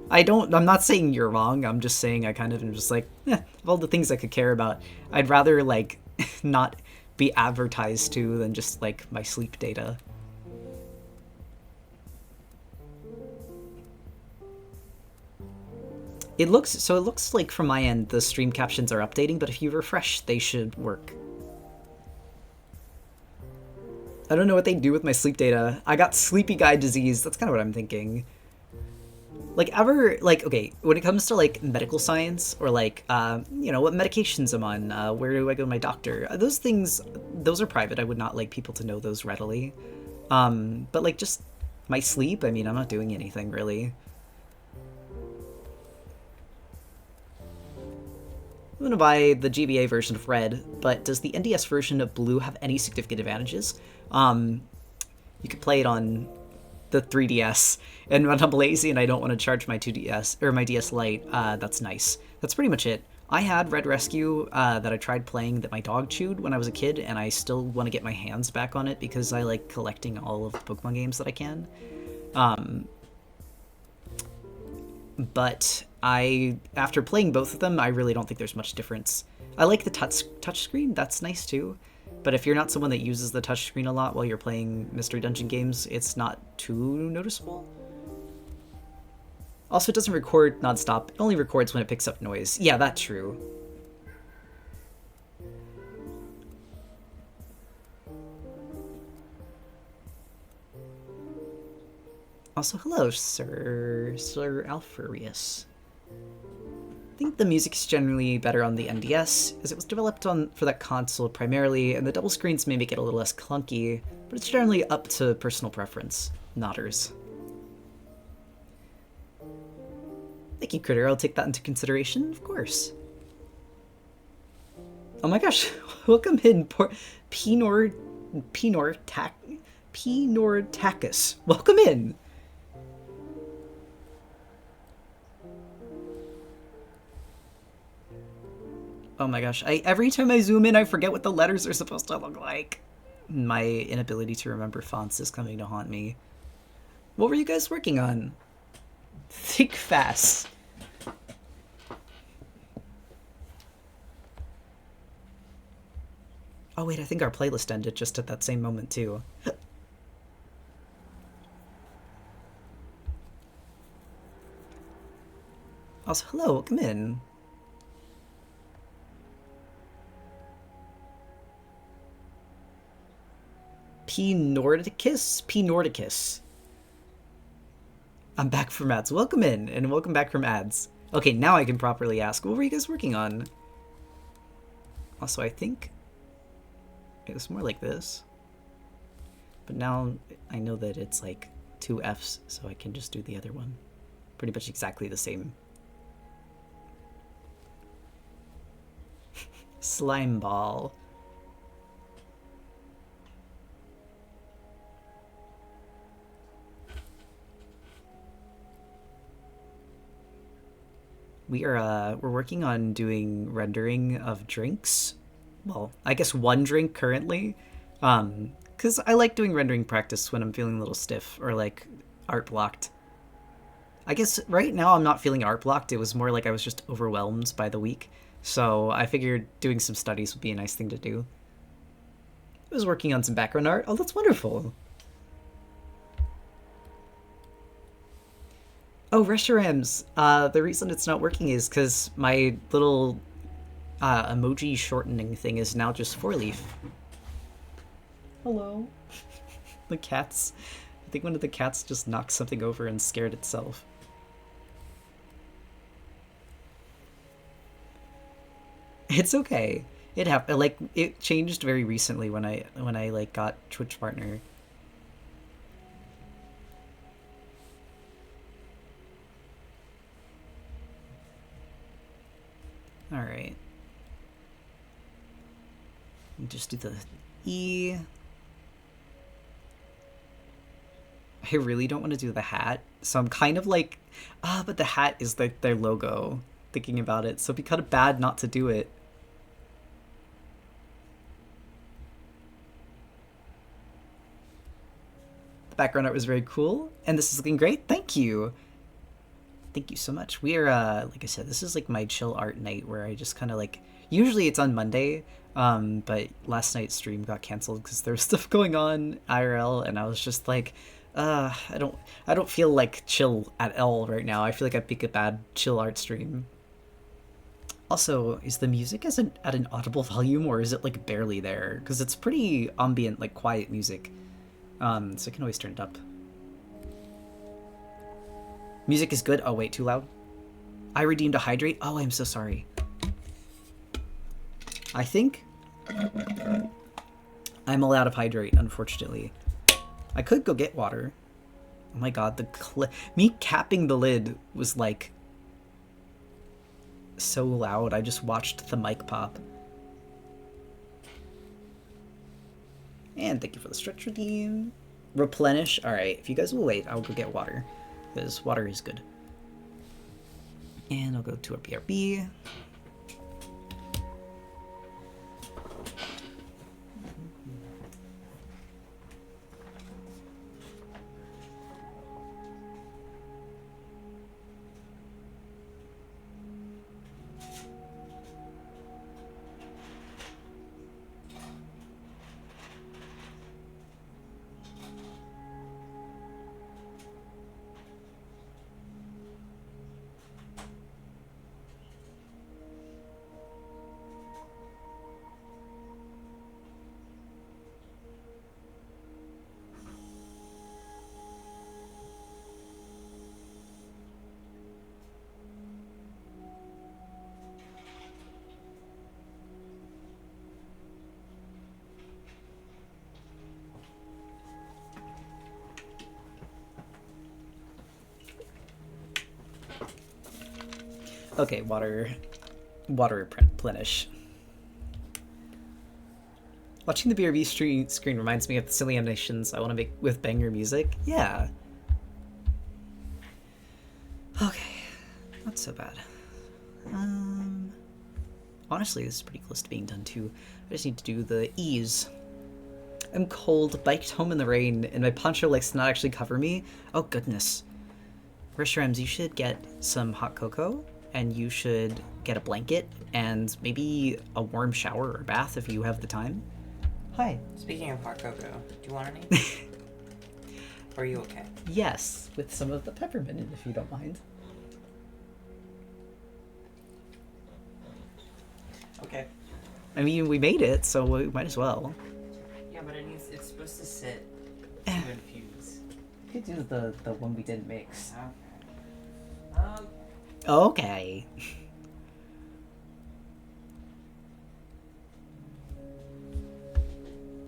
I'm not saying you're wrong, I'm just saying I kind of am just like, of all the things I could care about, I'd rather like not be advertised to than just like my sleep data. It looks like from my end the stream captions are updating, but if you refresh, they should work. I don't know what they do with my sleep data. I got sleepy guy disease. That's kind of what I'm thinking. Like, okay, when it comes to, like, medical science, or, like, you know, what medications I'm on, where do I go to my doctor, those things, those are private. I would not like people to know those readily. But, like, just my sleep, I mean, I'm not doing anything, really. I'm gonna buy the GBA version of Red, but does the NDS version of Blue have any significant advantages? You could play it on the 3DS, and when I'm lazy and I don't want to charge my 2DS or my DS Lite, that's nice. That's pretty much it. I had Red Rescue that I tried playing that my dog chewed when I was a kid, and I still want to get my hands back on it because I like collecting all of the Pokemon games that I can. But after playing both of them, I really don't think there's much difference. I like the touch screen, that's nice too. But if you're not someone that uses the touchscreen a lot while you're playing Mystery Dungeon games, it's not too noticeable. Also, it doesn't record nonstop. It only records when it picks up noise. Yeah, that's true. Also, hello, Sir Alfurius. I think the music is generally better on the NDS, as it was developed for that console primarily, and the double screens may make it a little less clunky, but it's generally up to personal preference. Nodders. Thank you, Critter. I'll take that into consideration, of course. Oh my gosh, welcome in, Pinortacus. Welcome in. Oh my gosh, every time I zoom in, I forget what the letters are supposed to look like. My inability to remember fonts is coming to haunt me. What were you guys working on? Think fast. Oh wait, I think our playlist ended just at that same moment too. Also, hello, welcome in. P. Nordicus. I'm back from ads. Welcome in, and welcome back from ads. Okay, now I can properly ask, what were you guys working on? Also, I think it was more like this. But now I know that it's like 2 Fs, so I can just do the other one. Pretty much exactly the same. Slime ball. We're working on doing rendering of drinks. Well, I guess one drink currently. Because I like doing rendering practice when I'm feeling a little stiff or like art blocked. I guess right now I'm not feeling art blocked. It was more like I was just overwhelmed by the week. So I figured doing some studies would be a nice thing to do. I was working on some background art. Oh, that's wonderful. Oh, Reshiram's. The reason it's not working is because my little emoji shortening thing is now just 4-leaf. Hello. The cats. I think one of the cats just knocked something over and scared itself. It's okay. It happened. Like it changed very recently when I like got Twitch partner. All right. Just do the E. I really don't want to do the hat, so I'm kind of like, but the hat is like their logo. Thinking about it, so it'd be kind of bad not to do it. The background art was very cool, and this is looking great. Thank you. Thank you so much. We are, like I said, this is like my chill art night where I just kind of like, usually it's on Monday, but last night's stream got canceled because there was stuff going on IRL, and I was just like, I don't feel like chill at all right now. I feel like I pick a bad chill art stream. Also, is the music at an audible volume, or is it like barely there? Because it's pretty ambient, like quiet music. So I can always turn it up. Music is good. Oh wait, too loud. I redeemed a hydrate. Oh, I'm so sorry. I think I'm allowed to hydrate, unfortunately. I could go get water. Oh my god, me capping the lid was like so loud. I just watched the mic pop. And thank you for the stretch redeem. Replenish. Alright, if you guys will wait, I'll go get water. Because water is good. And I'll go to our BRB. Okay, water replenish. Watching the BRB screen reminds me of the silly animations I want to make with banger music. Yeah. Okay, not so bad. Honestly, this is pretty close to being done too. I just need to do the E's. I'm cold, biked home in the rain, and my poncho likes to not actually cover me. Oh goodness. Rishrams, you should get some hot cocoa, and you should get a blanket, and maybe a warm shower or bath if you have the time. Hi. Speaking of hot cocoa, do you want any? Or are you okay? Yes, with some of the peppermint in it, if you don't mind. Okay. I mean, we made it, so we might as well. Yeah, but it's supposed to sit to infuse. You could do the one we didn't mix. Okay. Okay.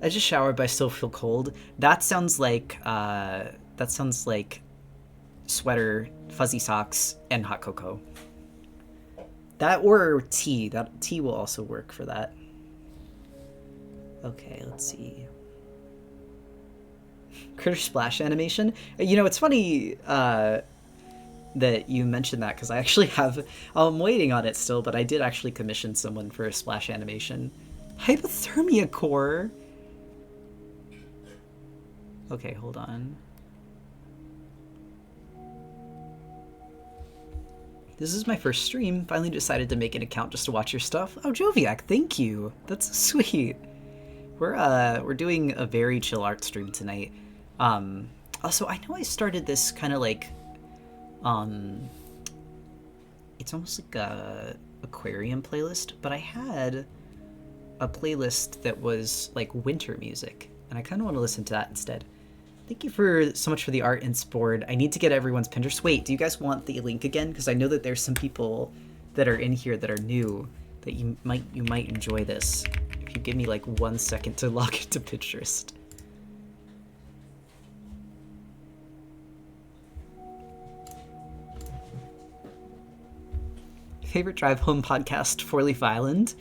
I just showered, but I still feel cold. That sounds like sweater, fuzzy socks, and hot cocoa. That or tea. That tea will also work for that. Okay, let's see. Critter splash animation. You know, it's funny that you mentioned that because I actually have. I'm waiting on it still, but I did actually commission someone for a splash animation. Hypothermia core. Okay, hold on. This is my first stream. Finally decided to make an account just to watch your stuff. Oh, Joviak, thank you. That's sweet. We're doing a very chill art stream tonight. Also, I know I started this kind of like, it's almost like a aquarium playlist, but I had a playlist that was like winter music, and I kind of want to listen to that instead. Thank you so much for the art board. I need to get everyone's Pinterest. Wait, do you guys want the link again? Because I know that there's some people that are in here that are new that you might enjoy this. If you give me like 1 second to log into Pinterest. Favorite drive home podcast, Four Leaf Island.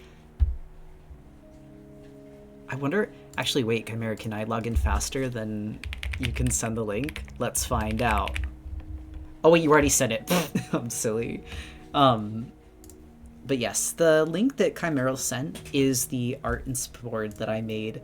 I wonder. Actually, wait, Chimera, can I log in faster than you can send the link? Let's find out. Oh wait, you already sent it. I'm silly. But yes, the link that Chimera sent is the art board that I made.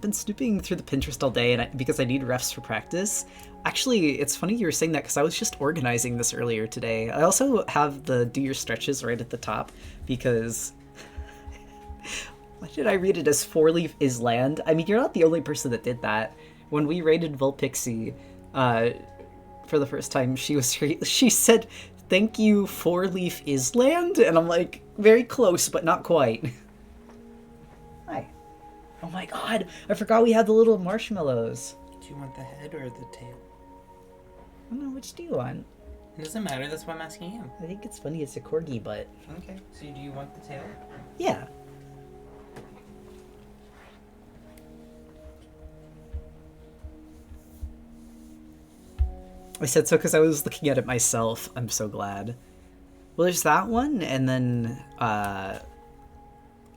Been snooping through the Pinterest all day because I need refs for practice. Actually, it's funny you were saying that because I was just organizing this earlier today. I also have the do your stretches right at the top because why did I read it as FOURLEAFISLAND? I mean, you're not the only person that did that. When we rated Vulpixie for the first time, she said, "Thank you, FOURLEAFISLAND," and I'm like, very close, but not quite. Hi. Oh my god, I forgot we had the little marshmallows. Do you want the head or the tail? I don't know, which do you want? It doesn't matter, that's why I'm asking you. I think it's funny it's a corgi, but... Okay, so do you want the tail? Yeah. I said so because I was looking at it myself. I'm so glad. Well, there's that one, and then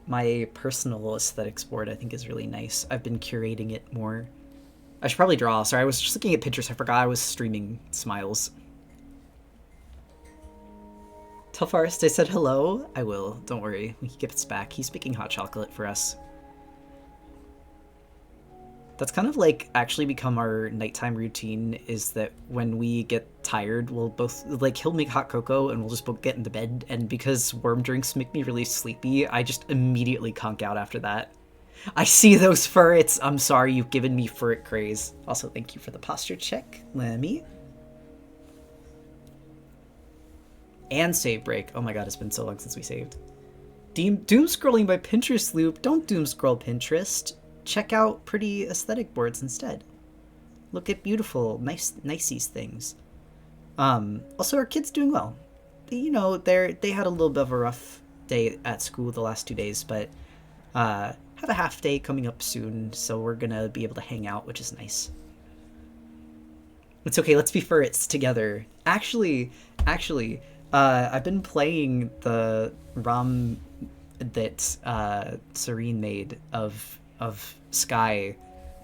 my personal aesthetics board I think is really nice. I've been curating it more. I should probably draw. Sorry, I was just looking at Pinterest. I forgot I was streaming Smiles. Tell Forrest I said hello. I will. Don't worry. When he gets back, he's making hot chocolate for us. That's kind of like actually become our nighttime routine, is that when we get tired, we'll both, like, he'll make hot cocoa and we'll just both get into bed. And because worm drinks make me really sleepy, I just immediately conk out after that. I see those furrets. I'm sorry, you've given me furret craze. Also, thank you for the posture check, Lemmy. And save break. Oh my god, it's been so long since we saved. Doom scrolling by Pinterest loop. Don't doom scroll Pinterest. Check out pretty aesthetic boards instead. Look at beautiful, niceies things. Also, our kids doing well. You know, they had a little bit of a rough day at school the last 2 days, but have a half day coming up soon, so we're gonna be able to hang out, which is nice. It's okay, let's be furrits together. Actually, I've been playing the ROM that Serene made of Sky,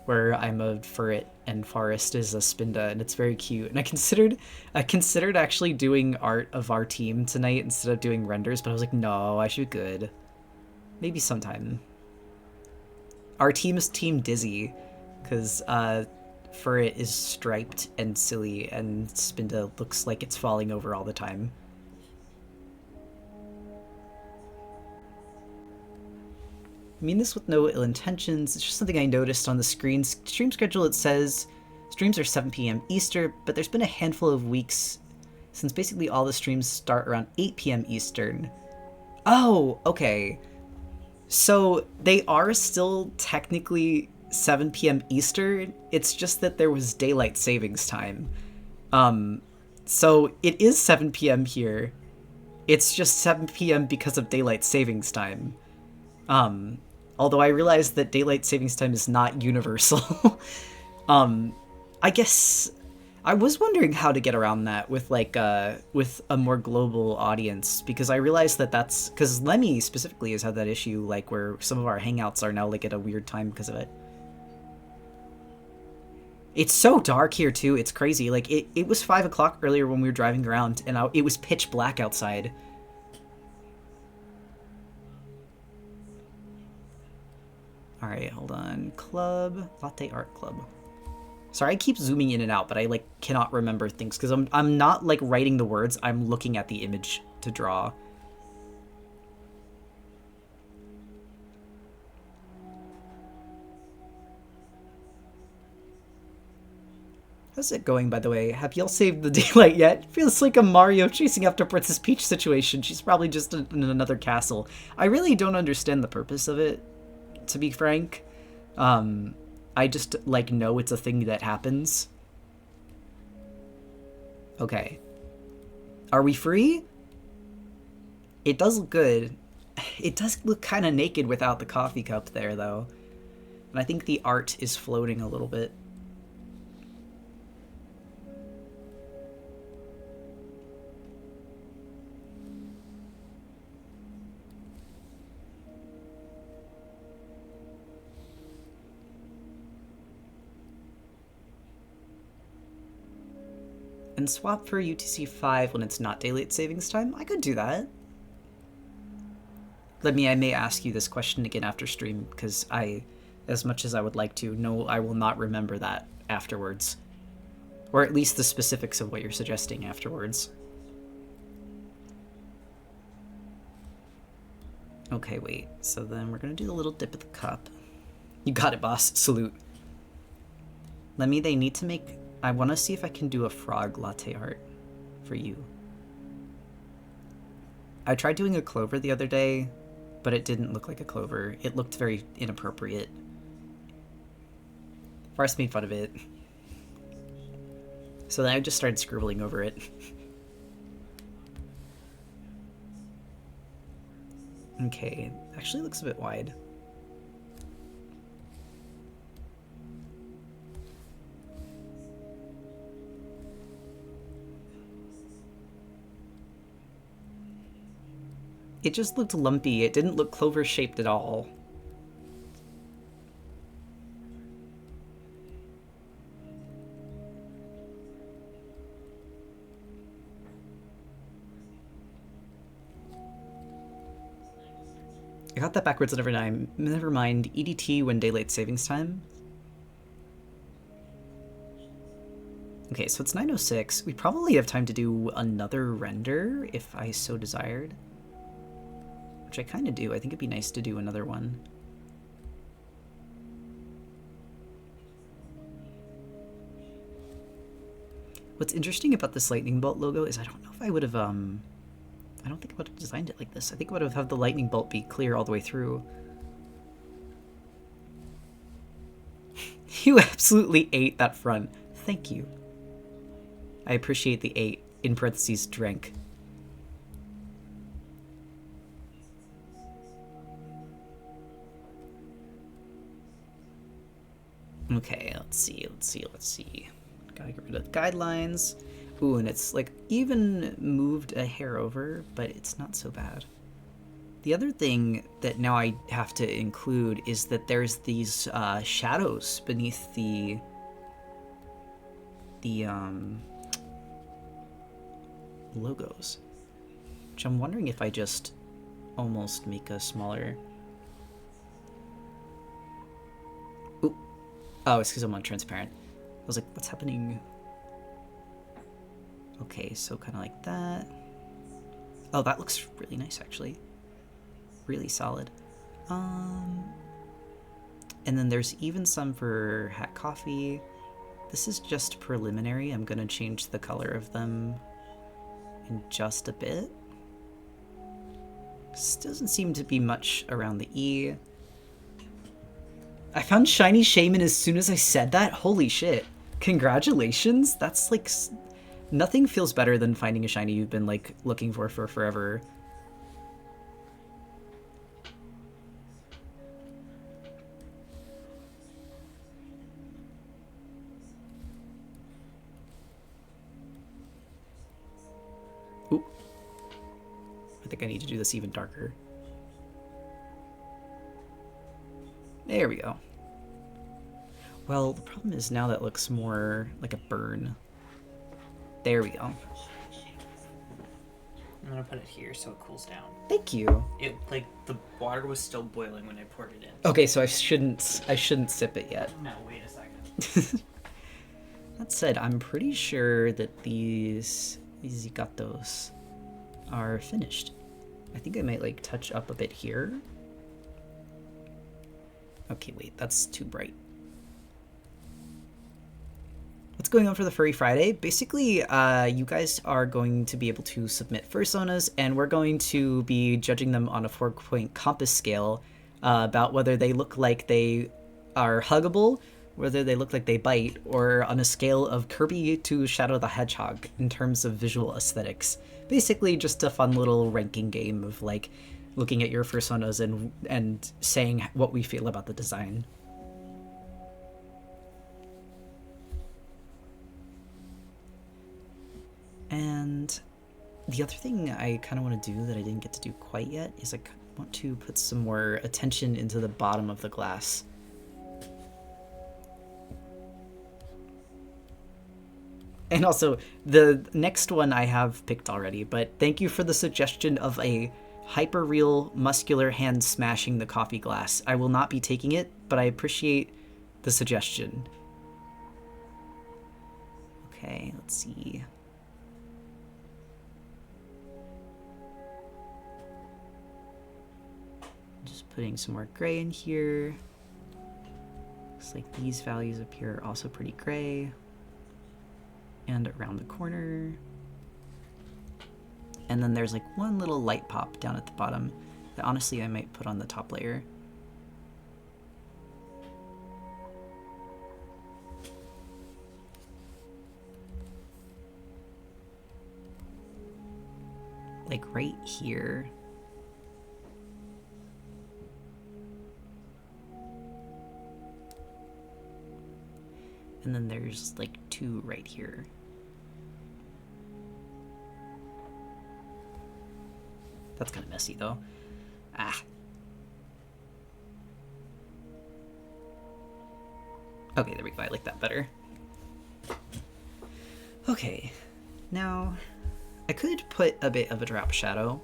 where I'm a furret and Forest is a Spinda, and it's very cute. And I considered actually doing art of our team tonight instead of doing renders, but I was like, no, I should be good. Maybe sometime. Our team is Team Dizzy, because Furret is striped and silly, and Spinda looks like it's falling over all the time. I mean this with no ill intentions, it's just something I noticed on the stream schedule. It says streams are 7 p.m. Eastern, but there's been a handful of weeks since basically all the streams start around 8 p.m. Eastern. Oh, okay. So they are still technically 7 p.m. Eastern, it's just that there was daylight savings time. So it is 7 p.m. here. It's just 7 p.m. because of daylight savings time. Although I realize that daylight savings time is not universal. I guess I was wondering how to get around that with with a more global audience, because I realized that that's because Lemmy specifically has had that issue, like where some of our hangouts are now like at a weird time because of it. It's so dark here too. It's crazy. Like it was 5 o'clock earlier when we were driving around, and it was pitch black outside. All right, hold on. Club, latte art club. Sorry, I keep zooming in and out, but I like cannot remember things because I'm not like writing the words. I'm looking at the image to draw. How's it going, by the way? Have y'all saved the daylight yet? Feels like a Mario chasing after Princess Peach situation. She's probably just in another castle. I really don't understand the purpose of it, to be frank. I just, like, know it's a thing that happens. Okay. Are we free? It does look good. It does look kind of naked without the coffee cup there, though. And I think the art is floating a little bit. And swap for UTC 5 when it's not daylight savings time? I could do that. Let me, I may ask you this question again after stream, because as much as I would like to, no, I will not remember that afterwards. Or at least the specifics of what you're suggesting afterwards. Okay, wait. So then we're going to do the little dip of the cup. You got it, boss. Salute. Let me, they need to make... I want to see if I can do a frog latte art for you. I tried doing a clover the other day, but it didn't look like a clover. It looked very inappropriate. Forrest made fun of it. So then I just started scribbling over it. Okay, actually looks a bit wide. It just looked lumpy. It didn't look clover-shaped at all. I got that backwards at every time. Never mind. EDT when daylight savings time. Okay, so it's 9:06. We probably have time to do another render if I so desired. Which I kind of do. I think it'd be nice to do another one. What's interesting about this lightning bolt logo is I don't know if I would have, I don't think I would have designed it like this. I think I would have had the lightning bolt be clear all the way through. You absolutely ate that front. Thank you. I appreciate the 8, in parentheses, drank. Okay, let's see. Gotta get rid of guidelines. Ooh, and it's like even moved a hair over, but it's not so bad. The other thing that now I have to include is that there's these shadows beneath the logos, which I'm wondering if I just almost make a smaller. Ooh. Oh, it's because I'm on transparent. I was like, what's happening? Okay, so kind of like that. Oh, that looks really nice, actually. Really solid. And then there's even some for Hat Coffee. This is just preliminary. I'm gonna change the color of them in just a bit. This doesn't seem to be much around the E. I found Shiny Shaman as soon as I said that. Holy shit. Congratulations. That's like... Nothing feels better than finding a shiny you've been like looking for forever. Ooh. I think I need to do this even darker. There we go. Well, the problem is now that looks more like a burn. There we go. I'm gonna put it here so it cools down. Thank you. It like the water was still boiling when I poured it in. Okay, so I shouldn't sip it yet. No, wait a second. That said, I'm pretty sure that these zigatos are finished. I think I might like touch up a bit here. Okay, wait, that's too bright. What's going on for the Furry Friday? Basically, you guys are going to be able to submit fursonas, and we're going to be judging them on a 4-point compass scale about whether they look like they are huggable, whether they look like they bite, or on a scale of Kirby to Shadow the Hedgehog in terms of visual aesthetics. Basically, just a fun little ranking game of like looking at your fursonas and saying what we feel about the design. And the other thing I kind of want to do that I didn't get to do quite yet is I want to put some more attention into the bottom of the glass. And also, the next one I have picked already, but thank you for the suggestion of a hyper-real muscular hand smashing the coffee glass. I will not be taking it, but I appreciate the suggestion. Okay, let's see. Just putting some more gray in here. Looks like these values up here are also pretty gray. And around the corner. And then there's like one little light pop down at the bottom that honestly I might put on the top layer. Like right here. And then there's like two right here. That's kind of messy though. Ah. Okay, there we go. I like that better. Okay. Now, I could put a bit of a drop shadow.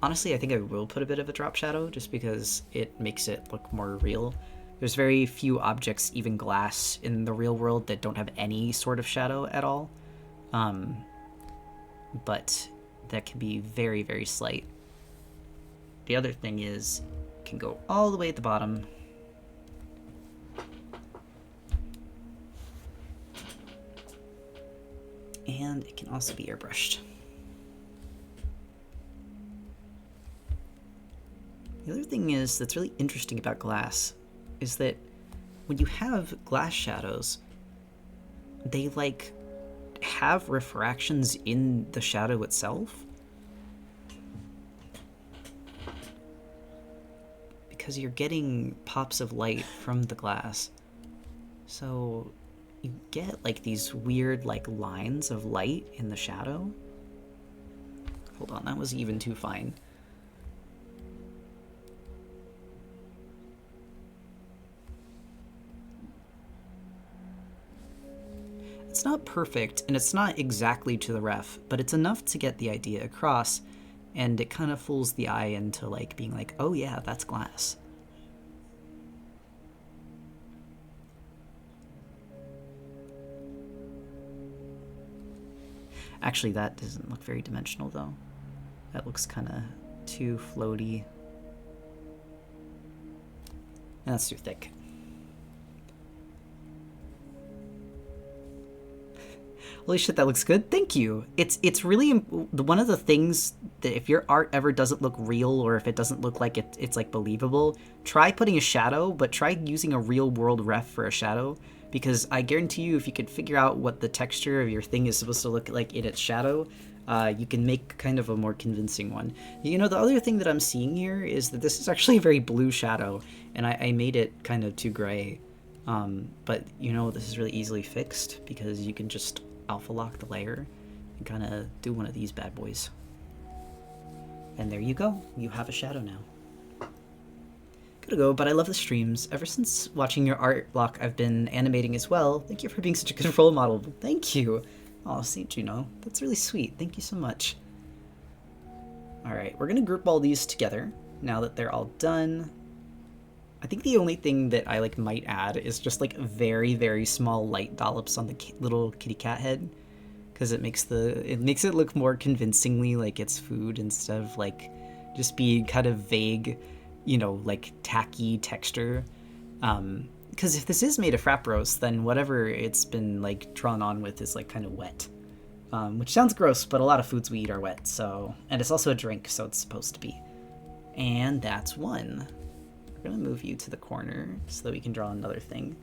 Honestly, I think I will put a bit of a drop shadow just because it makes it look more real. There's very few objects, even glass, in the real world that don't have any sort of shadow at all. But that can be very, very slight. The other thing is, it can go all the way at the bottom. And it can also be airbrushed. The other thing is that's really interesting about glass is that when you have glass shadows, they like have refractions in the shadow itself. Because you're getting pops of light from the glass. So you get like these weird like lines of light in the shadow. Hold on, that was even too fine. It's not perfect, and it's not exactly to the ref, but it's enough to get the idea across, and it kind of fools the eye into like being like, oh yeah, that's glass. Actually, that doesn't look very dimensional though. That looks kind of too floaty. And that's too thick. Holy shit, that looks good. Thank you. It's really one of the things that if your art ever doesn't look real, or if it doesn't look like it's like believable, try putting a shadow, but try using a real world ref for a shadow, because I guarantee you if you could figure out what the texture of your thing is supposed to look like in its shadow, you can make kind of a more convincing one. You know, the other thing that I'm seeing here is that this is actually a very blue shadow, and I made it kind of too gray. But you know, this is really easily fixed because you can just alpha lock the layer and kind of do one of these bad boys. And there you go. You have a shadow now. Gotta go, but I love the streams. Ever since watching your art block, I've been animating as well. Thank you for being such a good role model. Thank you. Oh, St. Juno. That's really sweet. Thank you so much. Alright, we're gonna group all these together now that they're all done. I think the only thing that I like might add is just like very, very small light dollops on the little kitty cat head, because it makes it look more convincingly like it's food instead of like just being kind of vague, you know, like tacky texture. Because if this is made of frap roast, then whatever it's been like drawn on with is like kind of wet, which sounds gross, but a lot of foods we eat are wet. So, and it's also a drink, so it's supposed to be. And that's one. We're gonna move you to the corner so that we can draw another thing.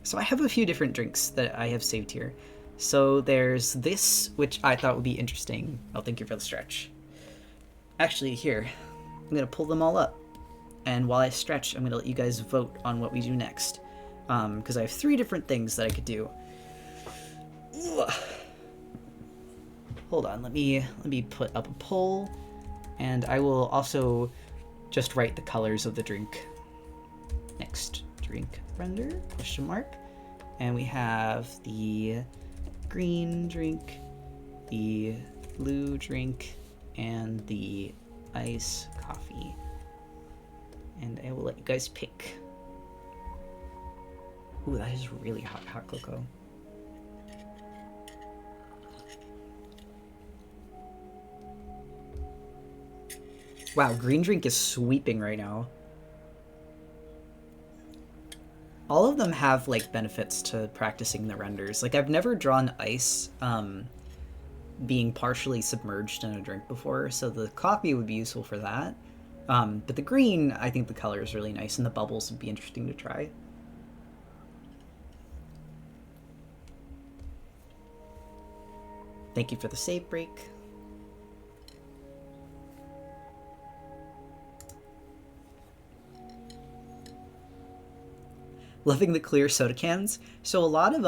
So I have a few different drinks that I have saved here. So there's this, which I thought would be interesting. Oh, thank you for the stretch. Actually, here, I'm gonna pull them all up. And while I stretch, I'm gonna let you guys vote on what we do next. Because I have 3 different things that I could do. Ugh. Hold on, let me put up a poll, and I will also just write the colors of the drink. Next drink render, question mark. And we have the green drink, the blue drink, and the ice coffee. And I will let you guys pick. Ooh, that is really hot cocoa. Wow, green drink is sweeping right now. All of them have like benefits to practicing the renders. Like I've never drawn ice being partially submerged in a drink before, so the coffee would be useful for that. But the green, I think the color is really nice, and the bubbles would be interesting to try. Thank you for the save break. Loving the clear soda cans. So a lot of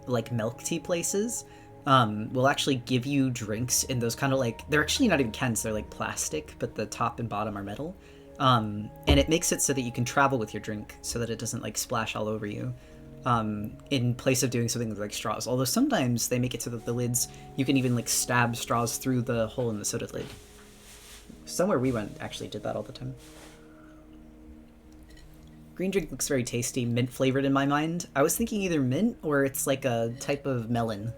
like milk tea places will actually give you drinks in those kind of like, they're actually not even cans, they're like plastic, but the top and bottom are metal. And it makes it so that you can travel with your drink so that it doesn't like splash all over you, in place of doing something with like straws. Although sometimes they make it so that the lids, you can even like stab straws through the hole in the soda lid. Somewhere we went actually did that all the time. Green drink looks very tasty, mint flavored in my mind. I was thinking either mint or it's like a type of melon.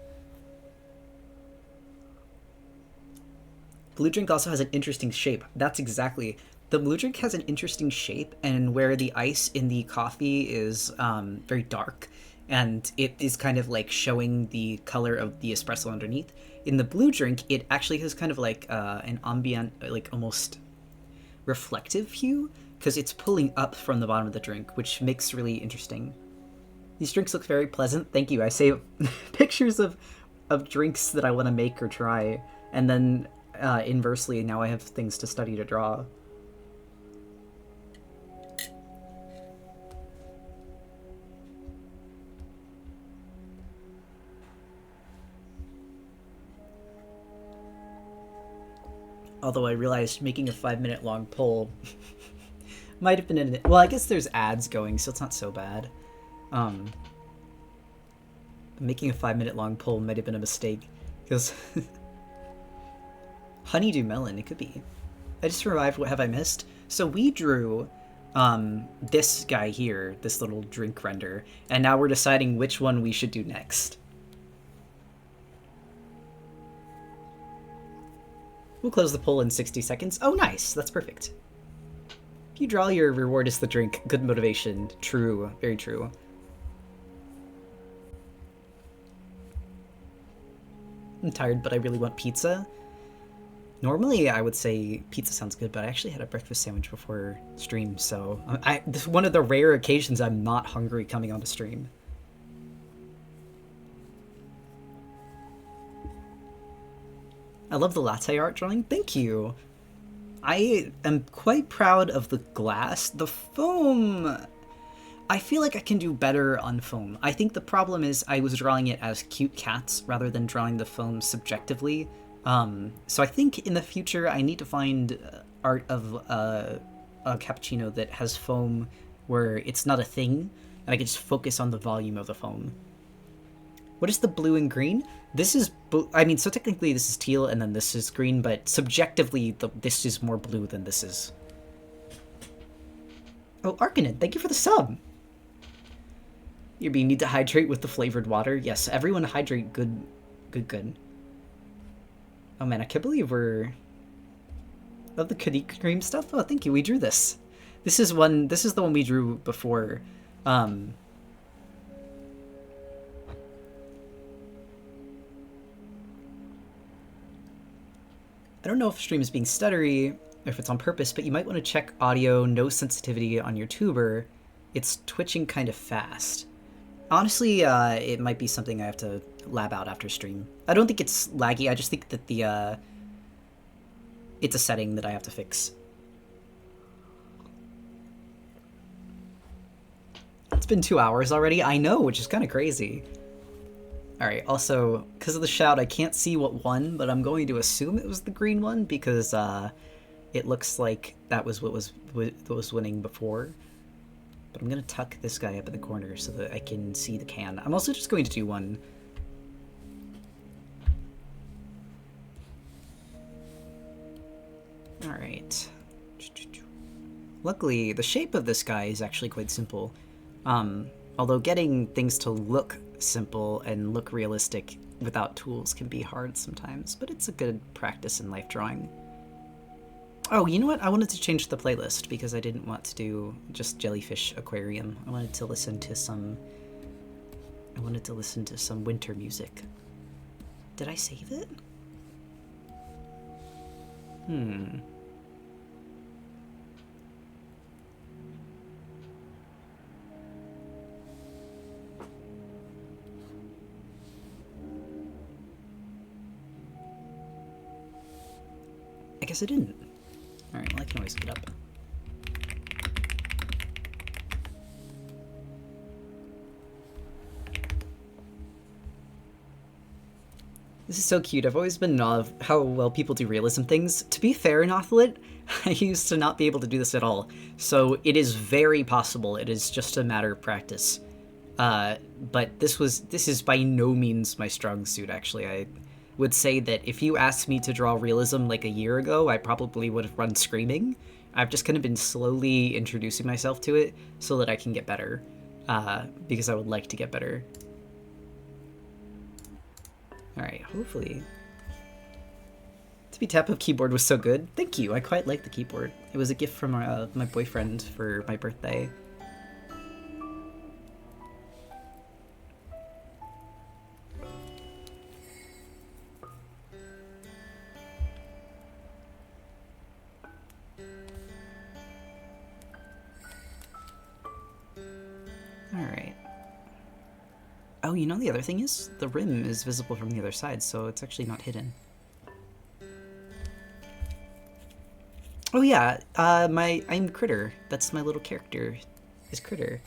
Blue drink also has an interesting shape. That's exactly. The blue drink has an interesting shape, and where the ice in the coffee is very dark, and it is kind of like showing the color of the espresso underneath. In the blue drink, it actually has kind of like an ambient, like almost reflective hue, because it's pulling up from the bottom of the drink, which makes really interesting. These drinks look very pleasant. Thank you. I save pictures of drinks that I want to make or try, and then inversely, now I have things to study to draw. Although I realized making a 5-minute long poll might have been in it. Well, I guess there's ads going, so it's not so bad. Making a 5-minute long poll might have been a mistake, because honeydew melon, it could be. I just revived What Have I Missed? So we drew this guy here, this little drink render, and now we're deciding which one we should do next. We'll close the poll in 60 seconds. Oh, nice. That's perfect. If you draw, your reward is the drink. Good motivation. True. Very true. I'm tired, but I really want pizza. Normally, I would say pizza sounds good, but I actually had a breakfast sandwich before stream, so this is one of the rare occasions I'm not hungry coming onto stream. I love the latte art drawing. Thank you. I am quite proud of the glass. The foam, I feel like I can do better on foam. I think the problem is I was drawing it as cute cats rather than drawing the foam subjectively. So I think in the future I need to find art of a cappuccino that has foam where it's not a thing, and I can just focus on the volume of the foam. What is the blue and green? This is, I mean, so technically this is teal and then this is green, but subjectively this is more blue than this is. Oh, Arcanid, thank you for the sub! You need to hydrate with the flavored water. Yes, everyone hydrate good. Oh man, I can't believe we're... Love the Kadik cream stuff? Oh, thank you, we drew this. This is the one we drew before. I don't know if stream is being stuttery, or if it's on purpose, but you might want to check audio, no sensitivity on your tuber. It's twitching kind of fast. Honestly, it might be something I have to lab out after stream. I don't think it's laggy, I just think that it's a setting that I have to fix. It's been 2 hours already, I know, which is kind of crazy. Alright, also, because of the shout, I can't see what won, but I'm going to assume it was the green one, because it looks like that was what was winning before. But I'm going to tuck this guy up in the corner so that I can see the can. I'm also just going to do one. Alright. Luckily, the shape of this guy is actually quite simple. Although getting things to look simple and look realistic without tools can be hard sometimes, but it's a good practice in life drawing. Oh, you know what? I wanted to change the playlist because I didn't want to do just Jellyfish Aquarium. I wanted to listen to some winter music. Did I save it? I guess I didn't. Alright, well I can always get up. This is so cute. I've always been in awe of how well people do realism things. To be fair, Nothlit, I used to not be able to do this at all. So it is very possible. It is just a matter of practice. But this is by no means my strong suit, actually. I would say that if you asked me to draw realism like a year ago, I probably would have run screaming. I've just kind of been slowly introducing myself to it so that I can get better, because I would like to get better. Alright, hopefully. Tippy Tap of keyboard was so good. Thank you, I quite like the keyboard. It was a gift from my boyfriend for my birthday. Alright. Oh, you know the other thing is? The rim is visible from the other side, so it's actually not hidden. Oh yeah, I'm Critter. That's my little character, is Critter.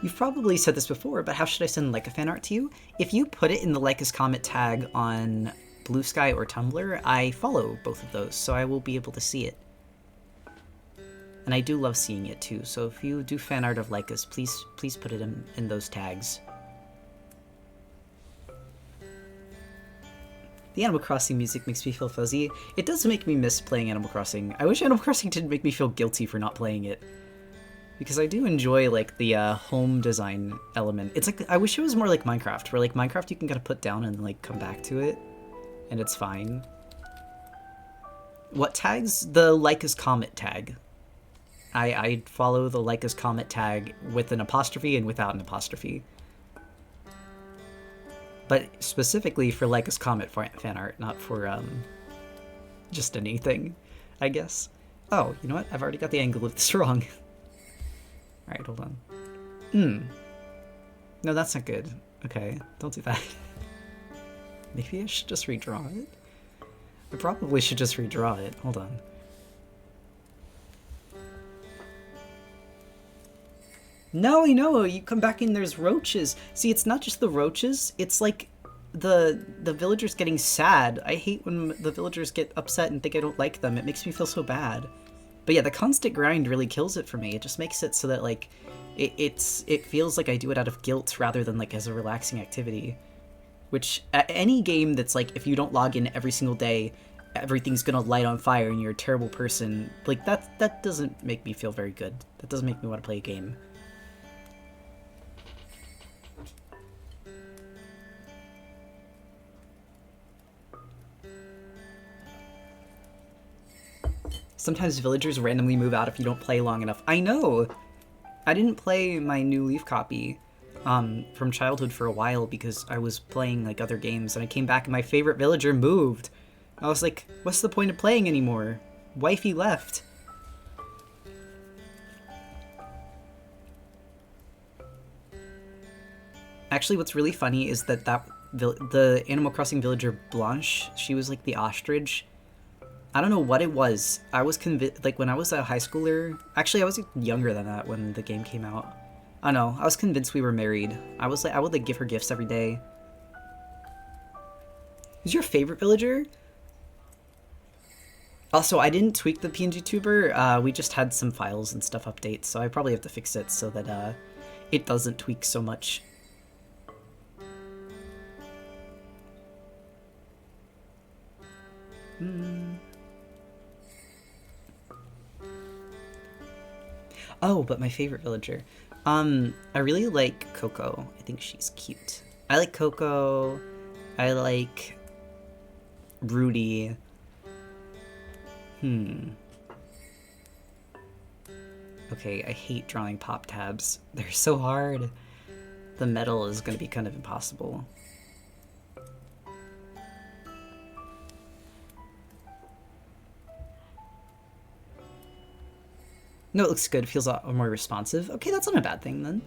You've probably said this before, but how should I send Leica fan art to you? If you put it in the Leica's Comet tag on Blue Sky or Tumblr, I follow both of those, so I will be able to see it. And I do love seeing it too, so if you do fan art of Lycus, please put it in those tags. The Animal Crossing music makes me feel fuzzy. It does make me miss playing Animal Crossing. I wish Animal Crossing didn't make me feel guilty for not playing it. Because I do enjoy, like, the home design element. It's like, I wish it was more like Minecraft, where, like, Minecraft you can kind of put down and, like, come back to it. And it's fine. What tags? The Lycus Comet tag. I follow the Lycus Comet tag with an apostrophe and without an apostrophe. But specifically for Lycus Comet fan art, not for, just anything, I guess. Oh, you know what? I've already got the angle of this wrong. Alright, hold on. No, that's not good. Okay, don't do that. Maybe I should just redraw it? I probably should just redraw it. Hold on. No, I know! You come back and there's roaches! See, it's not just the roaches, it's like the villagers getting sad. I hate when the villagers get upset and think I don't like them. It makes me feel so bad. But yeah, the constant grind really kills it for me. It just makes it so that, like, it feels like I do it out of guilt rather than, like, as a relaxing activity. Which, any game that's, like, if you don't log in every single day, everything's gonna light on fire and you're a terrible person, like, that doesn't make me feel very good. That doesn't make me want to play a game. Sometimes villagers randomly move out if you don't play long enough. I know! I didn't play my New Leaf copy from childhood for a while because I was playing, like, other games, and I came back and my favorite villager moved. I was like, what's the point of playing anymore? Wifey left. Actually, what's really funny is that the Animal Crossing villager Blanche, she was like the ostrich. I don't know what it was. I was convinced, like, when I was a high schooler... Actually, I was younger than that when the game came out. I don't know. I was convinced we were married. I was like, I would, like, give her gifts every day. Who's your favorite villager? Also, I didn't tweak the PNG tuber. We just had some files and stuff update, so I probably have to fix it so that it doesn't tweak so much. Oh, but my favorite villager. I really like Coco. I think she's cute. I like Coco. I like Rudy. Okay, I hate drawing pop tabs. They're so hard. The metal is going to be kind of impossible. No, it looks good. It feels a lot more responsive. Okay, that's not a bad thing, then.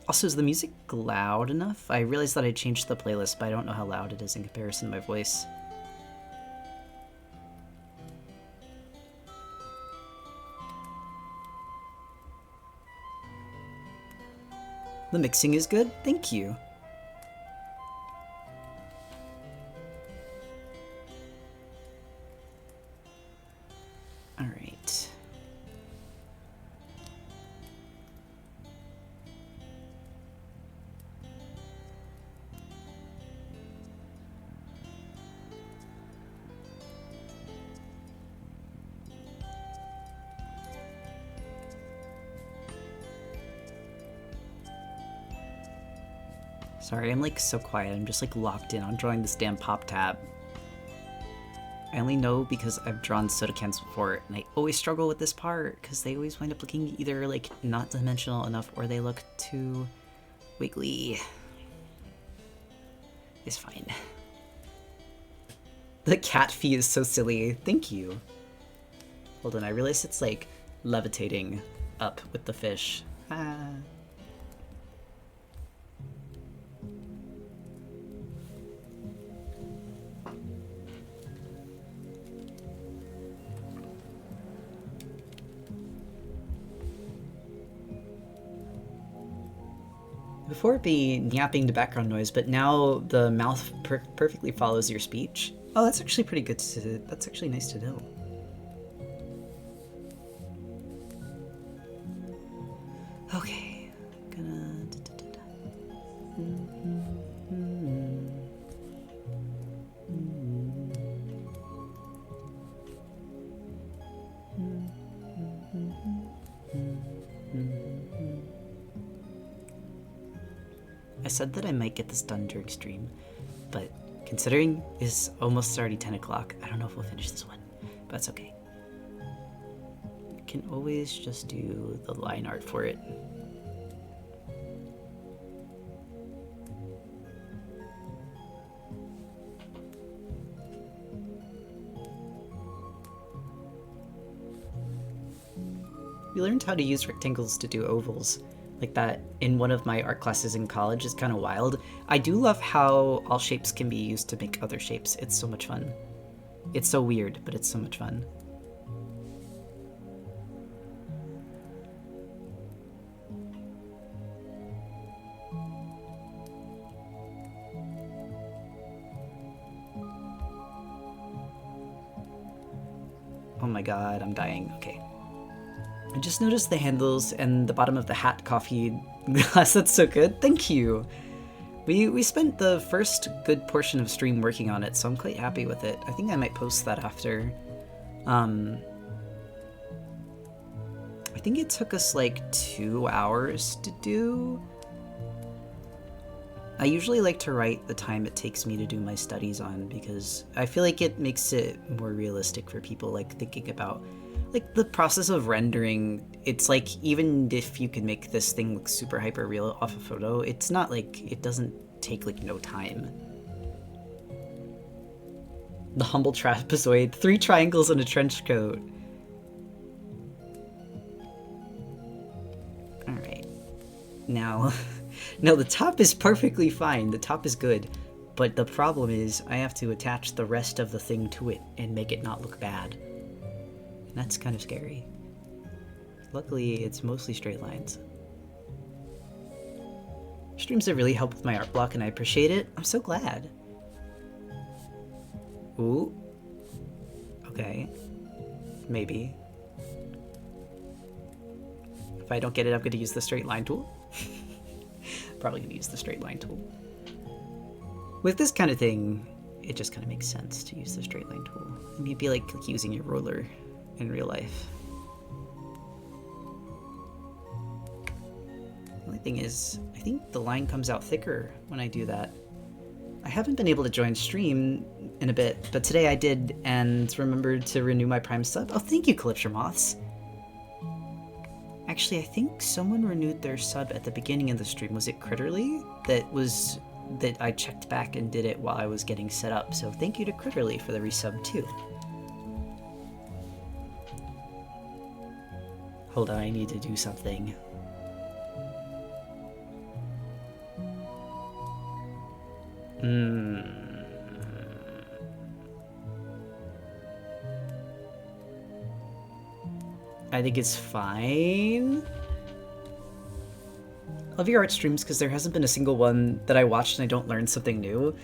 Also, is the music loud enough? I realized that I changed the playlist, but I don't know how loud it is in comparison to my voice. The mixing is good? Thank you. Alright. Sorry, I'm like so quiet. I'm just like locked in on drawing this damn pop tab. I only know because I've drawn soda cans before, and I always struggle with this part because they always wind up looking either like not dimensional enough or they look too wiggly. It's fine. The cat fee is so silly. Thank you. Hold on, I realize it's like levitating up with the fish. Ah. Before it'd be yapping to background noise, but now the mouth perfectly follows your speech. Oh, that's actually pretty good. That's actually nice to know. Okay, gonna. I said that I might get this done during stream, but considering it's almost already 10 o'clock, I don't know if we'll finish this one, but that's okay. I can always just do the line art for it. We learned how to use rectangles to do ovals. Like that in one of my art classes in college is kind of wild. I do love how all shapes can be used to make other shapes. It's so much fun. It's so weird, but it's so much fun. Oh my god, I'm dying. Okay. I just noticed the handles and the bottom of the hat coffee glass. That's so good. Thank you. We spent the first good portion of stream working on it, so I'm quite happy with it. I think I might post that after. I think it took us like 2 hours to do. I usually like to write the time it takes me to do my studies on because I feel like it makes it more realistic for people, like thinking about like the process of rendering. It's like even if you can make this thing look super hyper real off a photo, it's not like it doesn't take like no time. The humble trapezoid, 3 triangles and a trench coat. All right, now the top is perfectly fine. The top is good, but the problem is I have to attach the rest of the thing to it and make it not look bad. That's kind of scary. Luckily, it's mostly straight lines. Streams have really helped with my art block and I appreciate it. I'm so glad. Ooh. Okay. Maybe. If I don't get it, I'm gonna use the straight line tool. Probably gonna use the straight line tool. With this kind of thing, it just kind of makes sense to use the straight line tool. I mean, it'd be like using your roller in real life. The only thing is, I think the line comes out thicker when I do that. I haven't been able to join stream in a bit, but today I did and remembered to renew my Prime sub. Oh, thank you, Calypso Moths. Actually, I think someone renewed their sub at the beginning of the stream. Was it Critterly? That I checked back and did it while I was getting set up. So thank you to Critterly for the resub too. Hold on, I need to do something. I think it's fine. Love your art streams because there hasn't been a single one that I watched and I don't learn something new.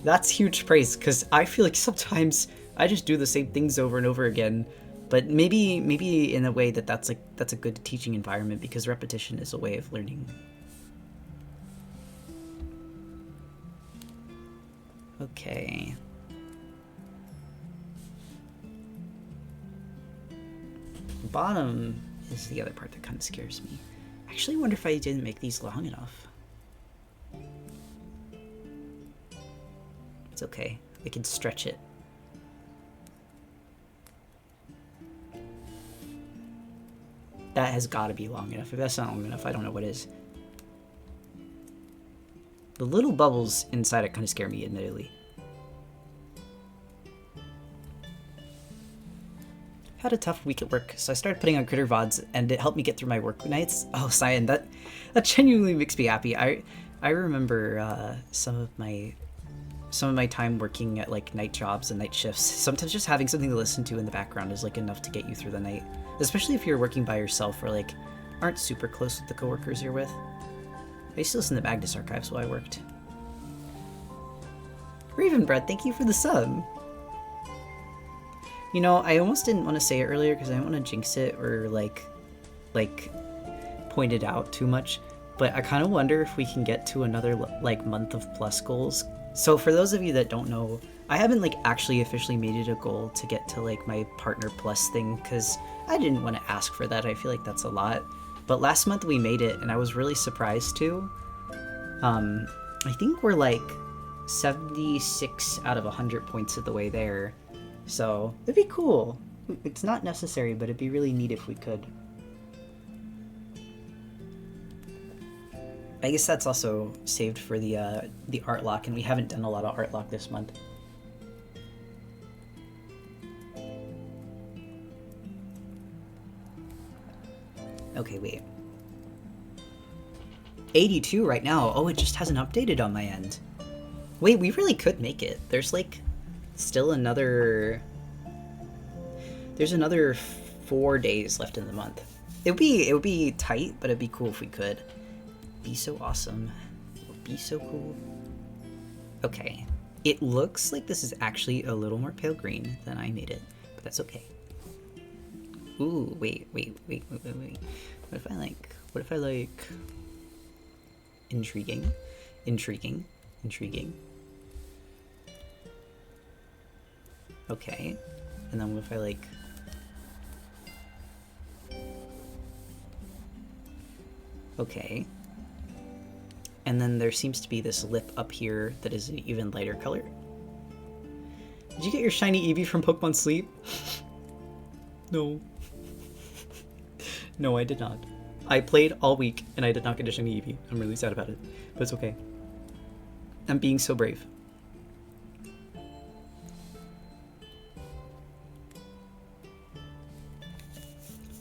That's huge praise because I feel like sometimes I just do the same things over and over again. But maybe in a way that's a good teaching environment because repetition is a way of learning. Okay. The bottom is the other part that kind of scares me. I actually wonder if I didn't make these long enough. It's okay. We can stretch it. That has got to be long enough. If that's not long enough, I don't know what is. The little bubbles inside it kind of scare me, admittedly. Had a tough week at work, so I started putting on critter VODs, and it helped me get through my work nights. Oh, Cyan, that genuinely makes me happy. I remember some of my time working at like night jobs and night shifts. Sometimes just having something to listen to in the background is like enough to get you through the night, especially if you're working by yourself or like aren't super close with the coworkers you're with. I used to listen to Magnus Archives while I worked. Ravenbread, thank you for the sub. You know, I almost didn't want to say it earlier because I didn't want to jinx it or like point it out too much. But I kind of wonder if we can get to another like month of plus goals. So for those of you that don't know, I haven't like actually officially made it a goal to get to like my partner plus thing because I didn't want to ask for that. I feel like that's a lot. But last month we made it and I was really surprised too. I think we're like 76 out of 100 points of the way there. So it'd be cool. It's not necessary, but it'd be really neat if we could. I guess that's also saved for the art lock, and we haven't done a lot of art lock this month. Okay, wait. 82 right now. Oh, it just hasn't updated on my end. Wait, we really could make it. There's like still another... There's another 4 days left in the month. It would be tight, but it'd be cool if we could. Be so awesome. It would be so cool. Okay. It looks like this is actually a little more pale green than I made it, but that's okay. Ooh, wait. What if I like intriguing. Okay. And then what if I like okay. And then there seems to be this lip up here that is an even lighter color. Did you get your shiny Eevee from Pokemon Sleep? No. No, I did not. I played all week and I did not get a shiny Eevee. I'm really sad about it, but it's okay. I'm being so brave.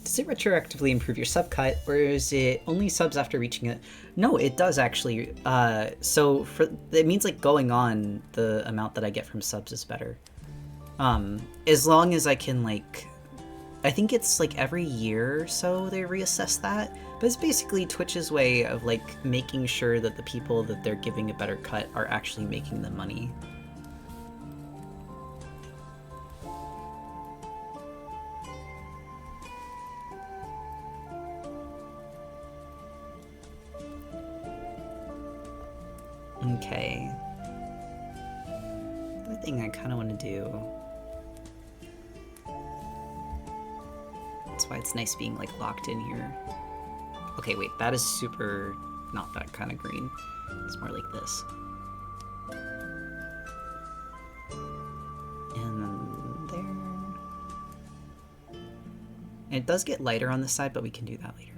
Does it retroactively improve your sub cut, or is it only subs after reaching it? No, it does actually. So it means like going on, the amount that I get from subs is better. As long as I can like, I think it's like every year or so they reassess that. But it's basically Twitch's way of like making sure that the people that they're giving a better cut are actually making the money. Okay. The thing I kind of want to do. That's why it's nice being like locked in here. Okay, wait, that is super not that kind of green. It's more like this. And then there. And it does get lighter on this side, but we can do that later.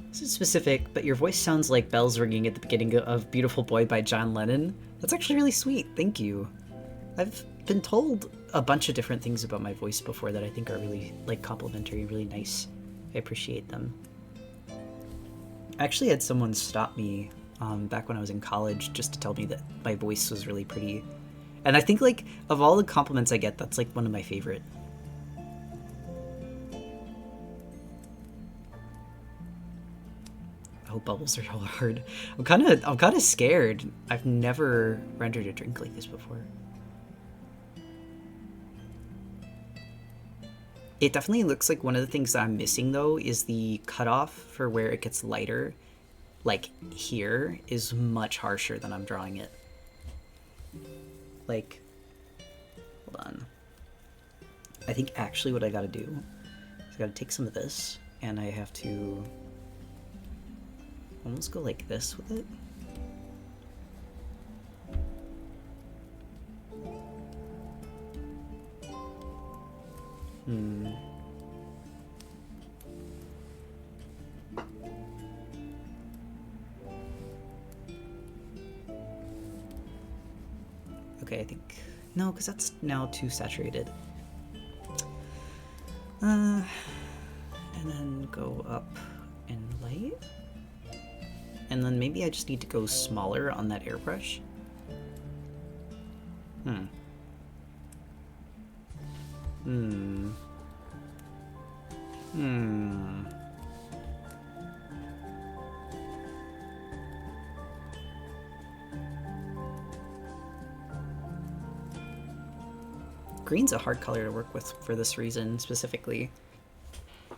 This is specific, but your voice sounds like bells ringing at the beginning of Beautiful Boy by John Lennon. That's actually really sweet. Thank you. I've been told a bunch of different things about my voice before that I think are really like complimentary, really nice. I appreciate them. I actually had someone stop me back when I was in college just to tell me that my voice was really pretty. And I think like of all the compliments I get, that's like one of my favorite. Oh, bubbles are so hard. I'm kind of scared. I've never rendered a drink like this before. It definitely looks like one of the things that I'm missing though is the cutoff for where it gets lighter. Like here is much harsher than I'm drawing it. Like, hold on. I think actually what I gotta do is I gotta take some of this and I have to almost go like this with it. Okay, I think... No, because that's now too saturated. And then go up in light. And then maybe I just need to go smaller on that airbrush. Green's a hard color to work with for this reason specifically.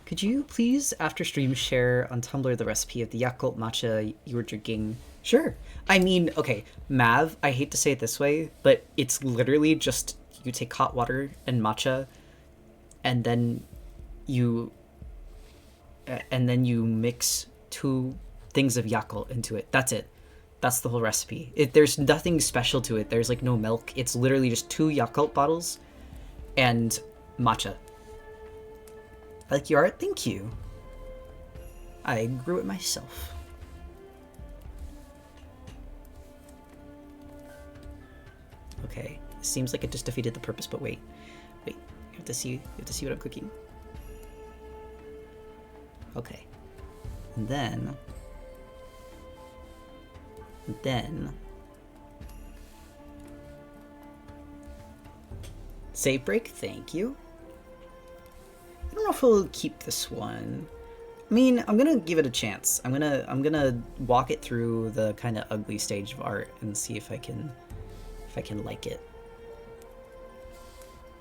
Could you please, after stream, share on Tumblr the recipe of the Yakult matcha you were drinking? Sure. I mean, okay, Mav, I hate to say it this way, but it's literally just you take hot water and matcha, and then you mix 2 things of Yakult into it. That's it. That's the whole recipe. There's nothing special to it. There's like no milk. It's literally just 2 Yakult bottles and matcha. I like your art, thank you. I grew it myself. Okay, seems like it just defeated the purpose, but wait. You have to see what I'm cooking. Okay. And then save break, thank you. I don't know if we'll keep this one. I mean, I'm gonna give it a chance. I'm gonna walk it through the kind of ugly stage of art and see if I can like it.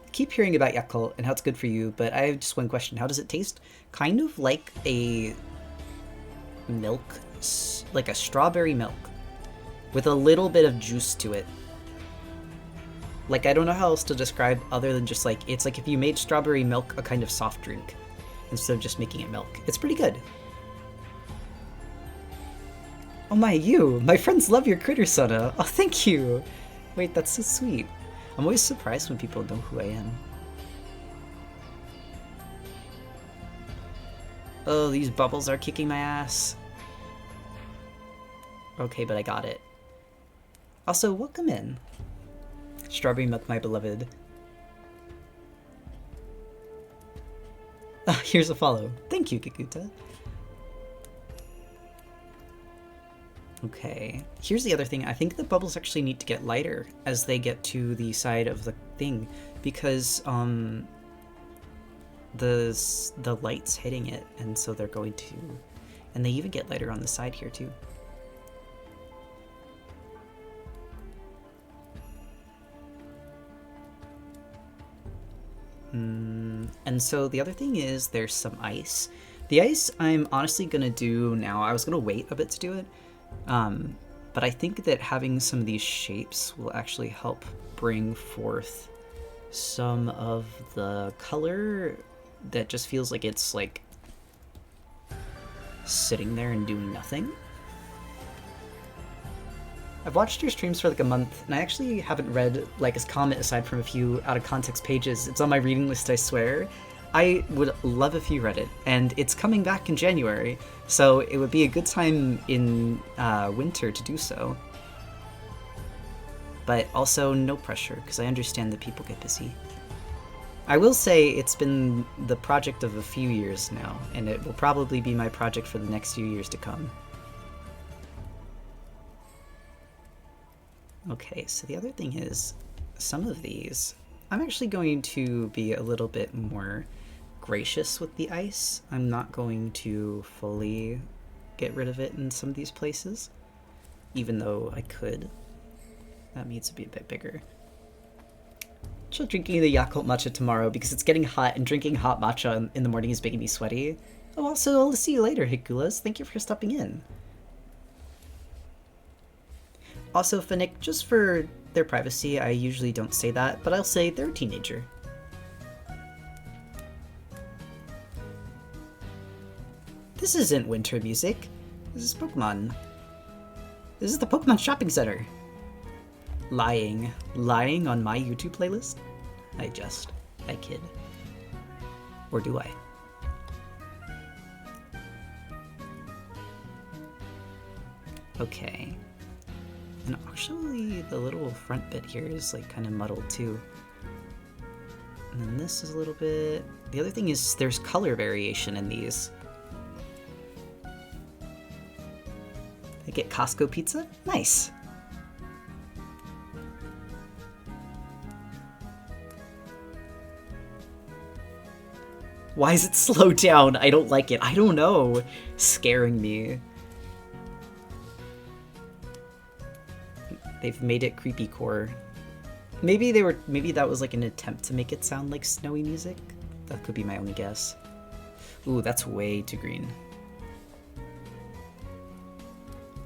I keep hearing about Yakult and how it's good for you, but I have just one question. How does it taste? Kind of like a milk, like a strawberry milk with a little bit of juice to it. Like, I don't know how else to describe other than just like, it's like if you made strawberry milk a kind of soft drink instead of just making it milk. It's pretty good. Oh my friends love your critter soda. Oh, thank you. Wait, that's so sweet. I'm always surprised when people know who I am. Oh, these bubbles are kicking my ass. Okay, but I got it. Also, welcome in. Strawberry milk, my beloved. Oh, here's a follow. Thank you, Kikuta. Okay, here's the other thing. I think the bubbles actually need to get lighter as they get to the side of the thing, because the light's hitting it, and so they're going to, and they even get lighter on the side here too. And so the other thing is there's some ice. The ice I'm honestly gonna do now. I was gonna wait a bit to do it, but I think that having some of these shapes will actually help bring forth some of the color that just feels like it's like sitting there and doing nothing. I've watched your streams for like a month, and I actually haven't read like his comment aside from a few out of context pages. It's on my reading list, I swear. I would love if you read it, and it's coming back in January, so it would be a good time in winter to do so. But also no pressure, because I understand that people get busy. I will say it's been the project of a few years now, and it will probably be my project for the next few years to come. Okay, so the other thing is, some of these, I'm actually going to be a little bit more gracious with the ice. I'm not going to fully get rid of it in some of these places, even though I could. That needs to be a bit bigger. Chill drinking the Yakult matcha tomorrow because it's getting hot, and drinking hot matcha in the morning is making me sweaty. Oh, also, I'll see you later, Hikulas. Thank you for stopping in. Also, Finnick, just for their privacy, I usually don't say that, but I'll say they're a teenager. This isn't winter music. This is Pokemon. This is the Pokemon Shopping Center. Lying on my YouTube playlist? I kid. Or do I? Okay. And actually, the little front bit here is like kind of muddled too. And then this is a little bit... The other thing is there's color variation in these. I get Costco pizza? Nice! Why is it slowed down? I don't like it. I don't know. Scaring me. They've made it creepy core. Maybe that was like an attempt to make it sound like snowy music. That could be my only guess. Ooh, that's way too green.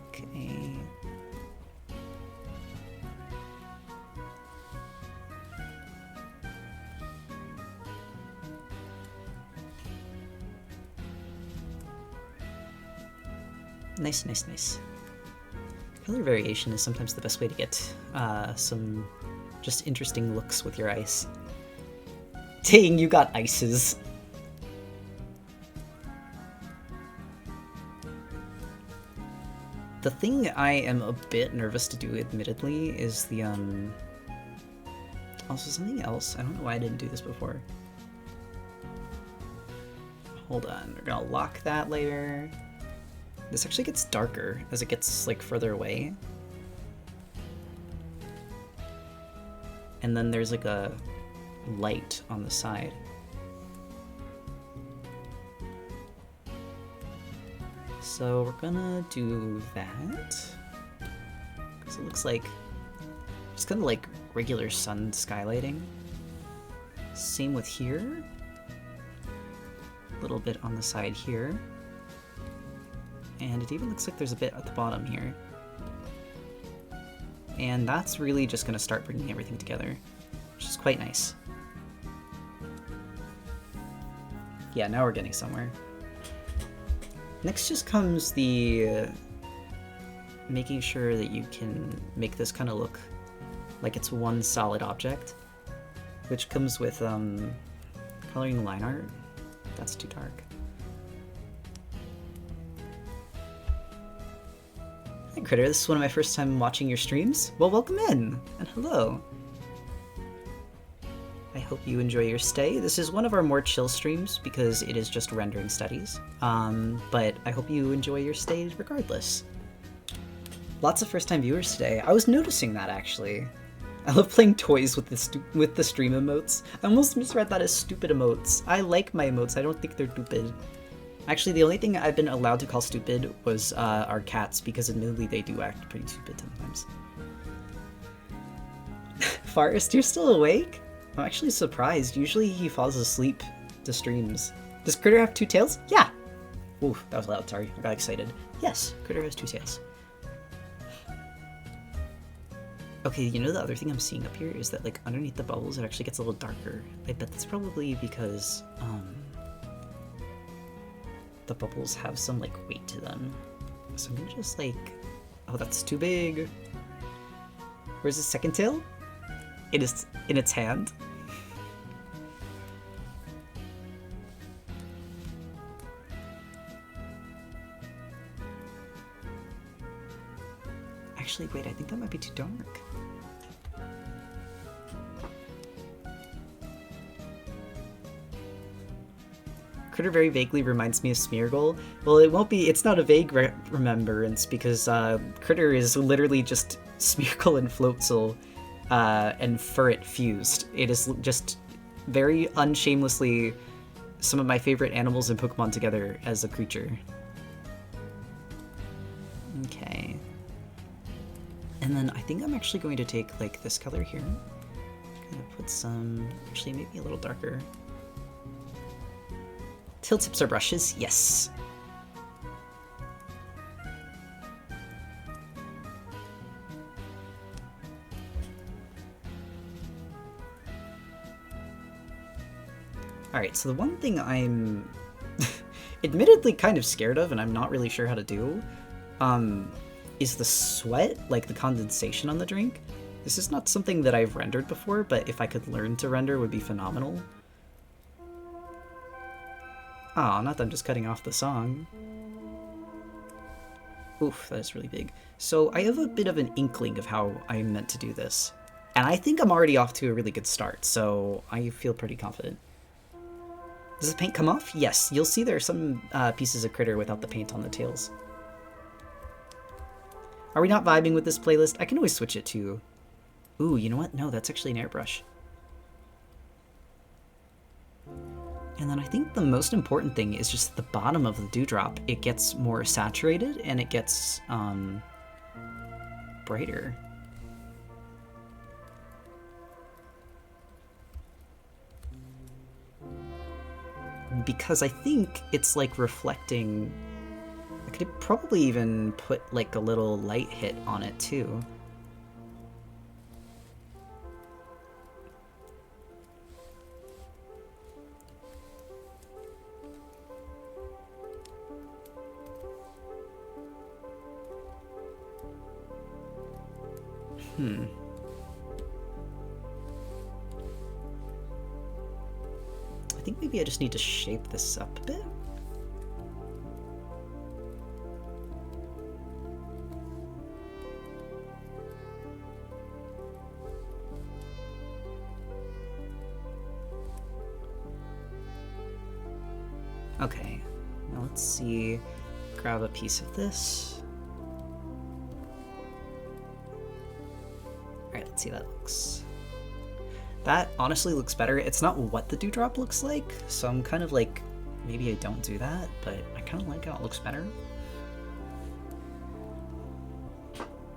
Okay. Nice, nice, nice. Color variation is sometimes the best way to get some just interesting looks with your ice. Dang, you got ices. The thing I am a bit nervous to do, admittedly, is the, also something else. I don't know why I didn't do this before. Hold on, we're gonna lock that layer. This actually gets darker as it gets, like, further away. And then there's, like, a light on the side. So we're gonna do that. Because it looks like just kind of like regular sun skylighting. Same with here. A little bit on the side here. And it even looks like there's a bit at the bottom here. And that's really just going to start bringing everything together, which is quite nice. Yeah, now we're getting somewhere. Next just comes the making sure that you can make this kind of look like it's one solid object, which comes with coloring line art. That's too dark. Hi Critter, this is one of my first time watching your streams. Well, welcome in, and hello. I hope you enjoy your stay. This is one of our more chill streams because it is just rendering studies, but I hope you enjoy your stay regardless. Lots of first-time viewers today. I was noticing that, actually. I love playing toys with the stream emotes. I almost misread that as stupid emotes. I like my emotes. I don't think they're stupid. Actually, the only thing I've been allowed to call stupid was our cats, because admittedly they do act pretty stupid sometimes. Forrest, you're still awake? I'm actually surprised. Usually he falls asleep to streams. Does Critter have two tails? Yeah! Ooh, that was loud, sorry. I got excited. Yes, Critter has two tails. Okay, you know the other thing I'm seeing up here is that, like, underneath the bubbles it actually gets a little darker. I bet that's probably because, the bubbles have some, like, weight to them. So I'm gonna just, like... Oh, that's too big! Where's the second tail? It is in its hand. Actually, wait, I think that might be too dark. Critter very vaguely reminds me of Smeargle. Well, it won't be, it's not a vague remembrance because Critter is literally just Smeargle and Floatzel and Furret fused. It is just very unshamelessly some of my favorite animals and Pokemon together as a creature. Okay. And then I think I'm actually going to take, like, this color here. Gonna put some, actually maybe a little darker. Tail tips are brushes, yes. Alright, so the one thing I'm admittedly kind of scared of, and I'm not really sure how to do, is the sweat, like the condensation on the drink. This is not something that I've rendered before, but if I could learn to render would be phenomenal. Aw, not that I'm just cutting off the song. Oof, that is really big. So I have a bit of an inkling of how I'm meant to do this. And I think I'm already off to a really good start, so I feel pretty confident. Does the paint come off? Yes, you'll see there are some pieces of Critter without the paint on the tails. Are we not vibing with this playlist? I can always switch it to... Ooh, you know what? No, that's actually an airbrush. And then I think the most important thing is just the bottom of the dewdrop. It gets more saturated and it gets brighter. because I think it's like reflecting. I could probably even put like a little light hit on it too. I think maybe I just need to shape this up a bit. Okay, now let's see, grab a piece of this. Alright, let's see how that looks. That honestly looks better. It's not what the dewdrop looks like, so I'm kind of like, maybe I don't do that, but I kind of like how it looks better.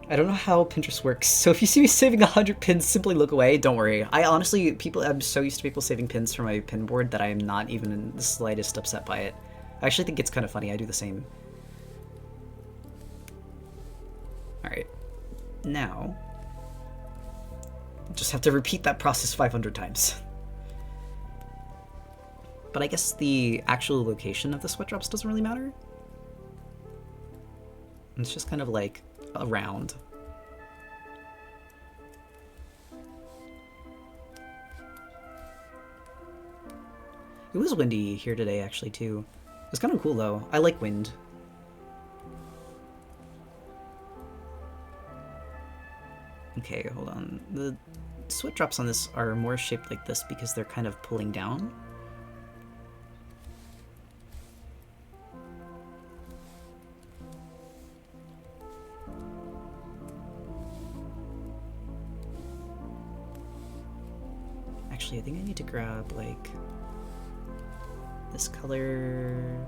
I don't know how Pinterest works, so if you see me saving 100 pins, simply look away. Don't worry. I honestly, I'm so used to people saving pins from my pin board that I am not even in the slightest upset by it. I actually think it's kind of funny. I do the same. Alright. Now, just have to repeat that process 500 times. But I guess the actual location of the sweat drops doesn't really matter. It's just kind of like around. It was windy here today actually too. It was kind of cool though. I like wind. Okay, hold on. The sweat drops on this are more shaped like this because they're kind of pulling down. Actually, I think I need to grab, like, this color.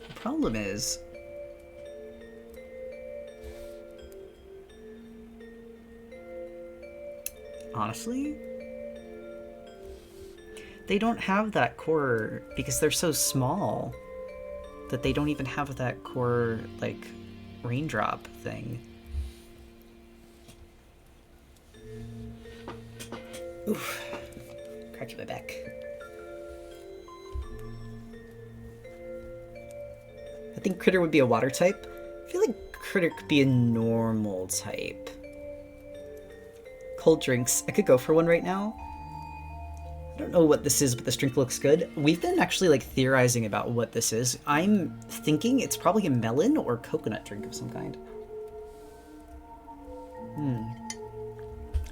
The problem is, honestly, they don't have that core because they're so small that they don't even have that core, like, raindrop thing. Oof. Cracky my back. I think Critter would be a water type. I feel like Critter could be a normal type. Cold drinks. I could go for one right now. I don't know what this is, but this drink looks good. We've been actually like theorizing about what this is. I'm thinking it's probably a melon or coconut drink of some kind.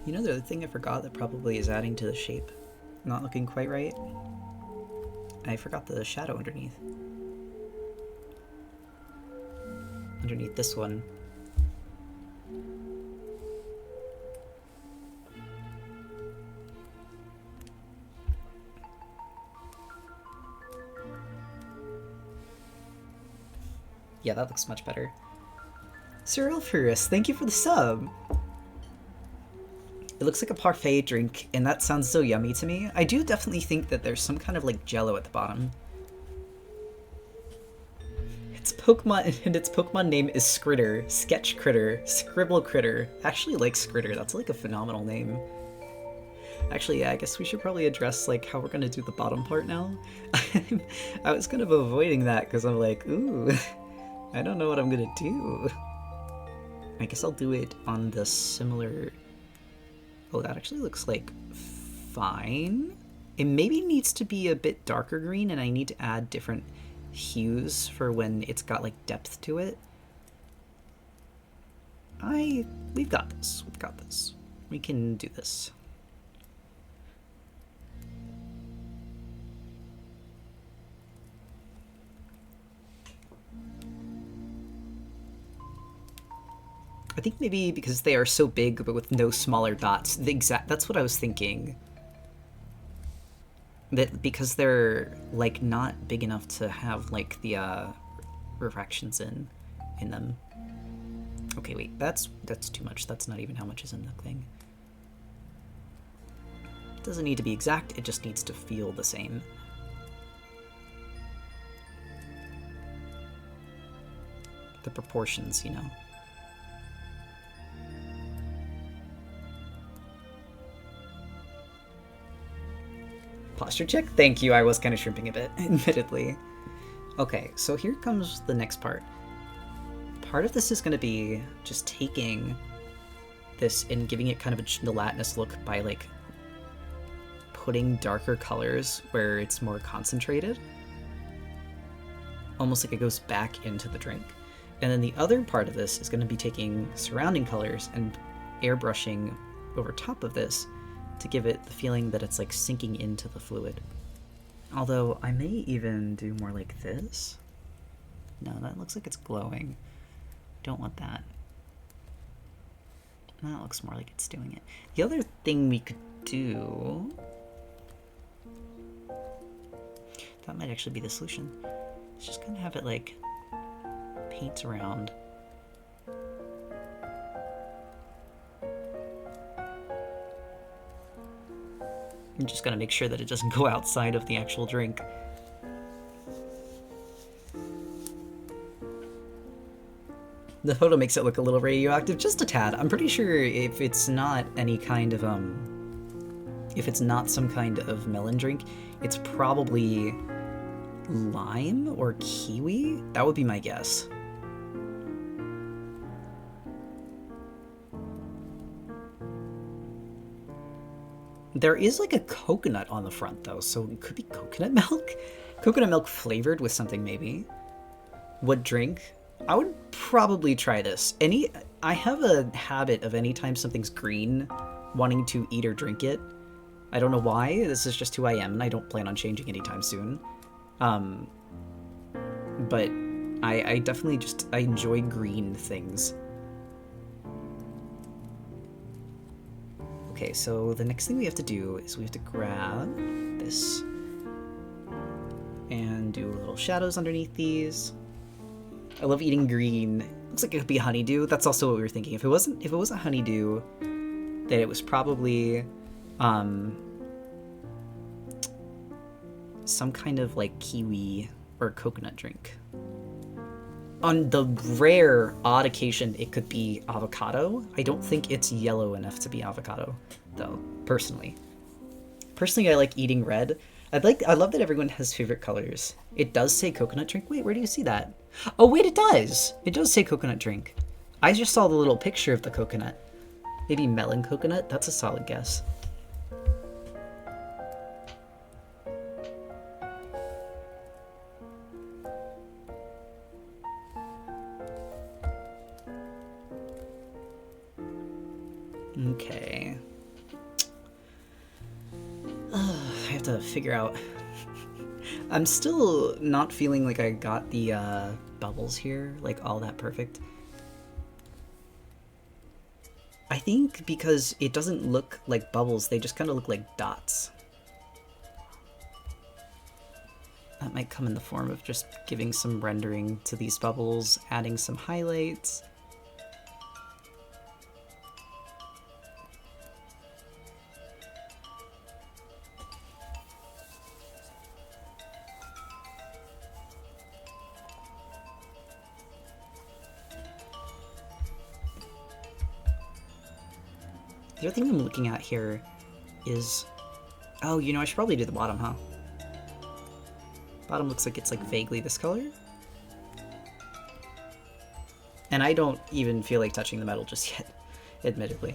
You know the other thing I forgot that probably is adding to the shape? Not looking quite right? I forgot the shadow underneath. Underneath this one. Yeah, that looks much better. Cyril Furious, thank you for the sub! It looks like a parfait drink, and that sounds so yummy to me. I do definitely think that there's some kind of like jello at the bottom. Its Pokemon, and its Pokemon name is Skritter, Sketch Critter, Scribble Critter. I actually like Skritter, that's like a phenomenal name. Actually, yeah, I guess we should probably address like how we're gonna do the bottom part now. I was kind of avoiding that because I'm like, ooh, I don't know what I'm gonna do. I guess I'll do it on the similar... Oh, that actually looks like fine. It maybe needs to be a bit darker green, and I need to add different hues for when it's got like depth to it. We've got this. We've got this. We can do this. I think maybe because they are so big but with no smaller dots, that's what I was thinking. That because they're like not big enough to have like the refractions in them. Okay, wait, that's too much. That's not even how much is in the thing. It doesn't need to be exact, it just needs to feel the same. The proportions, you know. Posture check? Thank you, I was kind of shrimping a bit, admittedly. Okay, so here comes the next part. Part of this is going to be just taking this and giving it kind of a gelatinous look by, like, putting darker colors where it's more concentrated. Almost like it goes back into the drink. And then the other part of this is going to be taking surrounding colors and airbrushing over top of this to give it the feeling that it's like sinking into the fluid. Although I may even do more like this. No, that looks like it's glowing. Don't want that. That looks more like it's doing it. The other thing we could do... That might actually be the solution. It's just gonna have it like paint around. I'm just gonna make sure that it doesn't go outside of the actual drink. The photo makes it look a little radioactive, just a tad. I'm pretty sure if it's not any kind of, if it's not some kind of melon drink, it's probably lime or kiwi? That would be my guess. There is like a coconut on the front though, so it could be coconut milk? Coconut milk flavored with something maybe. What drink? I would probably try this. I have a habit of anytime something's green, wanting to eat or drink it. I don't know why, this is just who I am, and I don't plan on changing anytime soon. But I definitely I enjoy green things. Okay, so the next thing we have to do is we have to grab this and do little shadows underneath these. I love eating green. Looks like it could be honeydew. That's also what we were thinking. If it wasn't honeydew, then it was probably some kind of like kiwi or coconut drink. On the rare, odd occasion, it could be avocado. I don't think it's yellow enough to be avocado, though, personally. Personally, I like eating red. I love that everyone has favorite colors. It does say coconut drink. Wait, where do you see that? Oh, wait, it does! It does say coconut drink. I just saw the little picture of the coconut. Maybe melon coconut? That's a solid guess. Okay. I have to figure out... I'm still not feeling like I got the bubbles here, like all that perfect. I think because it doesn't look like bubbles, they just kind of look like dots. That might come in the form of just giving some rendering to these bubbles, adding some highlights. The other thing I'm looking at here is... Oh, you know, I should probably do the bottom, huh? Bottom looks like it's like vaguely this color. And I don't even feel like touching the metal just yet, admittedly.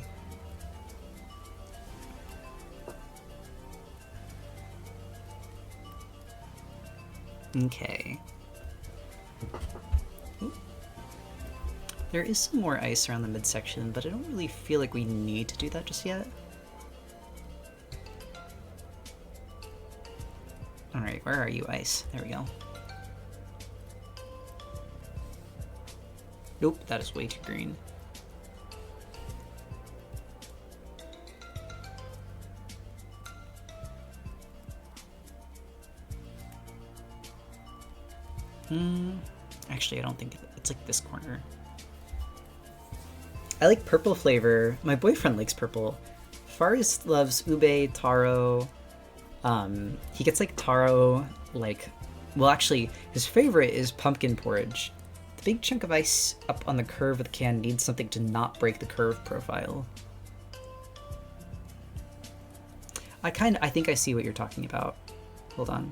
Okay. Ooh. There is some more ice around the midsection, but I don't really feel like we need to do that just yet. Alright, where are you, ice? There we go. Nope, that is way too green. Actually, I don't think it's like this corner. I like purple flavor. My boyfriend likes purple. Faris loves ube, taro. He gets like taro, like, well, actually, his favorite is pumpkin porridge. The big chunk of ice up on the curve of the can needs something to not break the curve profile. I think I see what you're talking about. Hold on.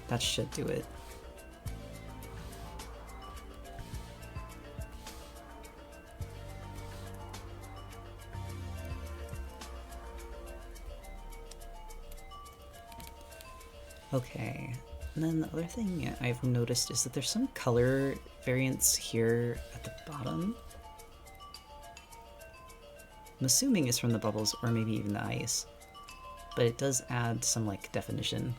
That should do it. Okay, and then the other thing I've noticed is that there's some color variance here at the bottom. I'm assuming it's from the bubbles or maybe even the ice, but it does add some like definition.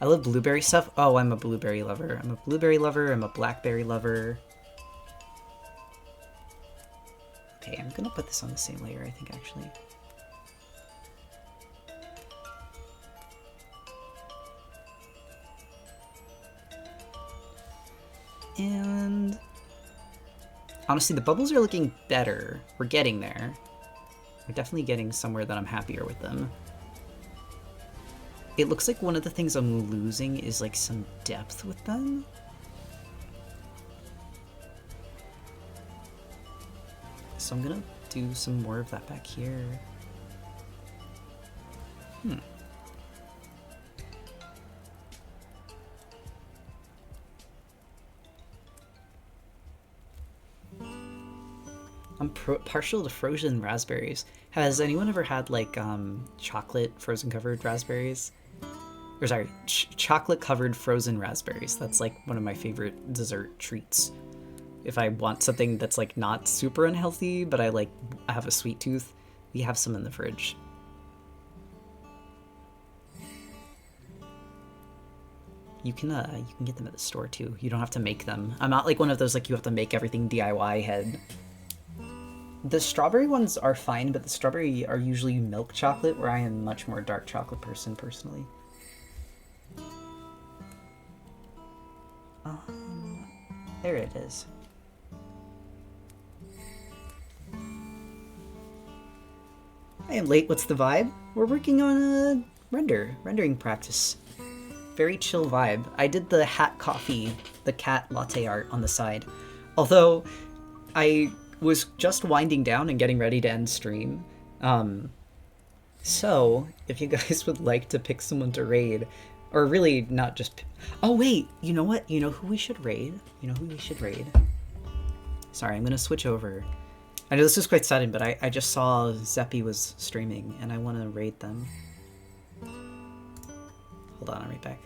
I love blueberry stuff. Oh, I'm a blueberry lover. I'm a blueberry lover. I'm a blackberry lover. Okay, I'm gonna put this on the same layer, I think, actually. And honestly, the bubbles are looking better. We're getting there. We're definitely getting somewhere that I'm happier with them. It looks like one of the things I'm losing is like some depth with them. So I'm gonna do some more of that back here. I'm partial to frozen raspberries. Has anyone ever had like chocolate frozen covered raspberries? Or sorry, chocolate covered frozen raspberries. That's like one of my favorite dessert treats. If I want something that's like not super unhealthy, but I have a sweet tooth, we have some in the fridge. You can get them at the store too. You don't have to make them. I'm not like one of those like you have to make everything DIY head. The strawberry ones are fine, but the strawberry are usually milk chocolate, where I am much more dark chocolate person personally. There it is. I am late, what's the vibe? We're working on a rendering practice. Very chill vibe. I did the hat coffee, the cat latte art on the side. Although, I was just winding down and getting ready to end stream. So, if you guys would like to pick someone to raid, or really not just... Oh wait, you know what? You know who we should raid? Sorry, I'm gonna switch over. I know this is quite sudden, but I just saw Zeppy was streaming, and I want to raid them. Hold on, I'm right back.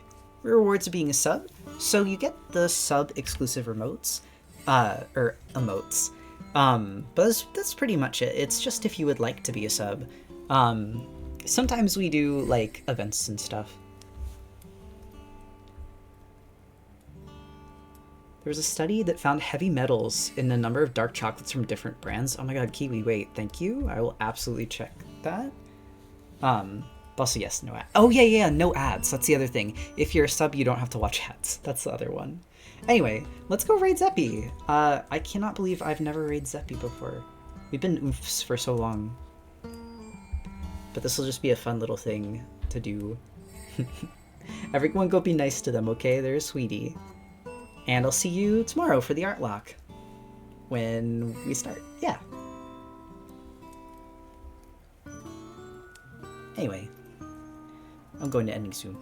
Rewards of being a sub. So you get the sub-exclusive emotes. But that's pretty much it. It's just if you would like to be a sub. Sometimes we do, like, events and stuff. There was a study that found heavy metals in a number of dark chocolates from different brands. Oh my god, Kiwi, wait, thank you. I will absolutely check that. Also, yes, no ads. Oh, yeah, no ads. That's the other thing. If you're a sub, you don't have to watch ads. That's the other one. Anyway, let's go raid Zeppy. I cannot believe I've never raided Zeppy before. We've been oofs for so long. But this will just be a fun little thing to do. Everyone go be nice to them, okay? They're a sweetie. And I'll see you tomorrow for the art lock. When we start. Yeah. Anyway. I'm going to ending soon.